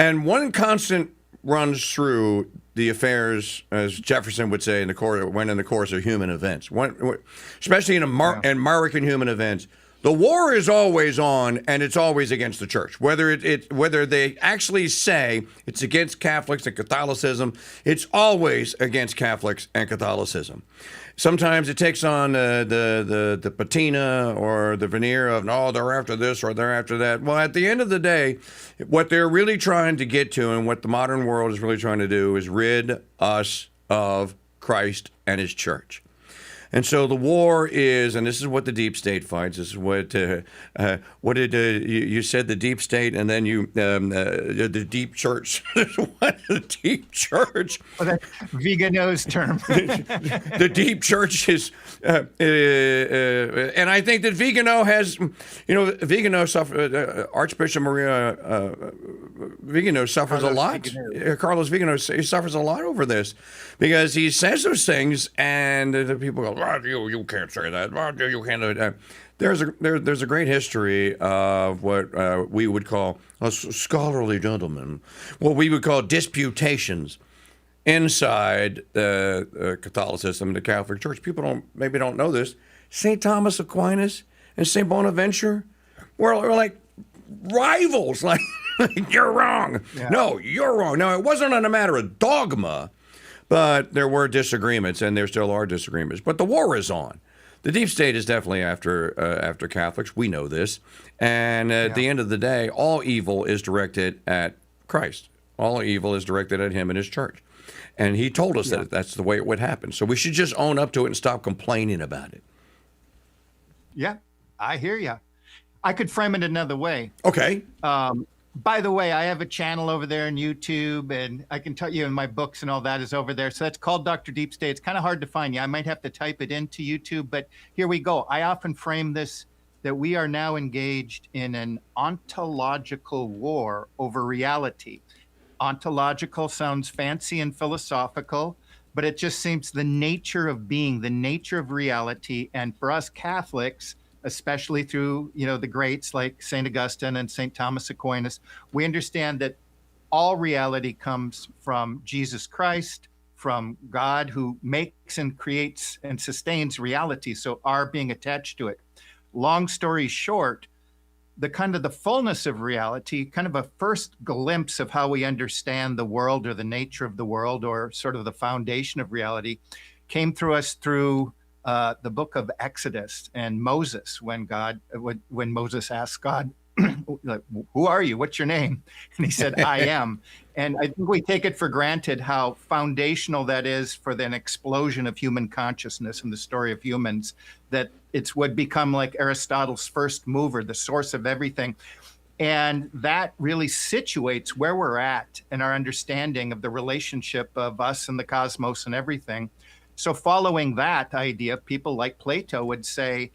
And one constant runs through the affairs, as Jefferson would say, in the course of human events, especially in American human events. The war is always on, and it's always against the church. Whether they actually say it's against Catholics and Catholicism, it's always against Catholics and Catholicism. Sometimes it takes on the patina or the veneer of, no, they're after this or they're after that. Well, at the end of the day, what they're really trying to get to and what the modern world is really trying to do is rid us of Christ and his church. And so the war is, and this is what the deep state fights. This is what did you said, the deep state, and then the deep church. What, the deep church? Oh, that's Vigano's term. The deep church is, and I think that Vigano has, Vigano suffered. Archbishop Maria Vigano suffers a lot. Carlos Vigano, he suffers a lot over this because he says those things, and the people go, you can't say that. You can't do that. There's a great history of what we would call a scholarly gentleman, what we would call disputations inside Catholicism, the Catholic Church. People maybe don't know this. St. Thomas Aquinas and St. Bonaventure were like rivals. Like, you're wrong. Yeah. No, you're wrong. Now, it wasn't on a matter of dogma, but there were disagreements, and there still are disagreements. But the war is on. The deep state is definitely after Catholics. We know this. And at the end of the day, all evil is directed at Christ. All evil is directed at him and his church. And he told us that that's the way it would happen. So we should just own up to it and stop complaining about it. Yeah, I hear you. I could frame it another way. Okay. By the way, I have a channel over there on YouTube, and I can tell you in my books and all that is over there. So that's called Dr. Deep State. It's kind of hard to find. I might have to type it into YouTube, but here we go. I often frame this that we are now engaged in an ontological war over reality. Ontological sounds fancy and philosophical, but it just seems the nature of being, the nature of reality. And for us Catholics, especially through, the greats like St. Augustine and St. Thomas Aquinas, we understand that all reality comes from Jesus Christ, from God who makes and creates and sustains reality. So our being attached to it. Long story short, the fullness of reality, kind of a first glimpse of how we understand the world or the nature of the world or sort of the foundation of reality, came through us through the book of Exodus and Moses, when Moses asked God, like, who are you? What's your name? And he said, I am. And I think we take it for granted how foundational that is for an explosion of human consciousness and the story of humans, that it's would become like Aristotle's first mover, the source of everything. And that really situates where we're at in our understanding of the relationship of us and the cosmos and everything. So following that idea, people like Plato would say,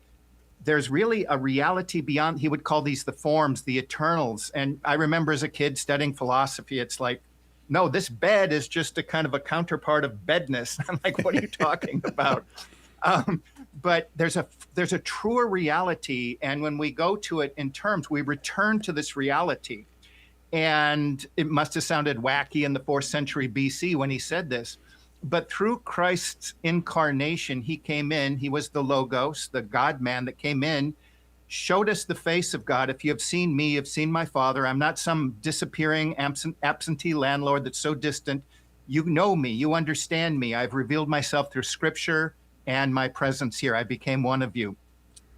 there's really a reality beyond, he would call these the forms, the eternals. And I remember as a kid studying philosophy, it's like, no, this bed is just a kind of a counterpart of bedness. I'm like, what are you talking about? But there's a truer reality. And when we go to it in terms, we return to this reality. And it must have sounded wacky in the 4th century BC when he said this. But through Christ's incarnation, he came in, he was the Logos, the God-man that came in, showed us the face of God. If you have seen me, you have seen my Father. I'm not some disappearing absentee landlord that's so distant. You know me, you understand me. I've revealed myself through Scripture and my presence here. I became one of you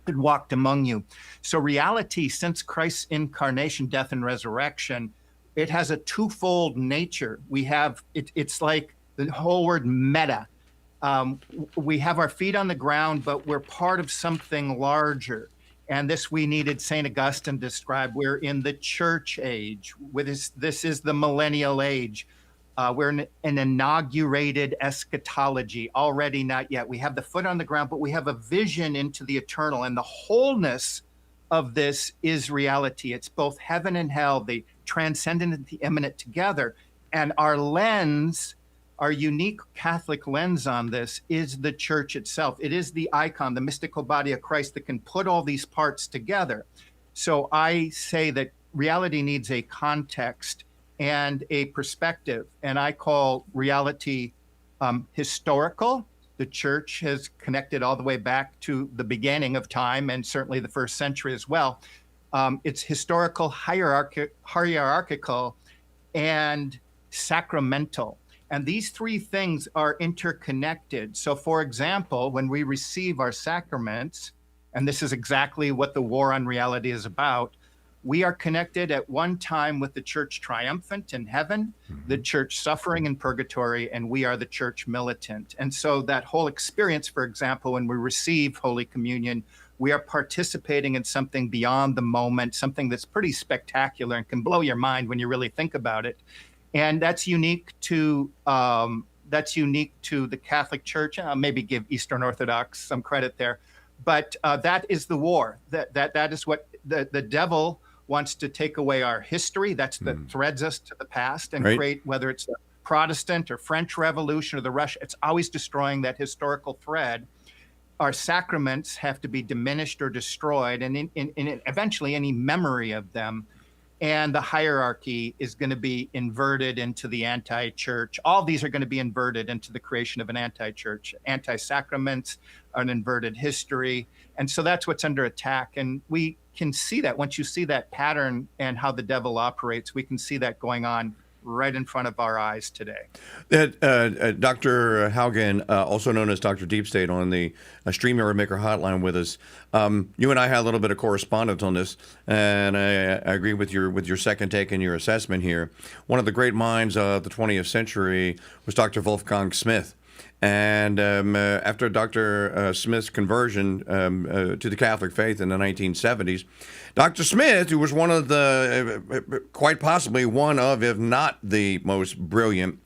and walked among you. So reality, since Christ's incarnation, death, and resurrection, it has a twofold nature. We have, it's like, the whole word meta. We have our feet on the ground, but we're part of something larger. And this we needed St. Augustine to describe. We're in the church age. This is the millennial age. We're in an inaugurated eschatology. Already not yet. We have the foot on the ground, but we have a vision into the eternal. And the wholeness of this is reality. It's both heaven and hell, the transcendent and the immanent together. And our lens, our unique Catholic lens on this, is the church itself. It is the icon, the mystical body of Christ that can put all these parts together. So I say that reality needs a context, and a perspective. And I call reality historical. The church has connected all the way back to the beginning of time, and certainly the first century as well. It's historical, hierarchical, and sacramental. And these three things are interconnected. So, for example, when we receive our sacraments, and this is exactly what the war on reality is about, we are connected at one time with the church triumphant in heaven, the church suffering in purgatory, and we are the church militant. And so that whole experience, for example, when we receive Holy Communion, we are participating in something beyond the moment, something that's pretty spectacular and can blow your mind when you really think about it. And that's unique to the Catholic Church. I'll maybe give Eastern Orthodox some credit there, but that is the war. That is what the devil wants to take away our history. That's that threads us to the past and create, whether it's the Protestant or French Revolution or the Russian, it's always destroying that historical thread. Our sacraments have to be diminished or destroyed, and eventually any memory of them. And the hierarchy is going to be inverted into the anti-church. All these are going to be inverted into the creation of an anti-church. Anti-sacraments, an inverted history. And so that's what's under attack. And we can see that once you see that pattern and how the devil operates, we can see that going on right in front of our eyes today. Dr. Haugen, also known as Dr. Deep State, on the StreamYard Maker hotline with us. You and I had a little bit of correspondence on this, and I agree with your second take and your assessment here. One of the great minds of the 20th century was Dr. Wolfgang Smith. And after Dr. Smith's conversion to the Catholic faith in the 1970s, Dr. Smith, who was one of the, quite possibly one of, if not the most brilliant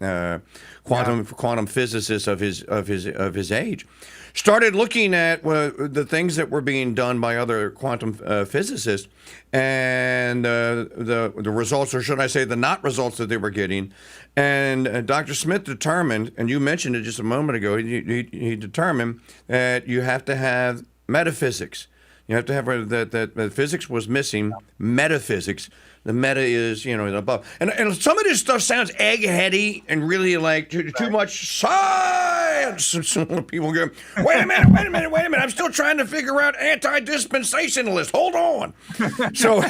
quantum physicists of his age, started looking at the things that were being done by other quantum physicists and the results, or should I say the not results that they were getting. And Dr. Smith determined, and you mentioned it just a moment ago, he determined that you have to have metaphysics. You have to have that physics was missing, metaphysics. The meta is, above. And some of this stuff sounds eggheady and really like too much science. Some people go, wait a minute. I'm still trying to figure out anti-dispensationalist. Hold on. So,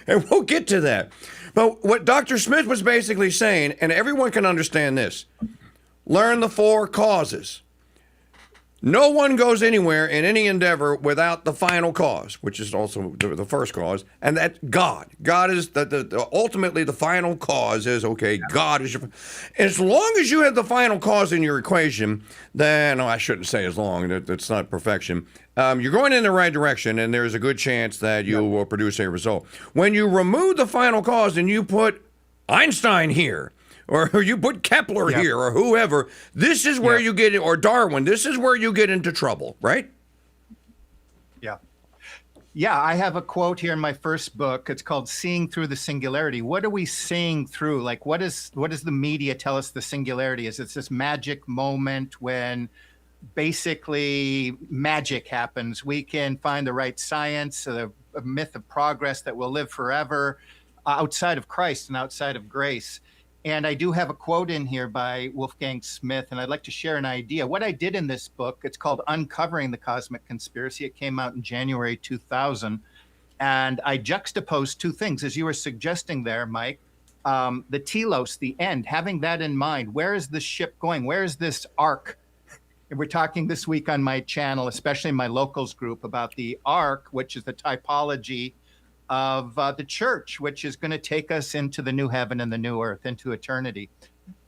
and we'll get to that. But what Dr. Smith was basically saying, and everyone can understand this, learn the four causes. No one goes anywhere in any endeavor without the final cause, which is also the first cause, and that's God. God is ultimately the final cause is, okay, God is your... As long as you have the final cause in your equation, then, I shouldn't say as long, that's not perfection, you're going in the right direction, and there's a good chance that you will produce a result. When you remove the final cause and you put Einstein here, or you put Kepler here, or whoever, this is where you get, or Darwin, this is where you get into trouble, right? Yeah, I have a quote here in my first book. It's called Seeing Through the Singularity. What are we seeing through? Like, what does the media tell us the singularity is? It's this magic moment when basically magic happens. We can find the right science, a myth of progress that will live forever outside of Christ and outside of grace. And I do have a quote in here by Wolfgang Smith, and I'd like to share an idea. What I did in this book, it's called Uncovering the Cosmic Conspiracy. It came out in January 2000. And I juxtaposed two things, as you were suggesting there, Mike. The telos, the end, having that in mind. Where is this ship going? Where is this ark? And we're talking this week on my channel, especially in my locals group, about the ark, which is the typology of the church, which is going to take us into the new heaven and the new earth, into eternity.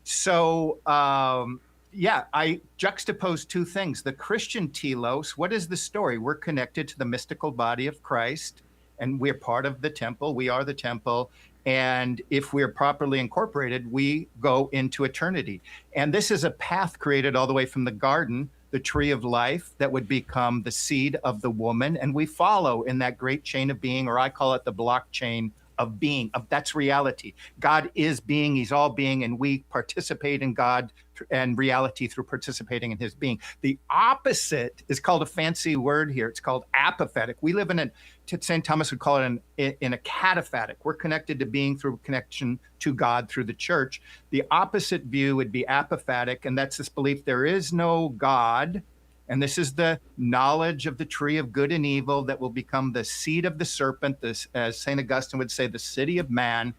So, I juxtaposed two things. The Christian telos, what is the story? We're connected to the mystical body of Christ, and we're part of the temple. We are the temple. And if we're properly incorporated, we go into eternity. And this is a path created all the way from the garden, the tree of life that would become the seed of the woman. And we follow in that great chain of being, or I call it the blockchain of being. That's reality. God is being, he's all being, and we participate in God and reality through participating in his being. The opposite is called a fancy word here. It's called apophatic. We live in St. Thomas would call it in a cataphatic. We're connected to being through connection to God through the church. The opposite view would be apophatic, and that's this belief there is no God, and this is the knowledge of the tree of good and evil that will become the seed of the serpent, this, as St. Augustine would say, the city of man.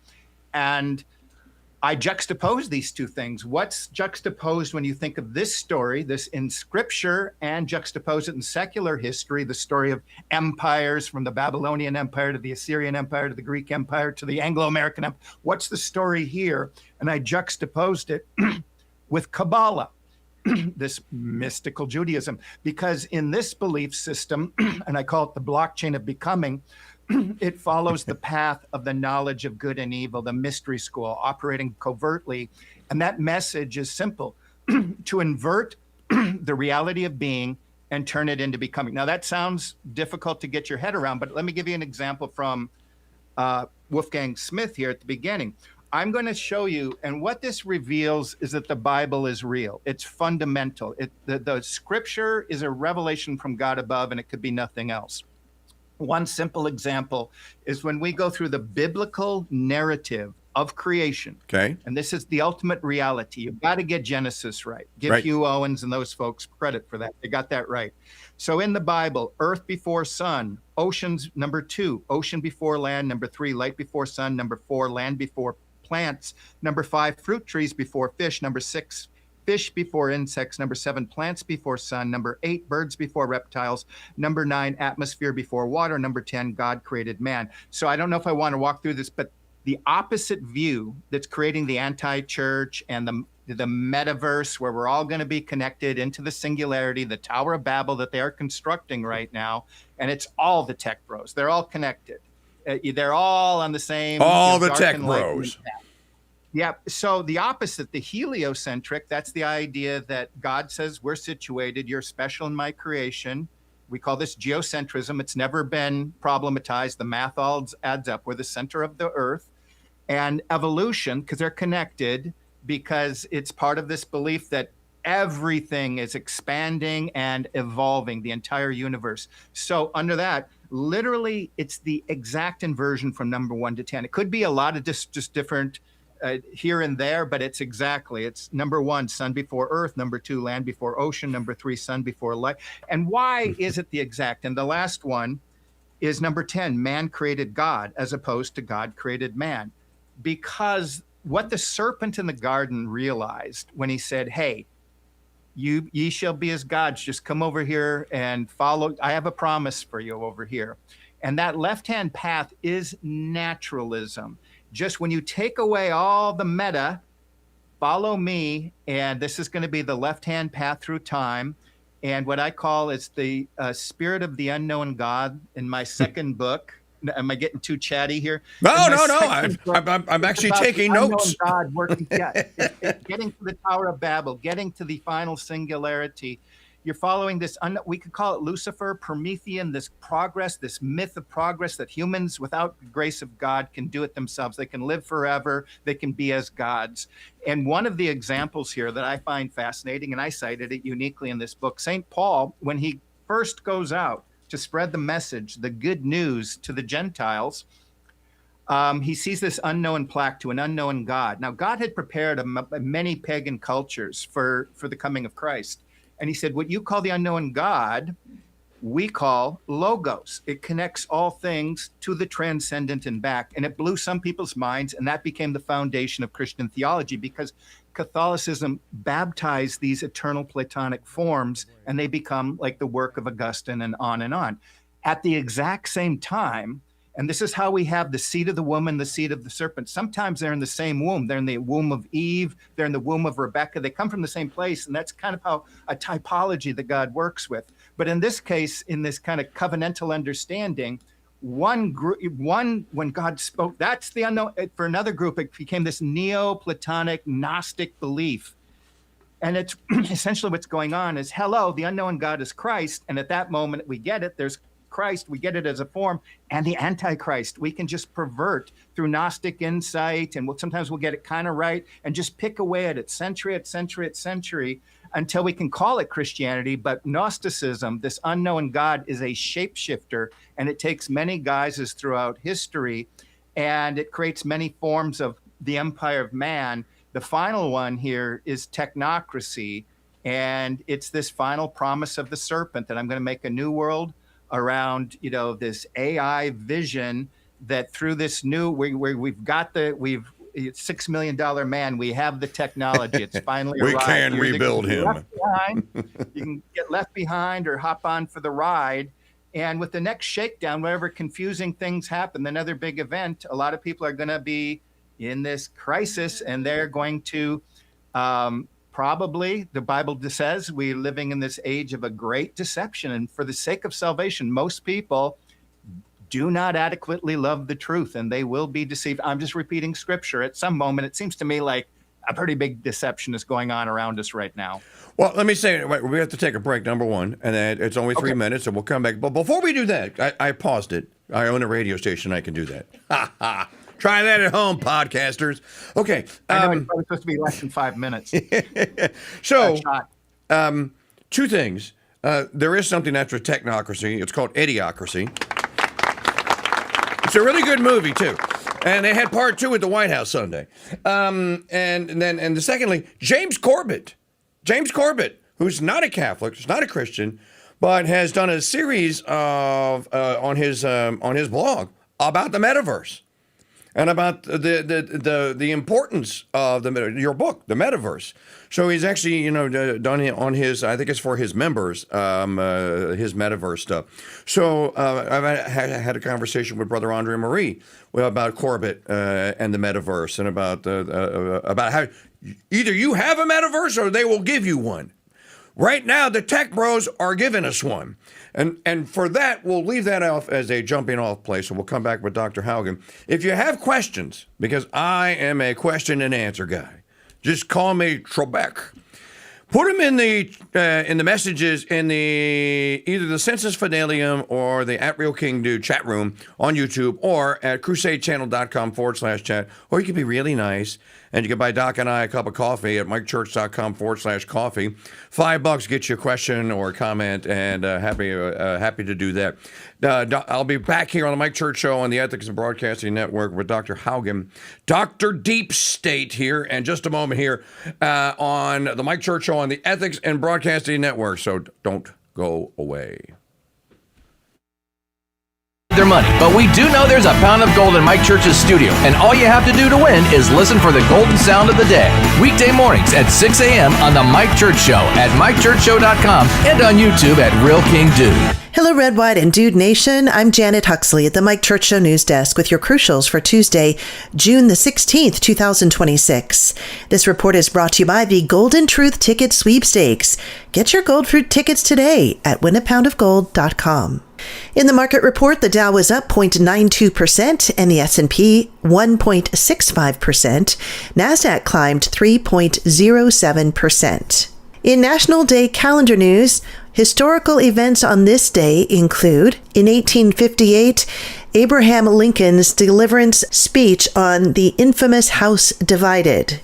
And I juxtapose these two things. What's juxtaposed when you think of this story, this in scripture, and juxtapose it in secular history, the story of empires from the Babylonian Empire to the Assyrian Empire to the Greek Empire to the Anglo-American Empire. What's the story here? And I juxtaposed it with Kabbalah, this mystical Judaism, because in this belief system, and I call it the blockchain of becoming, it follows the path of the knowledge of good and evil, the mystery school operating covertly. And that message is simple: to invert the reality of being and turn it into becoming. Now, that sounds difficult to get your head around, but let me give you an example from Wolfgang Smith here at the beginning. I'm going to show you, and what this reveals is that the Bible is real. It's fundamental. The scripture is a revelation from God above, and it could be nothing else. One simple example is when we go through the biblical narrative of creation. Okay. And this is the ultimate reality. You've got to get Genesis right. Give Hugh Owens and those folks credit for that. They got that right. So in the Bible, earth before sun, oceans, number 2, ocean before land, number 3, light before sun, number 4, land before plants, number 5, fruit trees before fish, number 6, fish before insects, number 7, plants before sun, number 8, birds before reptiles, number 9, atmosphere before water, number 10, God created man. So I don't know if I want to walk through this, but the opposite view that's creating the anti-church and the metaverse, where we're all going to be connected into the singularity, the Tower of Babel that they are constructing right now, and it's all the tech bros. They're all connected. They're all on the same. All the tech bros. Yeah. So the opposite, the heliocentric, that's the idea that God says we're situated. You're special in my creation. We call this geocentrism. It's never been problematized. The math all adds up. We're the center of the earth. And evolution, because they're connected, because it's part of this belief that everything is expanding and evolving, the entire universe. So under that, literally, it's the exact inversion from number 1 to 10. It could be a lot of just different here and there, but it's number 1, sun before earth, number 2, land before ocean, number 3, sun before light. And why is it the exact? And the last one is number 10, man created God, as opposed to God created man. Because what the serpent in the garden realized when he said, hey, ye shall be as gods, just come over here and follow. I have a promise for you over here. And that left-hand path is naturalism. Just when you take away all the meta, follow me, and this is going to be the left-hand path through time. And what I call is the spirit of the unknown God in my second book. Am I getting too chatty here? No. I'm actually taking notes. God working, it's getting to the Tower of Babel, getting to the final singularity. You're following this, we could call it Lucifer, Promethean, this progress, this myth of progress that humans without the grace of God can do it themselves. They can live forever. They can be as gods. And one of the examples here that I find fascinating, and I cited it uniquely in this book, St. Paul, when he first goes out to spread the message, the good news to the Gentiles, he sees this unknown plaque to an unknown God. Now, God had prepared many pagan cultures for the coming of Christ. And he said, what you call the unknown God, we call Logos. It connects all things to the transcendent and back. And it blew some people's minds, and that became the foundation of Christian theology, because Catholicism baptized these eternal Platonic forms, and they become like the work of Augustine and on and on. At the exact same time, and this is how we have the seed of the woman, the seed of the serpent. Sometimes they're in the same womb. They're in the womb of Eve. They're in the womb of Rebecca. They come from the same place. And that's kind of how a typology that God works with. But in this case, in this kind of covenantal understanding, when God spoke, that's the unknown. For another group, it became this Neoplatonic Gnostic belief. And it's essentially what's going on is, hello, the unknown God is Christ. And at that moment, we get it. There's Christ. We get it as a form, and the Antichrist. We can just pervert through Gnostic insight, and sometimes we'll get it kind of right, and just pick away at it century until we can call it Christianity. But Gnosticism, this unknown God, is a shapeshifter, and it takes many guises throughout history, and it creates many forms of the empire of man. The final one here is technocracy, and it's this final promise of the serpent that I'm going to make a new world around, this AI vision that through this new, we've got $6 million man, we have the technology. It's finally we arrived. can rebuild him. You can get left behind or hop on for the ride. And with the next shakedown, whatever confusing things happen, another big event, a lot of people are going to be in this crisis, and they're going to probably, the Bible says, we're living in this age of a great deception. And for the sake of salvation, most people do not adequately love the truth, and they will be deceived. I'm just repeating scripture. At some moment, it seems to me like a pretty big deception is going on around us right now. Well, let me say, we have to take a break, number one, and then it's only 3 minutes, and we'll come back. But before we do that, I paused it. I own a radio station. I can do that. Ha ha. Try that at home, podcasters. Okay. I know it's probably supposed to be less than 5 minutes. So, two things. There is something after technocracy. It's called Idiocracy. It's a really good movie, too. And they had part 2 at the White House Sunday. And secondly, James Corbett, who's not a Catholic, who's not a Christian, but has done a series of on his blog about the metaverse. And about the importance of your book, The Metaverse. So he's actually, done it on his, I think it's for his members, his Metaverse stuff. So I've had a conversation with Brother Andre Marie about Corbett and the Metaverse, and about how either you have a Metaverse or they will give you one. Right now, the tech bros are giving us one. And for that, we'll leave that off as a jumping off place, and we'll come back with Dr. Haugen. If you have questions, because I am a question and answer guy, just call me Trebek. Put them in the messages in either the Census Fidelium or the @Real KingDude chat room on YouTube, or at crusadechannel.com/chat. Or you can be really nice, and you can buy Doc and I a cup of coffee at mikechurch.com/coffee. $5 gets you a question or a comment, and happy to do that. I'll be back here on the Mike Church Show on the Ethics and Broadcasting Network with Dr. Haugen, Dr. Deep State here, and just a moment here on the Mike Church Show on the Ethics and Broadcasting Network. So don't go away. Their money, but we do know there's a pound of gold in Mike Church's studio, and all you have to do to win is listen for the golden sound of the day. Weekday mornings at 6 a.m. on the Mike Church Show at MikeChurchShow.com and on YouTube at Real King Dude. Hello, Red, White, and Dude Nation. I'm Janet Huxley at the Mike Church Show News Desk with your crucials for Tuesday, June the 16th, 2026. This report is brought to you by the Golden Truth Ticket Sweepstakes. Get your gold fruit tickets today at winapoundofgold.com. In the market report, the Dow was up 0.92% and the S&P 1.65%. NASDAQ climbed 3.07%. In National Day calendar news, historical events on this day include, in 1858, Abraham Lincoln's deliverance speech on the infamous House Divided.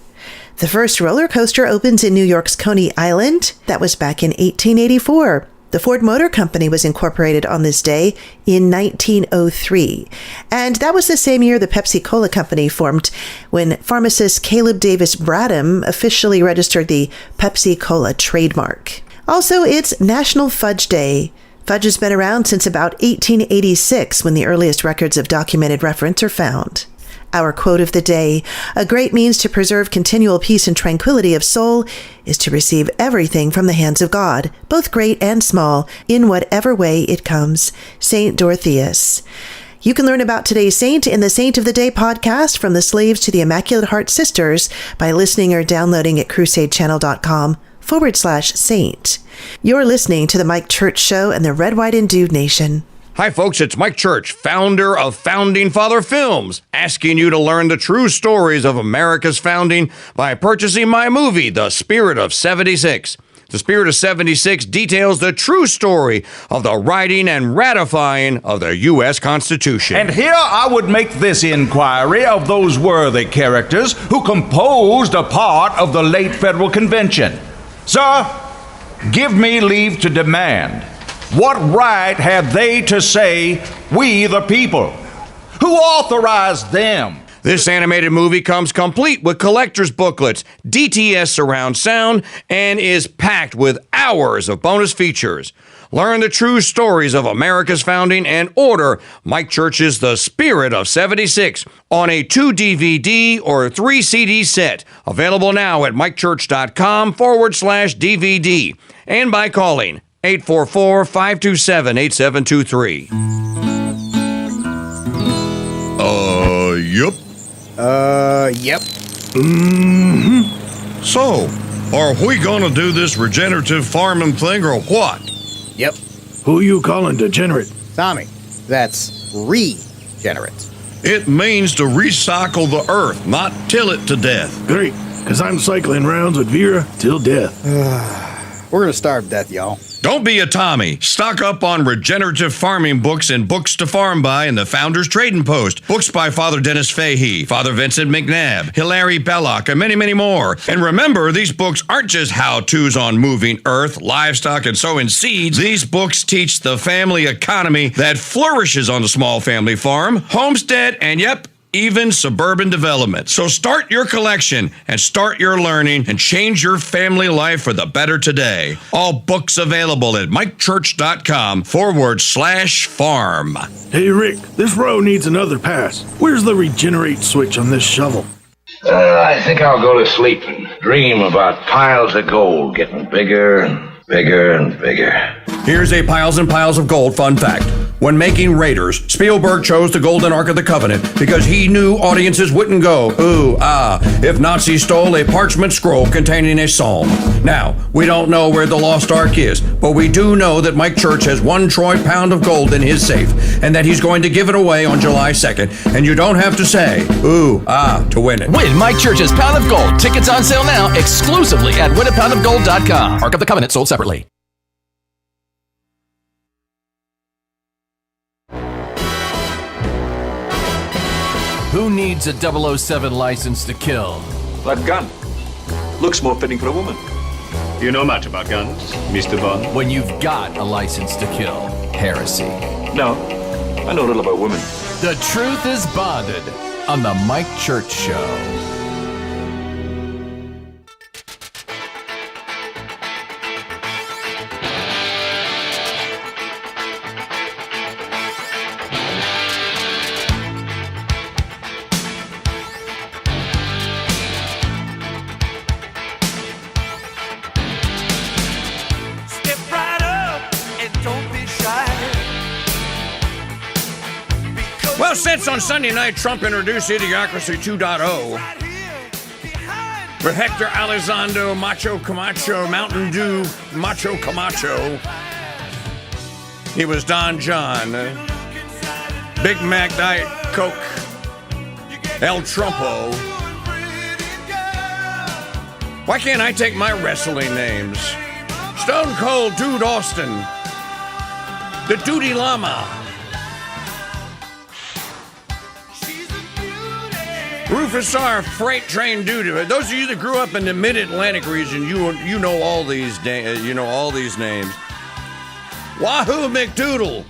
The first roller coaster opens in New York's Coney Island. That was back in 1884. The Ford Motor Company was incorporated on this day in 1903. And that was the same year the Pepsi-Cola Company formed, when pharmacist Caleb Davis Bradham officially registered the Pepsi-Cola trademark. Also, it's National Fudge Day. Fudge has been around since about 1886, when the earliest records of documented reference are found. Our quote of the day: a great means to preserve continual peace and tranquility of soul is to receive everything from the hands of God, both great and small, in whatever way it comes. St. Dorotheus. You can learn about today's saint in the Saint of the Day podcast, From the Slaves to the Immaculate Heart Sisters, by listening or downloading at crusadechannel.com/saint. You're listening to the Mike Church Show and the Red, White, and Dude Nation. Hi, folks. It's Mike Church, founder of Founding Father Films, asking you to learn the true stories of America's founding by purchasing my movie, The Spirit of 76. The Spirit of 76 details the true story of the writing and ratifying of the U.S. Constitution. And here I would make this inquiry of those worthy characters who composed a part of the late Federal Convention. Sir, give me leave to demand, what right have they to say, we the people? Who authorized them? This animated movie comes complete with collector's booklets, DTS surround sound, and is packed with hours of bonus features. Learn the true stories of America's founding and order Mike Church's The Spirit of 76 on a 2-DVD or 3-CD set. Available now at mikechurch.com/DVD and by calling 844-527-8723. Yep. Yep. So, are we gonna do this regenerative farming thing or what? Yep. Who you calling degenerate? Tommy, that's regenerate. It means to recycle the earth, not till it to death. Great, because I'm cycling rounds with Vera till death. We're gonna starve to death, y'all. Don't be a Tommy. Stock up on regenerative farming books and books to farm by in the Founders Trading Post. Books by Father Dennis Fahey, Father Vincent McNabb, Hilary Belloc, and many, many more. And remember, these books aren't just how-tos on moving earth, livestock, and sowing seeds. These books teach the family economy that flourishes on the small family farm, homestead, and yep, even suburban development. So start your collection and start your learning and change your family life for the better today. All books available at mikechurch.com/farm. Hey, Rick, this row needs another pass. Where's the regenerate switch on this shovel? I think I'll go to sleep and dream about piles of gold getting bigger and bigger and bigger. Here's a piles and piles of gold fun fact. When making Raiders, Spielberg chose the Golden Ark of the Covenant because he knew audiences wouldn't go, ooh, ah, if Nazis stole a parchment scroll containing a psalm. Now, we don't know where the Lost Ark is, but we do know that Mike Church has 1 troy pound of gold in his safe, and that he's going to give it away on July 2nd, and you don't have to say, ooh, ah, to win it. Win Mike Church's Pound of Gold. Tickets on sale now exclusively at winapoundofgold.com. Ark of the Covenant sold separately. Who needs a 007 license to kill? That gun looks more fitting for a woman. You know much about guns, Mr. Bond? When you've got a license to kill. Heresy. No, I know a little about women. The truth is bonded on The Mike Church Show. Well, since on Sunday night Trump introduced Idiocracy 2.0, for Hector Elizondo, Macho Camacho, Mountain Dew, Macho Camacho, he was Don John, Big Mac Diet Coke, El Trumpo. Why can't I take my wrestling names? Stone Cold Dude Austin, the Duty Llama, Rufus R. Freight Train Dude. Those of you that grew up in the Mid-Atlantic region, you know all these names. Wahoo McDoodle.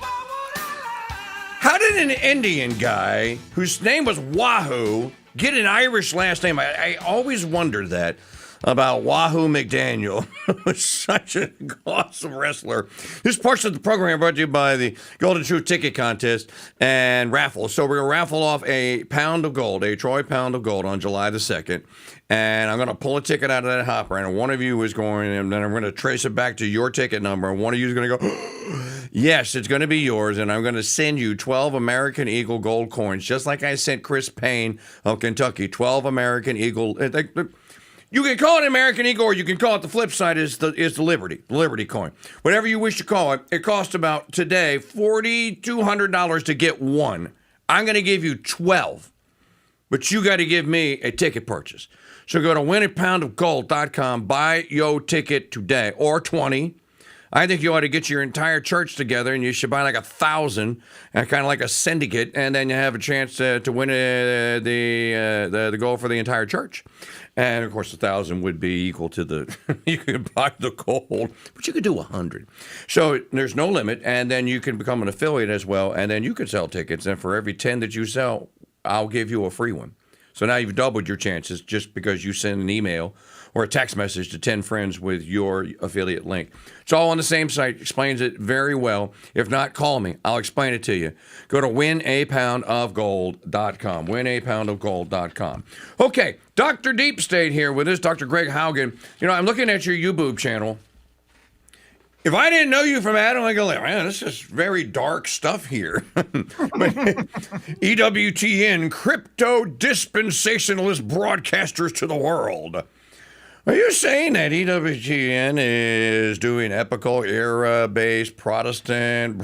How did an Indian guy whose name was Wahoo get an Irish last name? I always wondered that about Wahoo McDaniel. Was such an awesome wrestler. This portion of the program are brought to you by the Golden Truth Ticket Contest and raffle. So we're going to raffle off a pound of gold, a troy pound of gold on July the 2nd. And I'm going to pull a ticket out of that hopper, and one of you is going, and then I'm going to trace it back to your ticket number, and one of you is going to go, yes, it's going to be yours, and I'm going to send you 12 American Eagle gold coins, just like I sent Chris Payne of Kentucky, 12 American Eagle. You can call it American Eagle, or you can call it the flip side is the Liberty coin. Whatever you wish to call it. It costs about today $4,200 to get one. I'm going to give you 12. but you got to give me a ticket purchase. So go to winapoundofgold.com, buy your ticket today, or 20. I think you ought to get your entire church together, and you should buy like 1,000, kind of like a syndicate, and then you have a chance to win the gold for the entire church. And of course, 1,000 would be equal to the. You could buy the gold, but you could do 100. So there's no limit, and then you can become an affiliate as well, and then you can sell tickets. And for every 10 that you sell, I'll give you a free one. So now you've doubled your chances just because you send an email or a text message to 10 friends with your affiliate link. It's all on the same site. Explains it very well. If not, call me. I'll explain it to you. Go to winapoundofgold.com. Winapoundofgold.com. Okay, Dr. Deep State here with us, Dr. Greg Haugen. You know, I'm looking at your YouTube channel. If I didn't know you from Adam, I'd go, man, this is very dark stuff here. EWTN, crypto dispensationalist broadcasters to the world. Are you saying that EWTN is doing epical era-based Protestant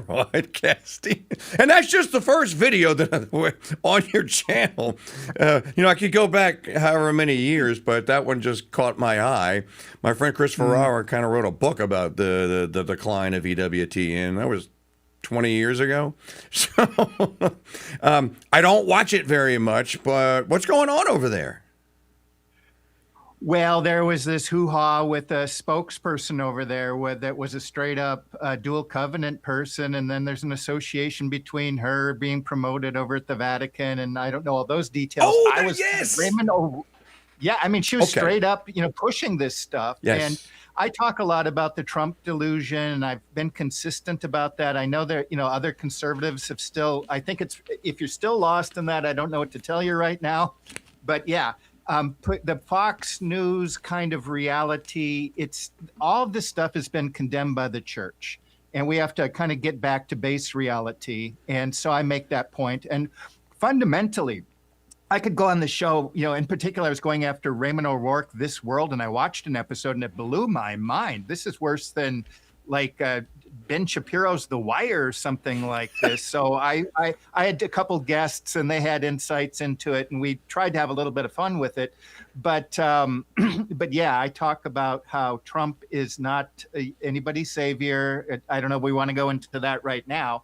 broadcasting? And that's just the first video that on your channel. I could go back however many years, but that one just caught my eye. My friend Christopher Rauer kind of wrote a book about the decline of EWTN. That was 20 years ago. So I don't watch it very much, but what's going on over there? Well, there was this hoo-ha with a spokesperson over there that was a straight-up dual covenant person, and then there's an association between her being promoted over at the Vatican, and I don't know all those details. Yes! Raymond, yeah, I mean, she was straight up, pushing this stuff. Yes. And I talk a lot about the Trump delusion, and I've been consistent about that. I know that, other conservatives have still, I think if you're still lost in that, I don't know what to tell you right now. But yeah. Put the Fox News kind of reality, all of this stuff has been condemned by the church, and we have to kind of get back to base reality. And so I make that point. And fundamentally, I could go on the show, in particular, I was going after Raymond O'Rourke, This World, and I watched an episode and it blew my mind. This is worse than like Ben Shapiro's The Wire or something like this. So I had a couple guests and they had insights into it, and we tried to have a little bit of fun with it. But yeah, I talk about how Trump is not anybody's savior. I don't know if we want to go into that right now.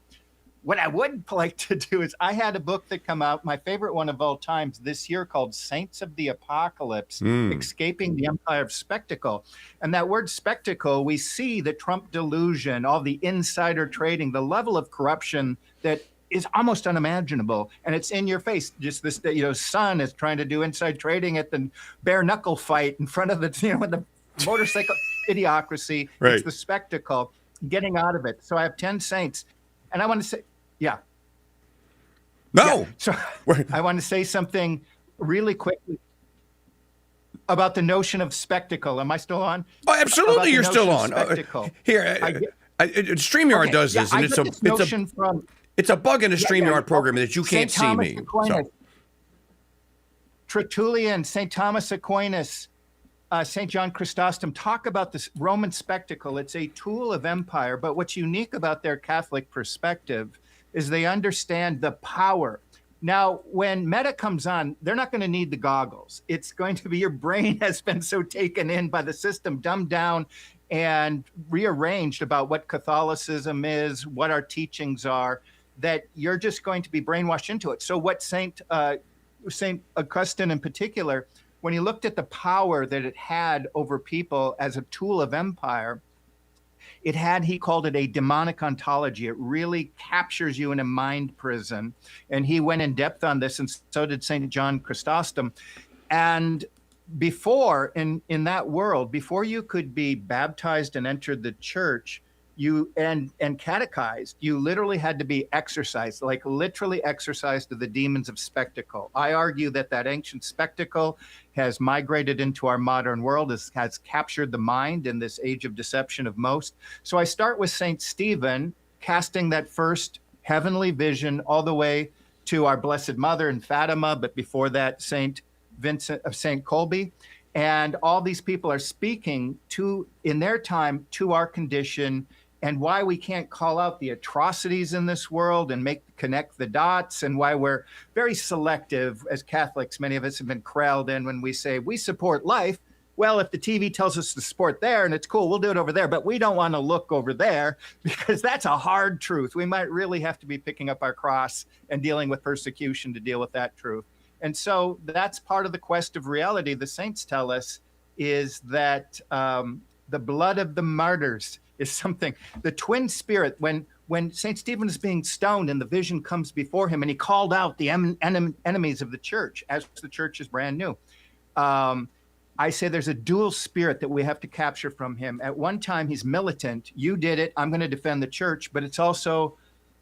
What I would like to do is I had a book that come out, my favorite one of all times this year, called Saints of the Apocalypse, Escaping the Empire of Spectacle. And that word spectacle, we see the Trump delusion, all the insider trading, the level of corruption that is almost unimaginable. And it's in your face. Just this, son is trying to do inside trading at the bare knuckle fight in front of the, the motorcycle idiocracy. Right. It's the spectacle, getting out of it. So I have 10 saints. And I want to say, yeah. No. Yeah. So I want to say something really quickly about the notion of spectacle. Am I still on? Oh, absolutely, you're still on. Here, StreamYard does this, and it's a bug in the StreamYard program that you can't see me. Tertullian, St. Thomas Aquinas, St. John Chrysostom talk about this Roman spectacle. It's a tool of empire, but what's unique about their Catholic perspective is they understand the power. Now, when Meta comes on, they're not going to need the goggles. It's going to be your brain has been so taken in by the system, dumbed down and rearranged about what Catholicism is, what our teachings are, that you're just going to be brainwashed into it. So what St. Augustine in particular, when he looked at the power that it had over people as a tool of empire, he called it a demonic ontology. It really captures you in a mind prison. And he went in depth on this, and so did St. John Chrysostom. And before, in that world, before you could be baptized and enter the church, and catechized, you literally had to be exorcised, like literally exorcised to the demons of spectacle. I argue that ancient spectacle has migrated into our modern world, has captured the mind in this age of deception of most. So I start with St. Stephen, casting that first heavenly vision all the way to our Blessed Mother in Fatima, but before that, St. Vincent of St. Colby. And all these people are speaking in their time, to our condition and why we can't call out the atrocities in this world and connect the dots, and why we're very selective as Catholics. Many of us have been corralled in when we say we support life. Well, if the TV tells us to support there and it's cool, we'll do it over there, but we don't want to look over there because that's a hard truth. We might really have to be picking up our cross and dealing with persecution to deal with that truth. And so that's part of the quest of reality. The saints tell us is that the blood of the martyrs is something, the twin spirit, when St. Stephen is being stoned and the vision comes before him and he called out the enemies of the church as the church is brand new. I say there's a dual spirit that we have to capture from him. At one time, he's militant. You did it. I'm going to defend the church. But it's also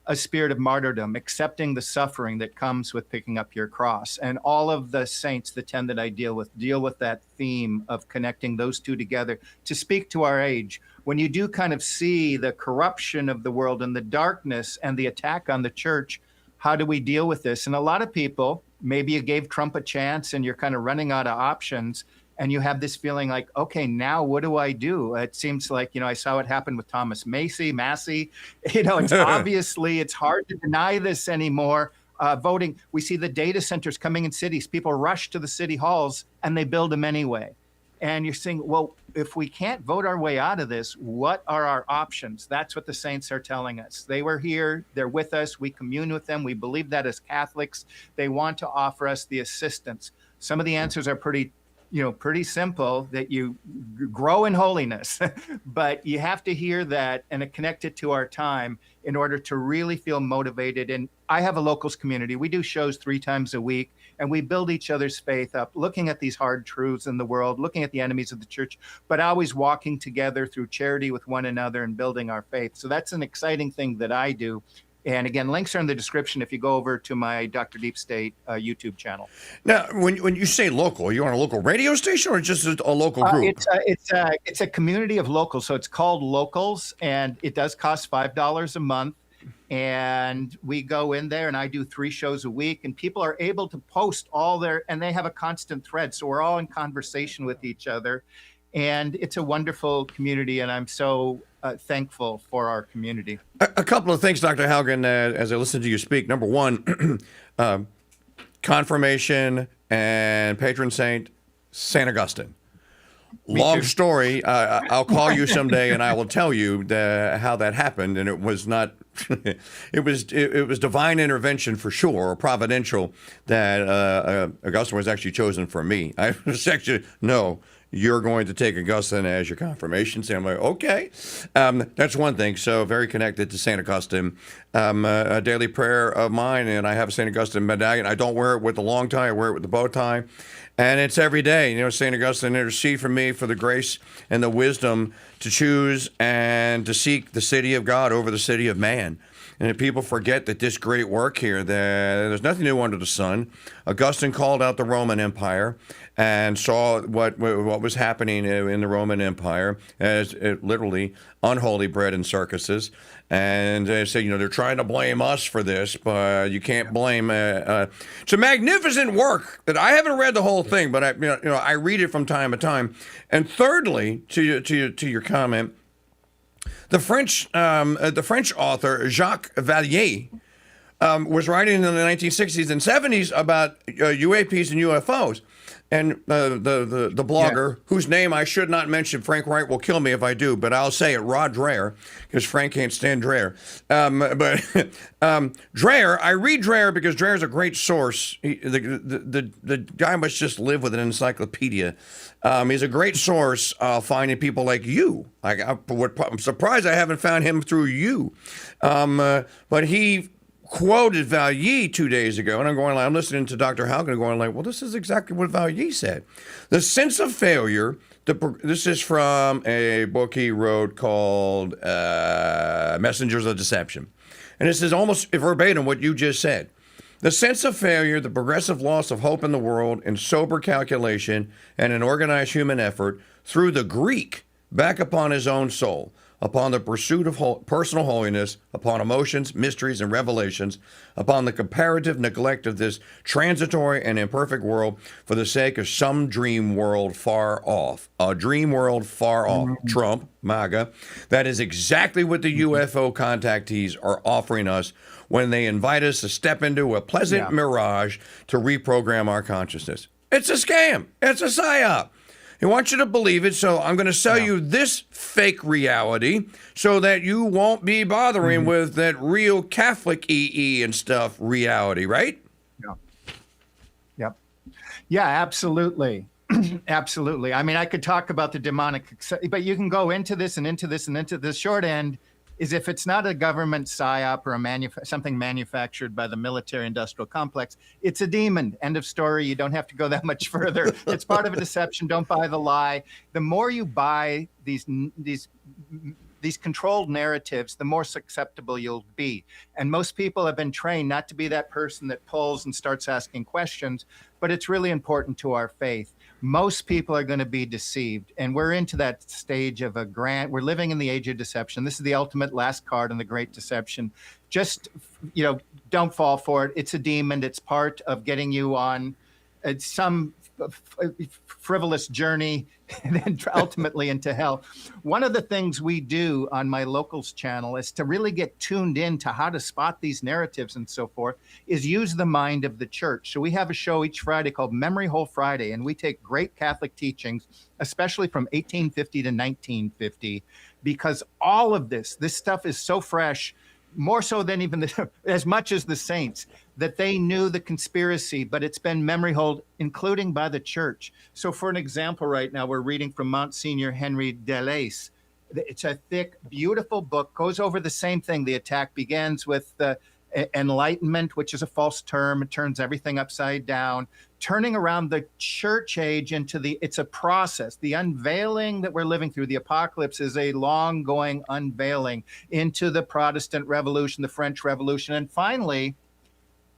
a spirit of martyrdom, accepting the suffering that comes with picking up your cross. And all of the saints, the 10 that I deal with that theme of connecting those two together to speak to our age. When you do kind of see the corruption of the world and the darkness and the attack on the church, how do we deal with this? And a lot of people, maybe you gave Trump a chance and you're kind of running out of options. And you have this feeling like, okay, now what do I do? It seems like, I saw what happened with Thomas Massey. It's obviously, it's hard to deny this anymore. Voting, we see the data centers coming in cities. People rush to the city halls and they build them anyway. And you're saying, well, if we can't vote our way out of this, what are our options? That's what the saints are telling us. They were here. They're with us. We commune with them. We believe that as Catholics. They want to offer us the assistance. Some of the answers are pretty simple, that you grow in holiness, but you have to hear that and connect it to our time in order to really feel motivated. And I have a locals community. We do shows 3 times a week, and we build each other's faith up, looking at these hard truths in the world, looking at the enemies of the church, but always walking together through charity with one another and building our faith. So that's an exciting thing that I do. And again, links are in the description if you go over to my Dr. Deep State YouTube channel. Now, when you say local, are you on a local radio station or just a local group? It's a community of locals, so it's called Locals, and it does cost $5 a month. And we go in there, and I do 3 shows a week, and people are able to post and they have a constant thread, so we're all in conversation with each other. And it's a wonderful community, and I'm so thankful for our community. A couple of things, Dr. Haugen, as I listen to you speak. Number one, confirmation and patron saint, St. Augustine. Long story. I'll call you someday, and I will tell you how that happened. And it was not. it was divine intervention for sure, or providential, that Augustine was actually chosen for me. I was actually you're going to take Augustine as your confirmation. So I'm like, okay. That's one thing. So very connected to St. Augustine. A daily prayer of mine, and I have a St. Augustine medallion. I don't wear it with the long tie. I wear it with the bow tie. And it's every day. St. Augustine, intercede for me for the grace and the wisdom to choose and to seek the city of God over the city of man. And if people forget that this great work here, that there's nothing new under the sun. Augustine called out the Roman Empire and saw what was happening in the Roman Empire as literally unholy bread and circuses. And they say, they're trying to blame us for this, but you can't blame. It's a magnificent work that I haven't read the whole thing, but I read it from time to time. And thirdly, to your comment, the French author Jacques Vallée was writing in the 1960s and 70s about UAPs and UFOs. And the blogger, whose name I should not mention, Frank Wright will kill me if I do, but I'll say it, Rod Dreher, because Frank can't stand Dreher. Dreher, I read Dreher because Dreher's a great source. The guy must just live with an encyclopedia. He's a great source finding people like you. I'm surprised I haven't found him through you. But he quoted Vallée 2 days ago, and I'm listening to Dr. Haugen going like, well, this is exactly what Vallée said. The sense of failure, this is from a book he wrote called Messengers of Deception. And this is almost verbatim what you just said. The sense of failure, the progressive loss of hope in the world, in sober calculation, and an organized human effort through the Greek back upon his own soul. upon the pursuit of personal holiness, upon emotions, mysteries, and revelations, upon the comparative neglect of this transitory and imperfect world for the sake of some dream world far off. A dream world far off. Trump, MAGA. That is exactly what the UFO contactees are offering us when they invite us to step into a pleasant mirage to reprogram our consciousness. It's a scam. It's a psyop. He wants you to believe it, so I'm going to sell you this fake reality so that you won't be bothering with that real Catholic EE and stuff reality, right? Yeah. Yep. Yeah, absolutely. Absolutely. I mean, I could talk about the demonic, but you can go into this and into this and into this. Short end is if it's not a government psyop or something manufactured by the military-industrial complex, it's a demon. End of story. You don't have to go that much further. It's part of a deception. Don't buy the lie. The more you buy these controlled narratives, the more susceptible you'll be. And most people have been trained not to be that person that pulls and starts asking questions, but it's really important to our faith. Most people are going to be deceived, and we're into that stage of we're living in the age of deception. This is the ultimate last card in the great deception. Just, don't fall for it. It's a demon. It's part of getting you on some frivolous journey and then ultimately into hell. One of the things we do on my locals channel is to really get tuned in to how to spot these narratives and so forth, is use the mind of the church. So we have a show each Friday called Memory Hole Friday, and we take great Catholic teachings, especially from 1850 to 1950, because all of this stuff is so fresh, more so than even as much as the saints, that they knew the conspiracy, but it's been memory hold, including by the church. So for an example, right now, we're reading from Monsignor Henry Delace. It's a thick, beautiful book, goes over the same thing. The attack begins with the enlightenment, which is a false term. It turns everything upside down, turning around the church age into it's a process. The unveiling that we're living through, the apocalypse, is a long going unveiling into the Protestant Revolution, the French Revolution. And finally,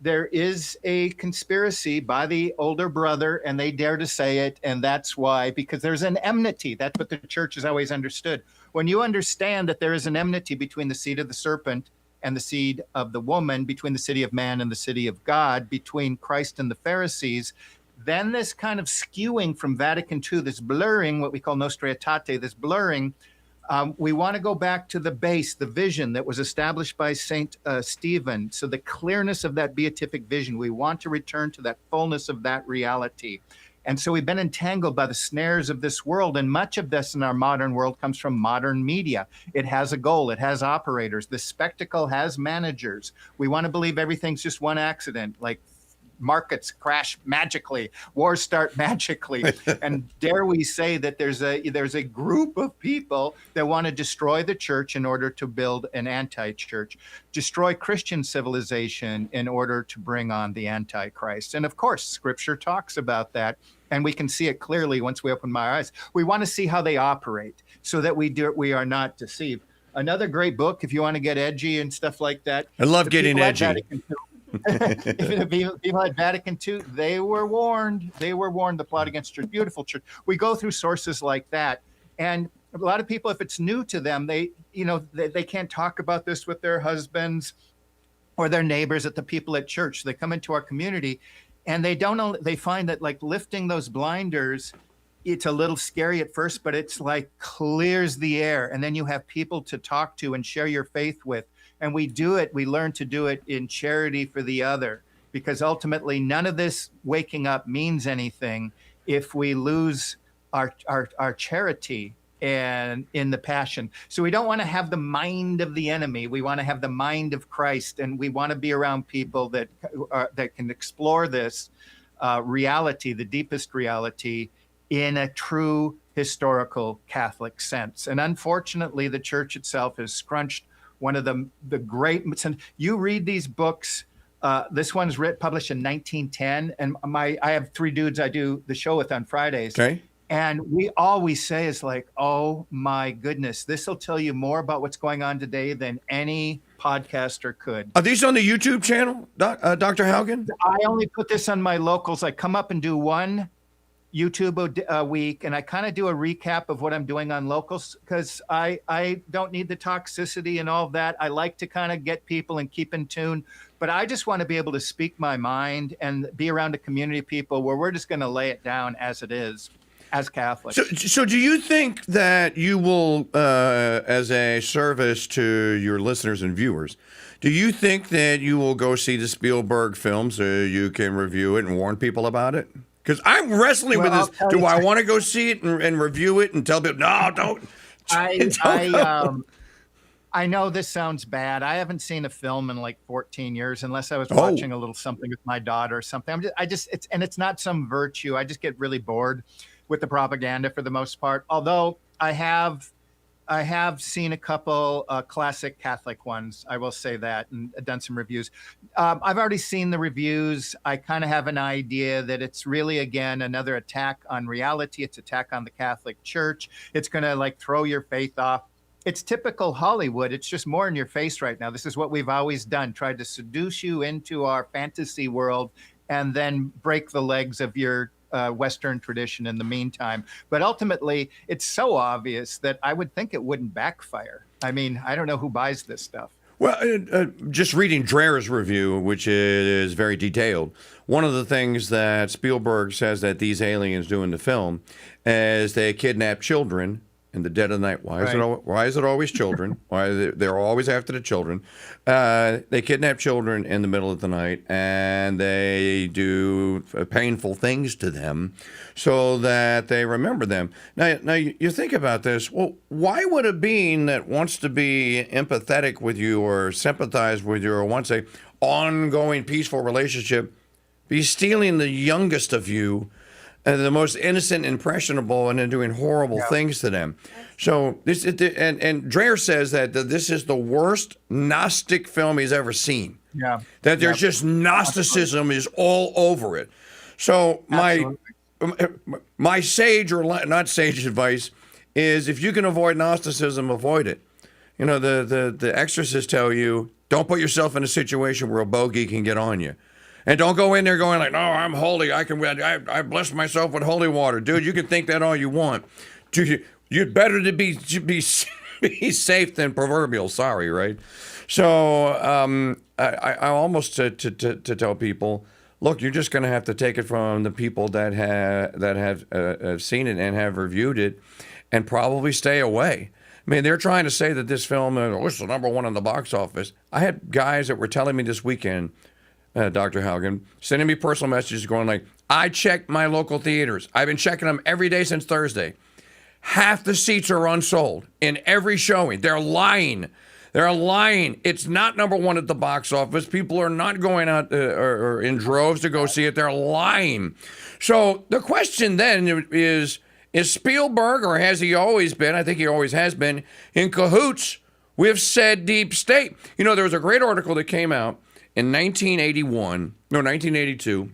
there is a conspiracy by the older brother, and they dare to say it. And that's why, because there's an enmity. That's what the church has always understood. When you understand that there is an enmity between the seed of the serpent and the seed of the woman, between the city of man and the city of God, between Christ and the Pharisees, then this kind of skewing from Vatican II, this blurring, what we call Nostra Aetate, this blurring, we want to go back to the base, the vision that was established by St. Stephen. So the clearness of that beatific vision, we want to return to that fullness of that reality. And so we've been entangled by the snares of this world, and much of this in our modern world comes from modern media. It has a goal. It has operators. The spectacle has managers. We want to believe everything's just one accident, like markets crash magically, wars start magically. And dare we say that there's a group of people that want to destroy the church in order to build an anti-church, destroy Christian civilization in order to bring on the Antichrist. And of course, Scripture talks about that, and we can see it clearly once we open our eyes. We want to see how they operate so that we are not deceived. Another great book, if you want to get edgy and stuff like that. I love getting edgy. The people at Vatican II, they were warned. They were warned. The plot against church, beautiful church. We go through sources like that, and a lot of people, if it's new to them, they can't talk about this with their husbands or their neighbors, at the people at church. They come into our community, and they find that, like, lifting those blinders, it's a little scary at first, but it's like clears the air, and then you have people to talk to and share your faith with. And we learn to do it in charity for the other, because ultimately none of this waking up means anything if we lose our charity and in the passion. So we don't want to have the mind of the enemy. We want to have the mind of Christ, and we want to be around people that can explore this reality, the deepest reality, in a true historical Catholic sense. And unfortunately, the church itself has scrunched one of the great. You read these books. This one's published in 1910, and I have three dudes I do the show with on Fridays. Okay. And all we say is like, oh my goodness, this will tell you more about what's going on today than any podcaster could. Are these on the YouTube channel, Dr. Haugen? I only put this on my locals. I come up and do one YouTube a week, and I kind of do a recap of what I'm doing on locals because I don't need the toxicity and all of that. I like to kind of get people and keep in tune, but I just want to be able to speak my mind and be around a community of people where we're just going to lay it down as it is, as Catholics. So do you think that you will, as a service to your listeners and viewers, do you think that you will go see the Spielberg film so you can review it and warn people about it? Because I'm wrestling with this. Do I want to go see it and review it and tell people, no, don't? I know this sounds bad. I haven't seen a film in like 14 years, unless I was watching a little something with my daughter or something. It's not some virtue. I just get really bored with the propaganda for the most part. Although I have seen a couple classic Catholic ones, I will say that, and done some reviews. I've already seen the reviews. I kind of have an idea that it's really, again, another attack on reality. It's attack on the Catholic Church. It's going to like throw your faith off. It's typical Hollywood. It's just more in your face right now. This is what we've always done, tried to seduce you into our fantasy world and then break the legs of your Western tradition in the meantime. But ultimately, it's so obvious that I would think it wouldn't backfire. I mean, I don't know who buys this stuff. Well, just reading Dreyer's review, which is very detailed, one of the things that Spielberg says that these aliens do in the film is they kidnap children in the dead of the night. Why is it always children? They're always after the children. They kidnap children in the middle of the night, and they do painful things to them so that they remember them. Now you think about this. Well, why would a being that wants to be empathetic with you or sympathize with you or wants a ongoing peaceful relationship be stealing the youngest of you, the most innocent, impressionable, and then doing horrible things to them? So this, and Dreyer says that this is the worst Gnostic film he's ever seen. Yeah, that there's just Gnosticism is all over it. So my sage or not sage advice is, if you can avoid Gnosticism, avoid it. You know, the exorcists tell you, don't put yourself in a situation where a bogey can get on you. And don't go in there going like, no, I'm holy. I bless myself with holy water. Dude, you can think that all you want. You'd better to be safe than proverbial sorry, right? So I almost to tell people, look, you're just going to have to take it from the people that have seen it and have reviewed it, and probably stay away. I mean, they're trying to say that this film is the number one in the box office. I had guys that were telling me this weekend, Dr. Haugen, sending me personal messages going like, I checked my local theaters. I've been checking them every day since Thursday. Half the seats are unsold in every showing. They're lying. They're lying. It's not number one at the box office. People are not going out or in droves to go see it. They're lying. So the question then is Spielberg, or has he always been, I think he always has been, in cahoots with said deep state? You know, there was a great article that came out in 1982.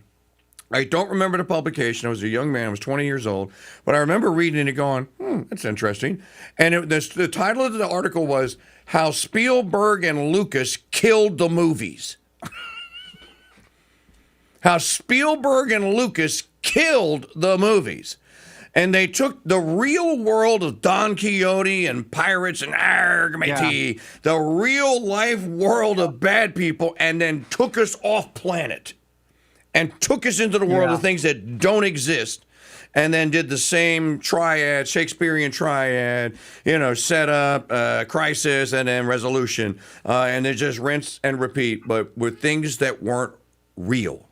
I don't remember the publication. I was a young man. I was 20 years old. But I remember reading it going, that's interesting. And the title of the article was How Spielberg and Lucas Killed the Movies. How Spielberg and Lucas killed the movies. And they took the real world of Don Quixote and pirates and the real life world of bad people, and then took us off planet and took us into the world of things that don't exist, and then did the same triad, Shakespearean triad, set up, crisis, and then resolution. And they just rinse and repeat, but with things that weren't real.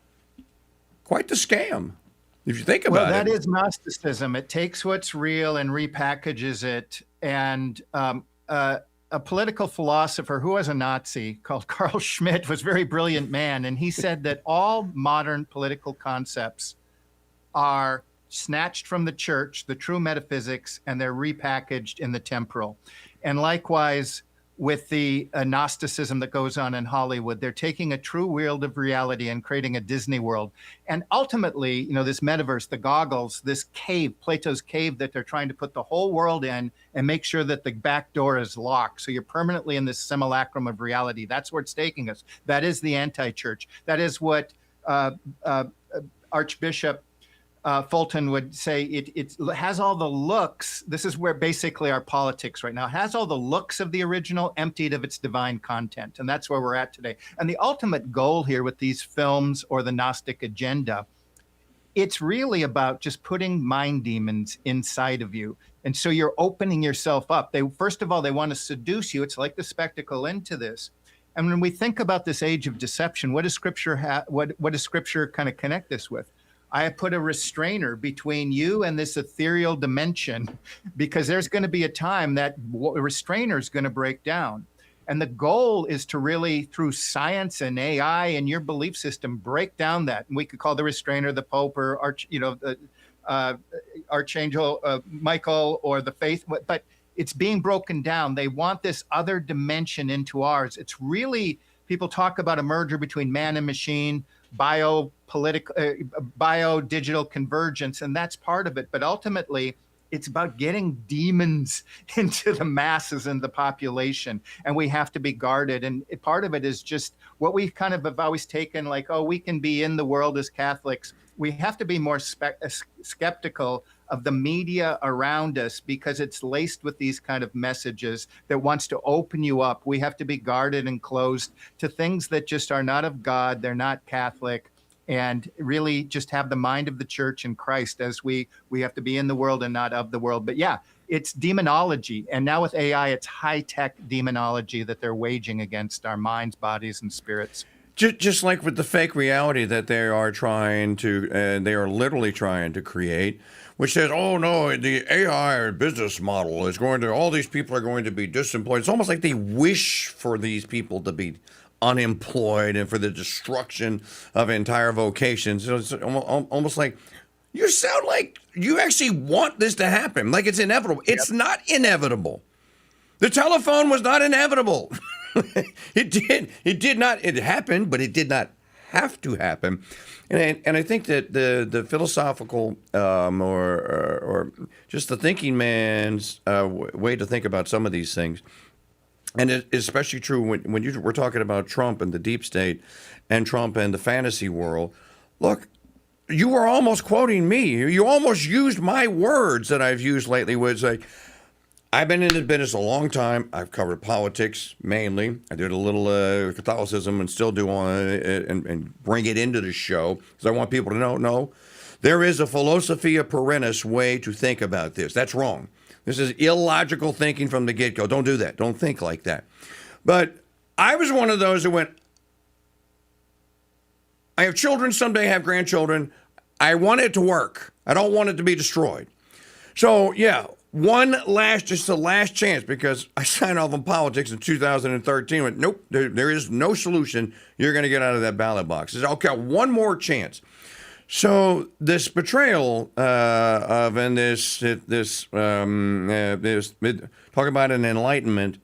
Quite the scam, if you think about it. Well, that is Gnosticism. It takes what's real and repackages it. And a political philosopher who was a Nazi called Carl Schmitt was a very brilliant man. And he said that all modern political concepts are snatched from the church, the true metaphysics, and they're repackaged in the temporal. And likewise, with the Gnosticism that goes on in Hollywood, they're taking a true world of reality and creating a Disney world. And ultimately, this metaverse, the goggles, this cave, Plato's cave that they're trying to put the whole world in and make sure that the back door is locked. So you're permanently in this simulacrum of reality. That's where it's taking us. That is the anti-church. That is what Archbishop Fulton would say it has all the looks. This is where basically our politics right now it has all the looks of the original, emptied of its divine content. And that's where we're at today. And the ultimate goal here with these films or the Gnostic agenda, it's really about just putting mind demons inside of you. And so you're opening yourself up. First of all, they want to seduce you. It's like the spectacle into this. And when we think about this age of deception, what does Scripture what does Scripture kind of connect this with? I have put a restrainer between you and this ethereal dimension, because there's going to be a time that restrainer is going to break down. And the goal is to really, through science and AI and your belief system, break down that. And we could call the restrainer the Pope or Archangel Michael or the faith, but it's being broken down. They want this other dimension into ours. It's really, people talk about a merger between man and machine, bio-digital convergence, and that's part of it. But ultimately, it's about getting demons into the masses and the population, and we have to be guarded. And part of it is just what we kind of have always taken, like, oh, we can be in the world as Catholics. We have to be more skeptical of the media around us, because it's laced with these kind of messages that wants to open you up. We have to be guarded and closed to things that just are not of God. They're not Catholic, and really just have the mind of the church and Christ, as we have to be in the world and not of the world. But yeah, it's demonology. And now with AI, it's high-tech demonology that they're waging against our minds, bodies, and spirits. Just like with the fake reality that they are literally trying to create, which says, oh no, the AI business model is all these people are going to be disemployed. It's almost like they wish for these people to be unemployed and for the destruction of entire vocations. So it's almost like, you sound like you actually want this to happen, like it's inevitable. It's not inevitable. The telephone was not inevitable. It happened, but it did not have to happen. And I think that the philosophical or just the thinking man's way to think about some of these things, and it's especially true when we're talking about Trump and the deep state and Trump and the fantasy world. Look, you were almost quoting me. You almost used my words that I've used lately, where it's like, I've been in the business a long time. I've covered politics mainly. I did a little Catholicism and still do on it and bring it into the show because I want people to know, no, there is a philosophia perennis way to think about this. That's wrong. This is illogical thinking from the get-go. Don't do that. Don't think like that. But I was one of those who went, I have children, someday have grandchildren. I want it to work. I don't want it to be destroyed. So, yeah. Just a last chance, because I signed off on politics in 2013. Went, nope, there is no solution you're going to get out of that ballot box. I said, okay, one more chance. So this betrayal talk about an enlightenment,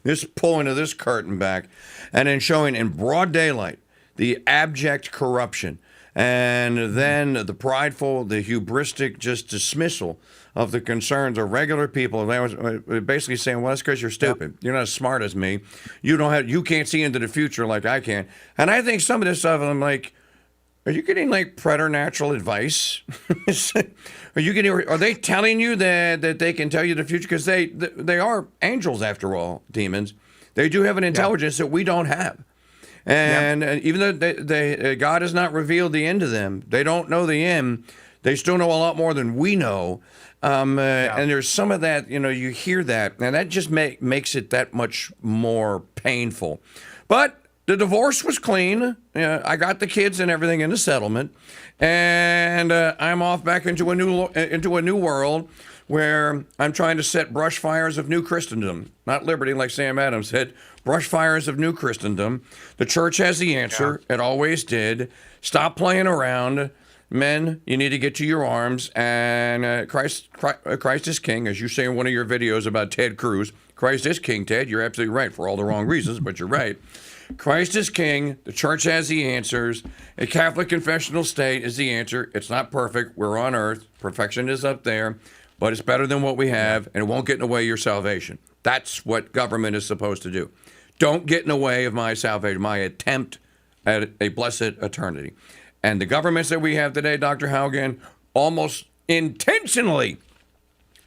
this pulling of this curtain back, and then showing in broad daylight the abject corruption, and then the prideful, the hubristic just dismissal of the concerns of regular people. They were basically saying, well, that's because you're stupid. You're not as smart as me. You can't see into the future like I can. And I think some of this stuff, I'm like, are you getting like preternatural advice? Are they telling you that they can tell you the future? Because they are angels after all, demons. They do have an intelligence that we don't have. And even though God has not revealed the end to them, they don't know the end. They still know a lot more than we know. And there's some of that, you hear that, and that just makes it that much more painful. But the divorce was clean. I got the kids and everything in the settlement, and I'm off back into a new world where I'm trying to set brush fires of new Christendom, not liberty like Sam Adams said, brush fires of new Christendom. The church has the answer. It always did. Stop playing around. Men, you need to get to your arms, and Christ is king, as you say in one of your videos about Ted Cruz. Christ is king, Ted. You're absolutely right for all the wrong reasons, but you're right. Christ is king. The church has the answers. A Catholic confessional state is the answer. It's not perfect. We're on earth. Perfection is up there, but it's better than what we have, and it won't get in the way of your salvation. That's what government is supposed to do. Don't get in the way of my salvation, my attempt at a blessed eternity. And the governments that we have today, Dr. Haugen, almost intentionally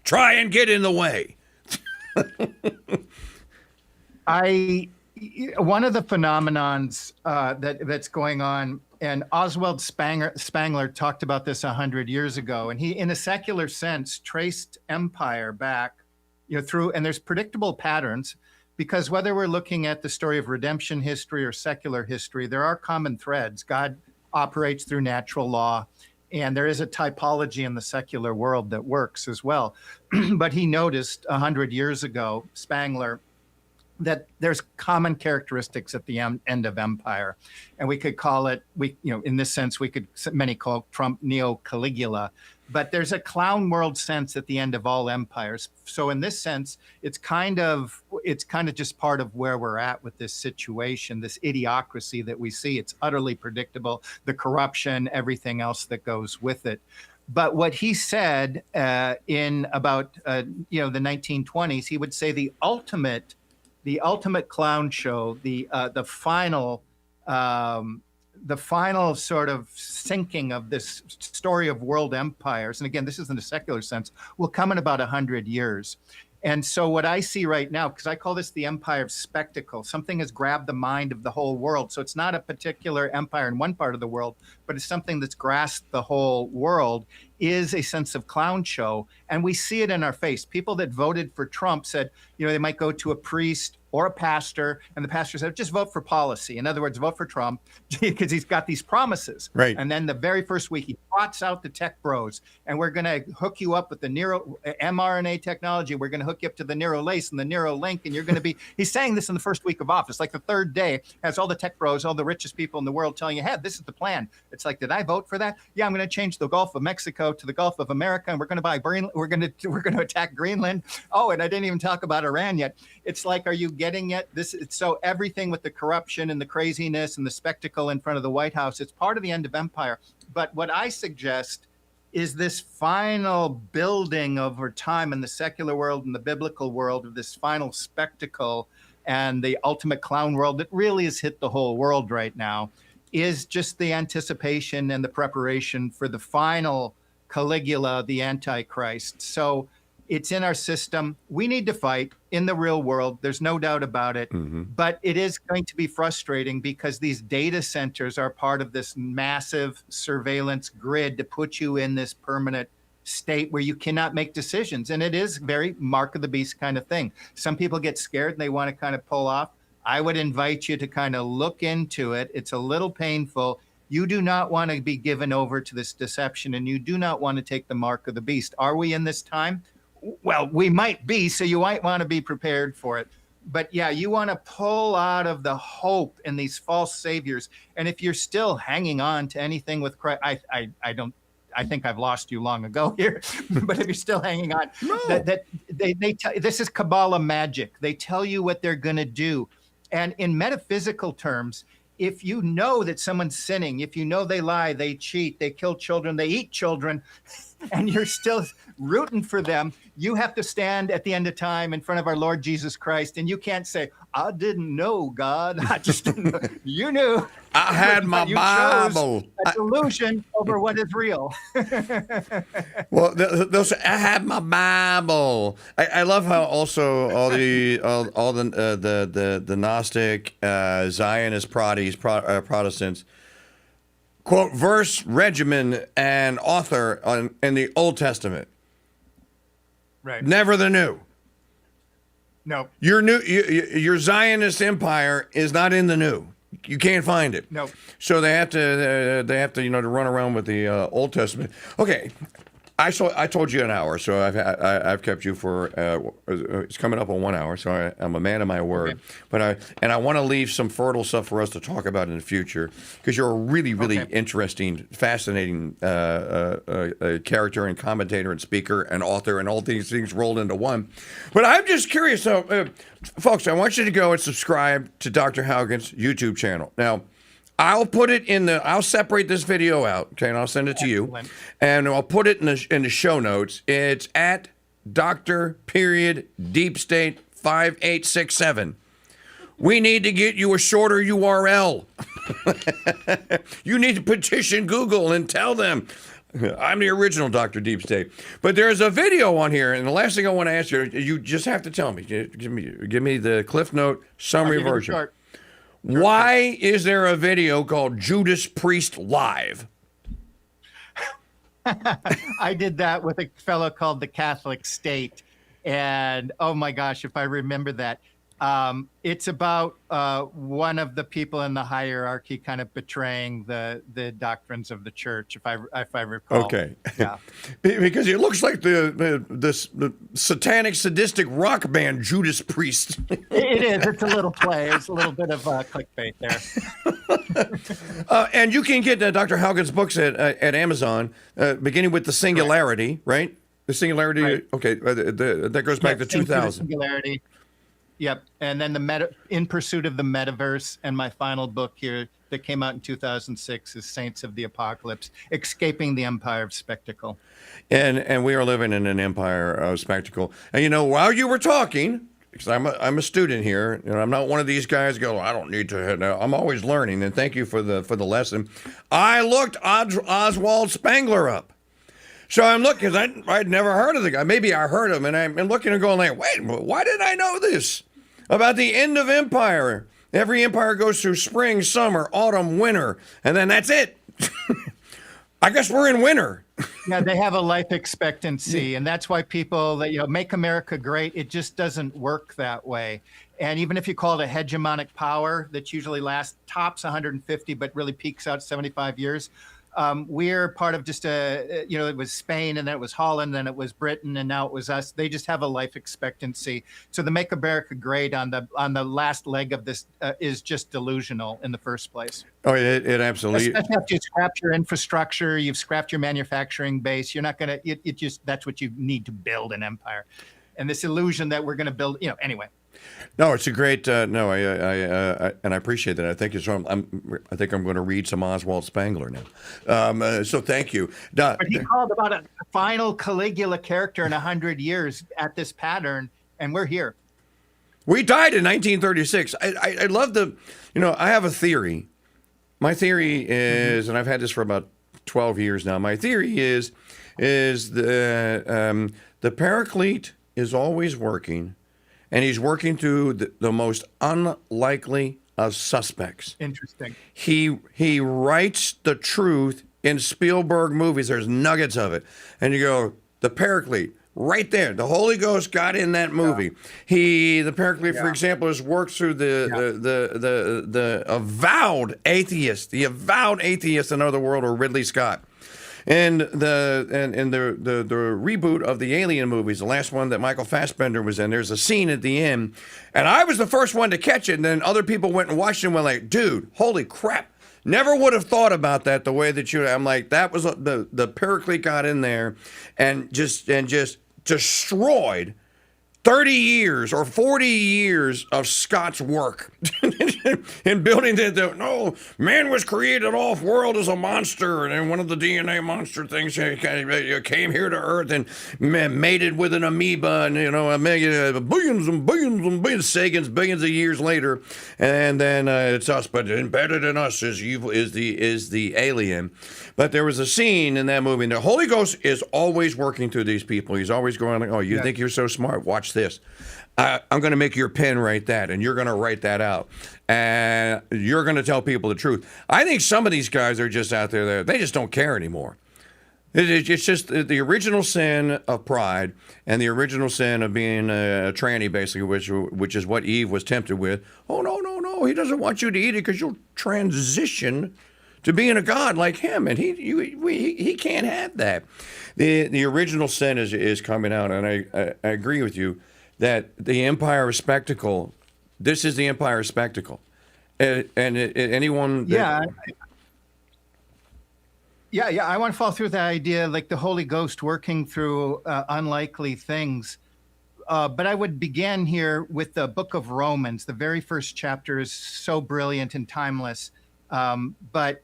try and get in the way. One of the phenomenons that's going on, and Oswald Spangler talked about this 100 years ago, and he, in a secular sense, traced empire back, through, and there's predictable patterns, because whether we're looking at the story of redemption history or secular history, there are common threads. God operates through natural law, and there is a typology in the secular world that works as well. But he noticed 100 years ago, Spangler, that there's common characteristics at the end of empire. And we could call it, in this sense, many call Trump Neo-Caligula, but there's a clown world sense at the end of all empires. So in this sense, it's kind of just part of where we're at with this situation, this idiocracy that we see. It's utterly predictable, the corruption, everything else that goes with it. But what he said in about the 1920s, he would say the ultimate clown show, the final sort of sinking of this story of world empires, and again, this is in a secular sense, will come in about 100 years. And so what I see right now, because I call this the empire of spectacle, something has grabbed the mind of the whole world. So it's not a particular empire in one part of the world, but it's something that's grasped the whole world, is a sense of clown show. And we see it in our face. People that voted for Trump said, they might go to a priest or a pastor, and the pastor said, just vote for policy. In other words, vote for Trump, because he's got these promises. Right. And then the very first week, he trots out the tech bros, and we're going to hook you up with the mRNA technology. We're going to hook you up to the Neuralace and the Neuralink, and you're going to be, he's saying this in the first week of office, like the third day, has all the tech bros, all the richest people in the world telling you, hey, this is the plan. It's like, did I vote for that? Yeah, I'm going to change the Gulf of Mexico to the Gulf of America, and we're going to buy Greenland. We're going to attack Greenland. Oh, and I didn't even talk about Iran yet. It's like, are you getting it? So everything with the corruption and the craziness and the spectacle in front of the White House, it's part of the end of empire. But what I suggest is this final building over time in the secular world and the biblical world of this final spectacle and the ultimate clown world that really has hit the whole world right now, is just the anticipation and the preparation for the final Caligula, the Antichrist. So it's in our system. We need to fight in the real world. There's no doubt about it. Mm-hmm. But it is going to be frustrating because these data centers are part of this massive surveillance grid to put you in this permanent state where you cannot make decisions. And it is very mark of the beast kind of thing. Some people get scared and they want to kind of pull off. I would invite you to kind of look into it. It's a little painful. You do not want to be given over to this deception, and you do not want to take the mark of the beast. Are we in this time? Well, we might be, so you might want to be prepared for it. But yeah, you want to pull out of the hope in these false saviors. And if you're still hanging on to anything with Christ, I think I've lost you long ago here. But if you're still hanging on, this is Kabbalah magic. They tell you what they're going to do. And in metaphysical terms, if you know that someone's sinning, if you know they lie, they cheat, they kill children, they eat children, and you're still rooting for them, you have to stand at the end of time in front of our Lord Jesus Christ, and you can't say, I didn't know, God. I just didn't know. You knew. I had my Bible. A delusion over what is real. Well, those I had my Bible. I love how also all the Gnostic Zionist Protestants quote verse, regimen, and author in the Old Testament. Right. Never the New. No. Your Zionist empire is not in the New. You can't find it. No. So they have to to run around with the Old Testament. Okay. I told you an hour, so I've kept you for it's coming up on 1 hour, so I'm a man of my word. Okay. But I want to leave some fertile stuff for us to talk about in the future, because you're a really interesting, fascinating character and commentator and speaker and author and all these things rolled into one. But I'm just curious, so folks, I want you to go and subscribe to Dr. Haugen's YouTube channel now. I'll put it I'll separate this video out, okay, and I'll send it to you. And I'll put it in the show notes. It's at Dr. Deep State 5867. We need to get you a shorter URL. You need to petition Google and tell them I'm the original Dr. Deep State. But there's a video on here, and the last thing I want to ask you, you just have to tell me. Give me the Cliff Note summary version. Why is there a video called Judas Priest Live? I did that with a fellow called the Catholic State. And oh my gosh, if I remember that. It's about one of the people in the hierarchy kind of betraying the doctrines of the church, if I recall. Okay. Yeah. Because it looks like the satanic, sadistic rock band Judas Priest. It is. It's a little play. It's a little bit of clickbait there. And you can get Dr. Haugen's books at Amazon, beginning with The Singularity, right? The Singularity. Right. Okay. That goes back to 2000. Singularity. Yep. And then In Pursuit of the Metaverse, and my final book here that came out in 2006 is Saints of the Apocalypse, Escaping the Empire of Spectacle. And we are living in an empire of spectacle. And while you were talking, because I'm a student here, and I'm not one of these guys go, I don't need to know. I'm always learning, and thank you for the lesson. I looked Oswald Spengler up. So I'm looking, because I'd never heard of the guy. Maybe I heard him, and I'm looking and going like, wait, why did I know this? About the end of empire. Every empire goes through spring, summer, autumn, winter, and then that's it. I guess we're in winter. Yeah, they have a life expectancy, and that's why people that make America great, it just doesn't work that way. And even if you call it a hegemonic power that usually tops 150, but really peaks out 75 years, we're part of just it was Spain, and then it was Holland, then it was Britain, and now it was us. They just have a life expectancy. So the Make America Great on the last leg of this is just delusional in the first place. Oh, it absolutely. Especially after you scrapped your infrastructure, you've scrapped your manufacturing base. You're not going to, that's what you need to build an empire. And this illusion that we're going to build, anyway. No, it's a great. And I appreciate that. I think I think I'm going to read some Oswald Spengler now. So thank you. But he called about a final Caligula character in 100 years at this pattern, and we're here. We died in 1936. I love I have a theory. My theory is, and I've had this for about 12 years now. My theory is the Paraclete is always working. And he's working through the most unlikely of suspects. Interesting. He writes the truth in Spielberg movies. There's nuggets of it. And you go, the Paraclete, right there. The Holy Ghost got in that movie. Yeah. The Paraclete, for example, has worked through the avowed atheist, in Another World, or Ridley Scott. And the reboot of the Alien movies, the last one that Michael Fassbender was in, there's a scene at the end, and I was the first one to catch it, and then other people went and watched it and went like, dude, holy crap. Never would have thought about that the way that I'm like, that was the Paraclete got in there and just destroyed 30 years or 40 years of Scott's work in building no, man was created off world as a monster, and then one of the DNA monster things came here to Earth and mated with an amoeba, and billions and billions and billions seconds, billions of years later, and then it's us. But embedded in us is evil, is the alien. But there was a scene in that movie, and the Holy Ghost is always working through these people. He's always going like, oh, you think you're so smart? Watch this. I'm going to make your pen write that, and you're going to write that out. And you're going to tell people the truth. I think some of these guys are just out there, they just don't care anymore. It's just the original sin of pride and the original sin of being a tranny, basically, which is what Eve was tempted with. Oh, no, he doesn't want you to eat it because you'll transition to being a god like him, and he can't have that. The original sin is coming out, and I agree with you that the empire of spectacle, this is the empire of spectacle, and anyone that, Yeah, I want to follow through that idea, like the Holy Ghost working through unlikely things. But I would begin here with the book of Romans. The very first chapter is so brilliant and timeless. But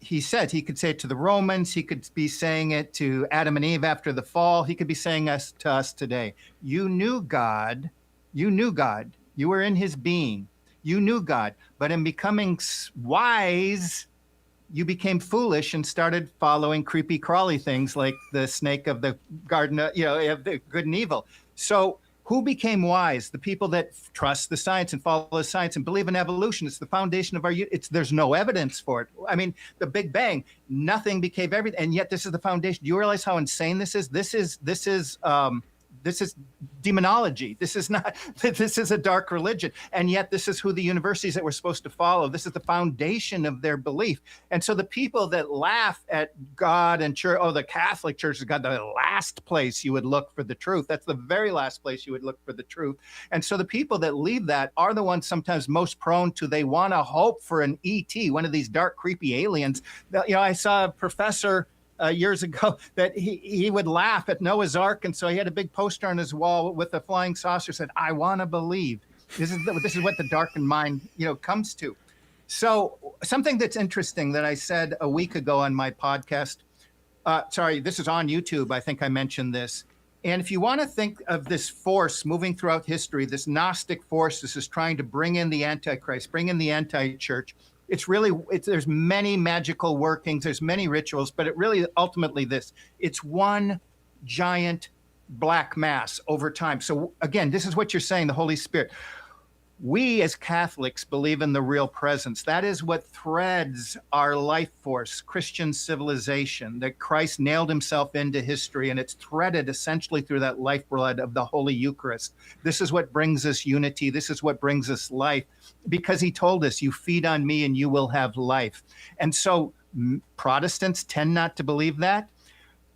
he said he could say it to the Romans. He could be saying it to Adam and Eve after the fall. He could be saying to us today. You knew God. You knew God. You were in his being. You knew God, but in becoming wise, you became foolish and started following creepy crawly things like the snake of the garden, of the good and evil. So who became wise? The people that trust the science and follow the science and believe in evolution. It's the foundation of our. There's no evidence for it. I mean, the Big Bang, nothing became everything, and yet this is the foundation. Do you realize how insane this is? This is demonology. This is not. This is a dark religion, and yet this is who the universities that we're supposed to follow. This is the foundation of their belief. And so the people that laugh at God and church, the Catholic Church is God, the last place you would look for the truth. That's the very last place you would look for the truth. And so the people that leave that are the ones sometimes most prone to. They want to hope for an ET, one of these dark, creepy aliens. I saw a professor years ago that he would laugh at Noah's Ark, and so he had a big poster on his wall with a flying saucer said, "I want to believe." This is what the darkened mind comes to. So something that's interesting that I said a week ago on my podcast. This is on YouTube. I think I mentioned this. And if you want to think of this force moving throughout history, this Gnostic force, this is trying to bring in the Antichrist, bring in the anti-church. There's many magical workings, there's many rituals, but it really ultimately it's one giant black mass over time. So again, this is what you're saying, the Holy Spirit. We as Catholics believe in the real presence. That is what threads our life force, Christian civilization, that Christ nailed himself into history, and it's threaded essentially through that lifeblood of the Holy Eucharist. This is what brings us unity. This is what brings us life, because he told us, you feed on me and you will have life. And so Protestants tend not to believe that.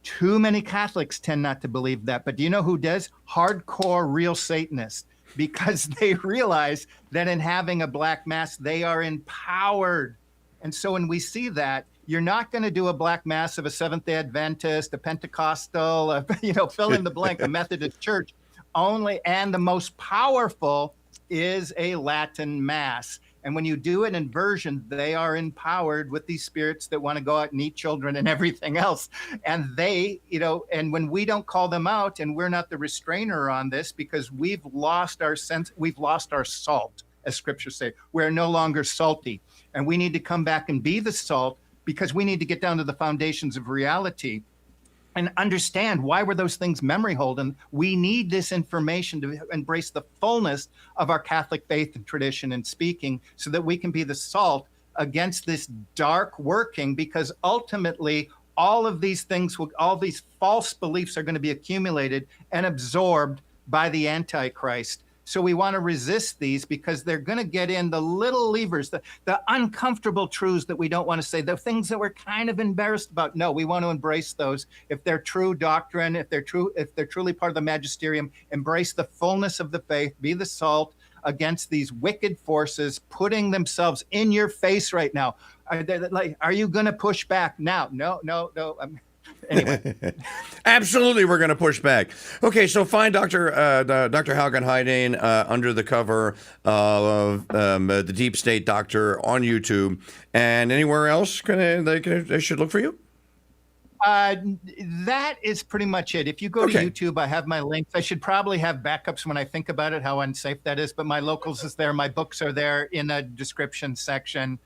Too many Catholics tend not to believe that. But do you know who does? Hardcore real Satanists. Because they realize that in having a black mass, they are empowered. And so when we see that, you're not going to do a black mass of a Seventh-day Adventist, a Pentecostal, fill in the blank, a Methodist church only. And the most powerful is a Latin mass. And when you do an inversion, they are empowered with these spirits that want to go out and eat children and everything else. And they, and when we don't call them out, and we're not the restrainer on this, because we've lost our sense, we've lost our salt, as scriptures say. We're no longer salty. And we need to come back and be the salt, because we need to get down to the foundations of reality and understand why were those things memory holden. We need this information to embrace the fullness of our Catholic faith and tradition and speaking, so that we can be the salt against this dark working, because ultimately all of these things, all these false beliefs are going to be accumulated and absorbed by the Antichrist. So we want to resist these, because they're going to get in the little levers, the uncomfortable truths that we don't want to say, the things that we're kind of embarrassed about. No, we want to embrace those. If they're true doctrine, if they're truly part of the magisterium, embrace the fullness of the faith, be the salt against these wicked forces putting themselves in your face right now. Are you going to push back now? No. Anyway. Absolutely, we're going to push back. Okay, so find Dr. Haugen hiding under the cover of the Deep State Doctor on YouTube, and anywhere else they should look for you? That is pretty much it. If you go to YouTube, I have my links. I should probably have backups when I think about it, how unsafe that is, but my locals is there. My books are there in the description section.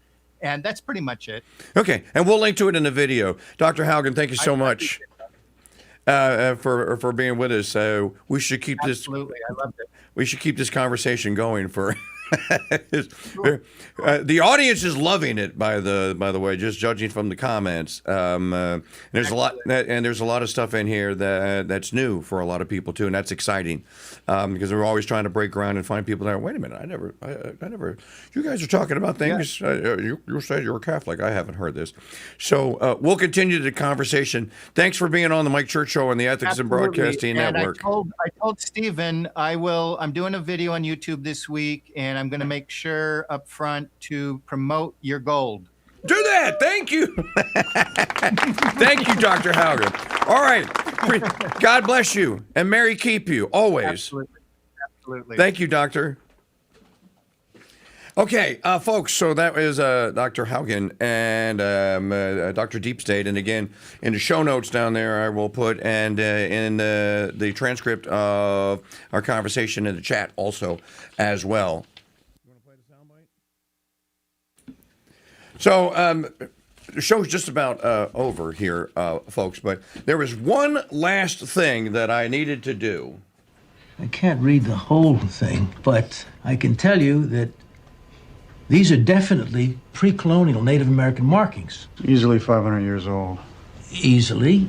And that's pretty much it. Okay, and we'll link to it in the video. Dr. Haugen, thank you so much for being with us. We should keep Absolutely, I loved it. We should keep this conversation going for. The audience is loving it. By the way, just judging from the comments, there's a lot, and there's a lot of stuff in here that's new for a lot of people too, and that's exciting because we're always trying to break ground and find people that are, wait a minute, I never. You guys are talking about things. Yeah. You said you're a Catholic. I haven't heard this, so we'll continue the conversation. Thanks for being on the Mike Church Show and the Ethics and Broadcasting Network. I told Stephen I'm doing a video on YouTube this week, and I'm going to make sure up front to promote your gold. Do that. Thank you. Thank you, Dr. Haugen. All right. God bless you and Mary keep you always. Absolutely. Thank you, Doctor. Okay, folks, so that was Dr. Haugen and Dr. Deep State. And again, in the show notes down there, I will put, and in the transcript of our conversation in the chat also as well. You want to play the soundbite? So the show's just about over here, folks, but there was one last thing that I needed to do. I can't read the whole thing, but I can tell you that these are definitely pre-colonial Native American markings. Easily 500 years old. Easily.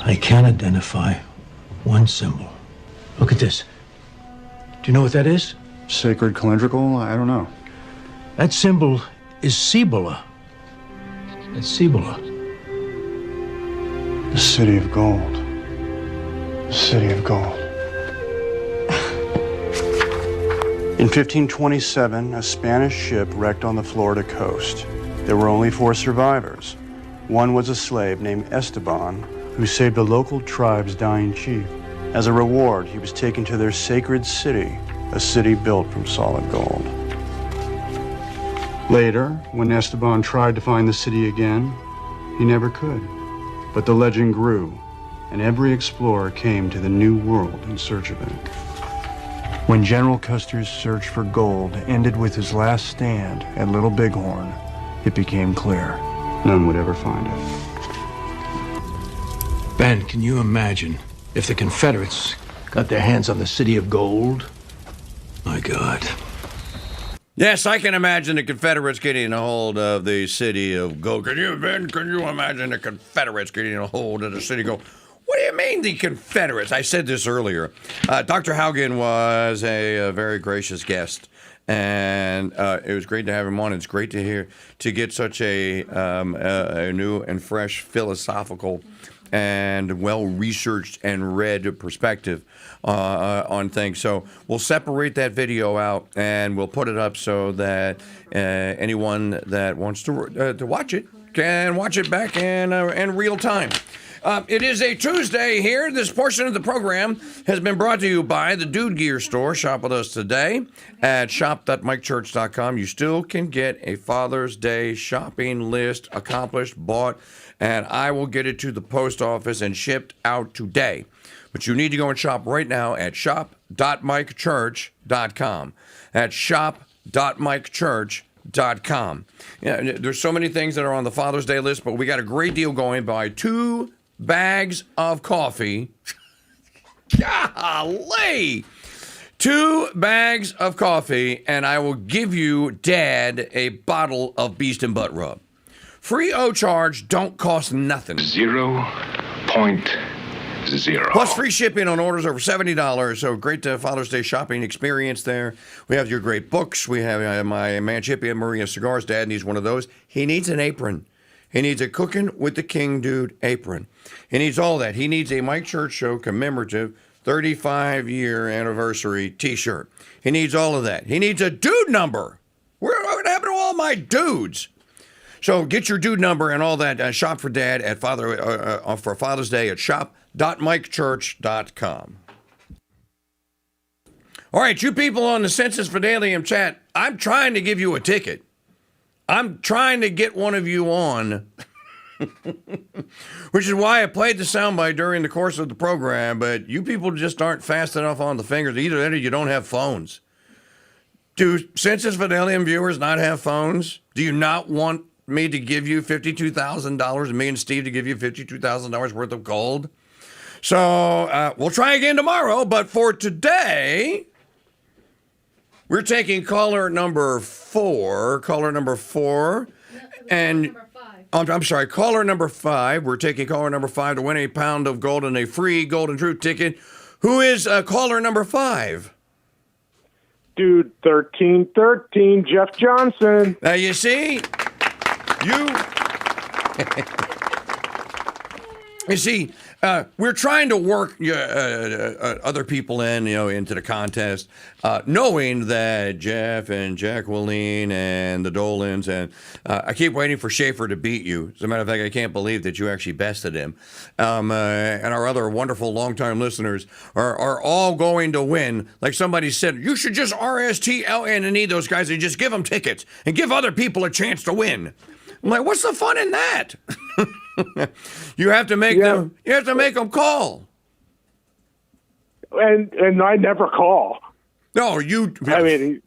I can identify one symbol. Look at this. Do you know what that is? Sacred calendrical? I don't know. That symbol is Cibola. That's Cibola. The city of gold. The city of gold. In 1527, a Spanish ship wrecked on the Florida coast. There were only 4 survivors. One was a slave named Esteban, who saved a local tribe's dying chief. As a reward, he was taken to their sacred city, a city built from solid gold. Later, when Esteban tried to find the city again, he never could. But the legend grew, and every explorer came to the New World in search of it. When General Custer's search for gold ended with his last stand at Little Bighorn, it became clear none would ever find it. Ben, can you imagine if the Confederates got their hands on the city of gold? My God. Yes, I can imagine the Confederates getting a hold of the city of gold. Can you imagine the Confederates getting a hold of the city of gold? What do you mean, the Confederates? I said this earlier. Dr. Haugen was a very gracious guest, and it was great to have him on. It's great to get such a new and fresh philosophical and well-researched and read perspective on things. So we'll separate that video out and we'll put it up so that anyone that wants to watch it can watch it back in real time. It is a Tuesday here. This portion of the program has been brought to you by the Dude Gear Store. Shop with us today at shop.mikechurch.com. You still can get a Father's Day shopping list accomplished, bought, and I will get it to the post office and shipped out today. But you need to go and shop right now at shop.mikechurch.com. At shop.mikechurch.com. Yeah, there's so many things that are on the Father's Day list, but we got a great deal going. Buy 2 bags of coffee. Golly! 2 bags of coffee, and I will give you, Dad, a bottle of Beast and Butt Rub. Free O charge, don't cost nothing. 0.0. Plus free shipping on orders over $70. So great Father's Day shopping experience there. We have your great books. We have my Manchipia Maria cigars. Dad needs one of those. He needs an apron. He needs a Cooking with the KingDude apron. He needs all that. He needs a Mike Church Show commemorative 35-year anniversary T-shirt. He needs all of that. He needs a dude number. What happened to all my dudes? So get your dude number and all that. Shop for Dad at for Father's Day at shop.mikechurch.com. All right, you people on the Census Fidelium chat, I'm trying to give you a ticket. I'm trying to get one of you on, which is why I played the soundbite during the course of the program, but you people just aren't fast enough on the fingers. Either that or you don't have phones. Do Census Fidelium viewers not have phones? Do you not want me to give you $52,000, me and Steve to give you $52,000 worth of gold? So we'll try again tomorrow, but for today, we're taking caller number 4. Caller number 4. And I'm sorry, caller number 5. We're taking caller number 5 to win a pound of gold and a free Golden Truth ticket. Who is caller number 5? Dude, 1313, Jeff Johnson. Now, you see, you see, we're trying to work other people into the contest, knowing that Jeff and Jacqueline and the Dolans and I keep waiting for Schaefer to beat you. As a matter of fact, I can't believe that you actually bested him. And our other wonderful longtime listeners are all going to win. Like somebody said, you should just RSTLN those guys and just give them tickets and give other people a chance to win. I'm like, what's the fun in that? You have to make them. You have to make them call. And I never call. No, you. I mean,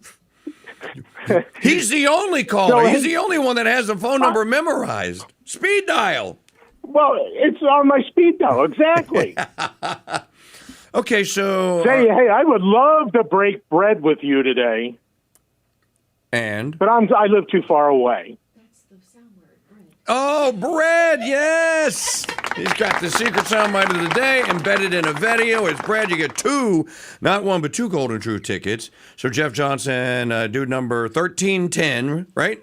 he's the only caller. He's the only one that has the phone number memorized. Speed dial. Well, it's on my speed dial, exactly. Okay, so... hey, I would love to break bread with you today. But I live too far away. Oh, bread, yes! He's got the secret soundbite of the day embedded in a video. It's bread. You get two, not one, but two Golden Truth tickets. So Jeff Johnson, dude number 1310, right?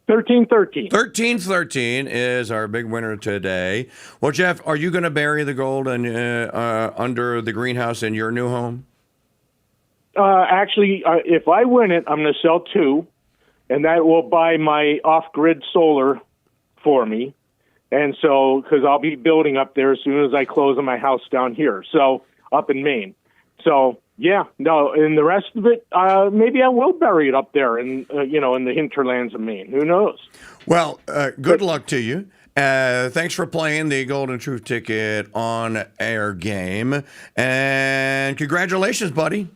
1313. 1313 is our big winner today. Well, Jeff, are you going to bury the gold under the greenhouse in your new home? Actually, if I win it, I'm going to sell two, and that will buy my off-grid solar for me. And so, because I'll be building up there as soon as I close on my house down here, so up in Maine. So, yeah, no, and the rest of it, maybe I will bury it up there in the hinterlands of Maine. Who knows? Well, good luck to you. Thanks for playing the Golden Truth Ticket on air game. And congratulations, buddy.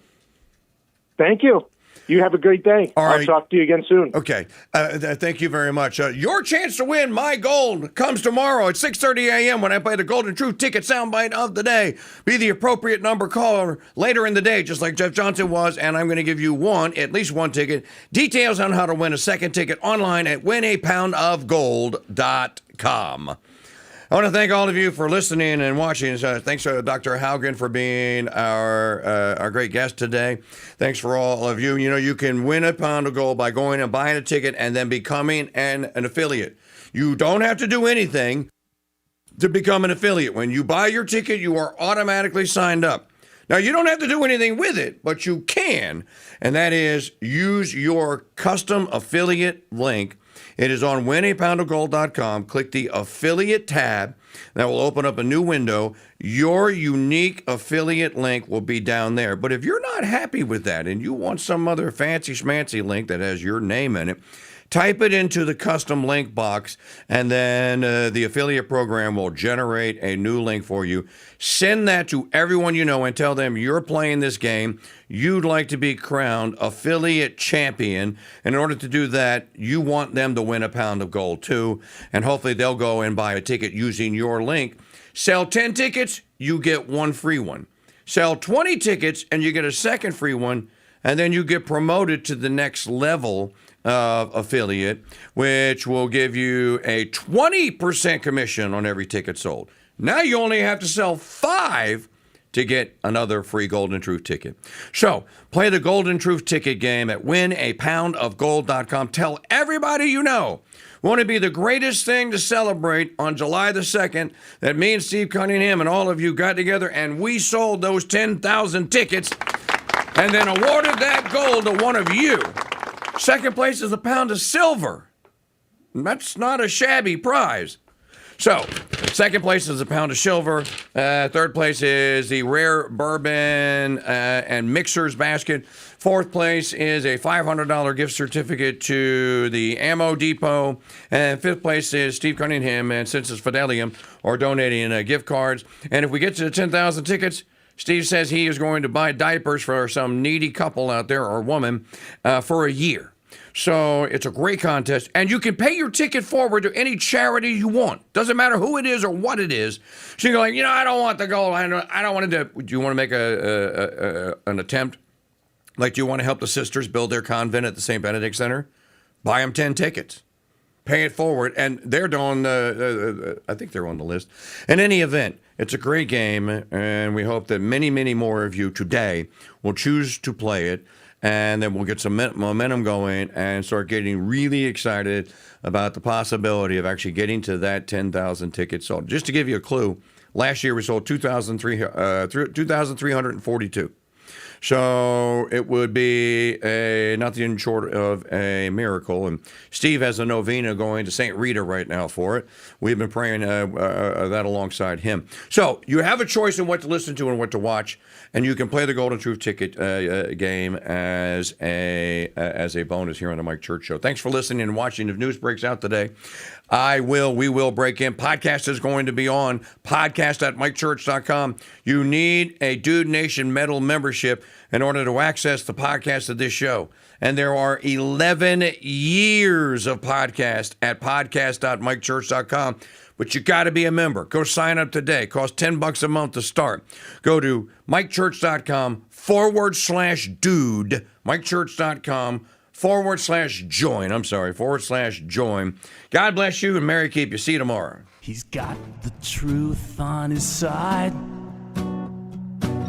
Thank you. You have a great day. All right. I'll talk to you again soon. Okay. Thank you very much. Your chance to win my gold comes tomorrow at 6:30 a.m. when I play the Golden Truth Ticket soundbite of the day. Be the appropriate number caller later in the day, just like Jeff Johnson was, and I'm going to give you at least one ticket. Details on how to win a second ticket online at winapoundofgold.com. I want to thank all of you for listening and watching. Thanks to Dr. Haugen for being our great guest today. Thanks for all of you. You know, you can win a pound of gold by going and buying a ticket and then becoming an affiliate. You don't have to do anything to become an affiliate. When you buy your ticket, you are automatically signed up. Now, you don't have to do anything with it, but you can, and that is use your custom affiliate link. It is on winapoundofgold.com. Click the affiliate tab. That will open up a new window. Your unique affiliate link will be down there. But if you're not happy with that and you want some other fancy schmancy link that has your name in it, type it into the custom link box, and then the affiliate program will generate a new link for you. Send that to everyone you know and tell them you're playing this game. You'd like to be crowned affiliate champion. And in order to do that, you want them to win a pound of gold too. And hopefully they'll go and buy a ticket using your link. Sell 10 tickets, you get one free one. Sell 20 tickets and you get a second free one. And then you get promoted to the next level of affiliate, which will give you a 20% commission on every ticket sold. Now you only have to sell 5 to get another free Golden Truth ticket. So play the Golden Truth ticket game at winapoundofgold.com. Tell everybody you know. Won't it be the greatest thing to celebrate on July the 2nd that me and Steve Cunningham and all of you got together and we sold those 10,000 tickets and then awarded that gold to one of you. Second place is a pound of silver. That's not a shabby prize. So, second place is a pound of silver. Third place is the rare bourbon and mixers basket. Fourth place is a $500 gift certificate to the Ammo Depot. And fifth place is Steve Cunningham and Census Fidelium are donating gift cards. And if we get to the 10,000 tickets, Steve says he is going to buy diapers for some needy couple out there or woman for a year. So it's a great contest, and you can pay your ticket forward to any charity you want. Doesn't matter who it is or what it is. So you're like, I don't want the gold. I don't want to do. Do you want to make an attempt? Like, do you want to help the sisters build their convent at the St. Benedict Center? Buy them 10 tickets. Pay it forward, and they're on I think they're on the list. In any event, it's a great game, and we hope that many, many more of you today will choose to play it. And then we'll get some momentum going and start getting really excited about the possibility of actually getting to that 10,000 tickets sold. Just to give you a clue, last year we sold 2,342. So it would be nothing short of a miracle. And Steve has a novena going to St. Rita right now for it. We've been praying that alongside him. So you have a choice in what to listen to and what to watch. And you can play the Golden Truth Ticket game as a bonus here on the Mike Church Show. Thanks for listening and watching. If news breaks out today, we will break in. Podcast is going to be on podcast@mikechurch.com. You need a Dude Nation Metal membership. in order to access the podcast of this show. And there are 11 years of podcast at podcast.mikechurch.com. But you got to be a member. Go sign up today. Costs $10 a month to start. Go to mikechurch.com/dude. mikechurch.com/join. God bless you and Mary keep you. See you tomorrow. He's got the truth on his side.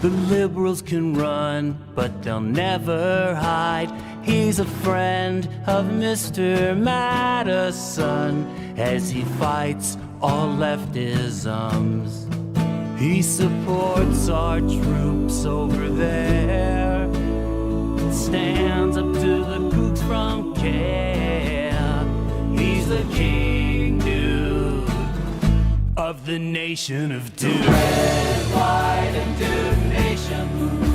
The liberals can run, but they'll never hide. He's a friend of Mr. Madison as he fights all leftisms. He supports our troops over there, stands up to the kooks from care. He's the KingDude of the nation of Dude. Red, white, and Dude Nation.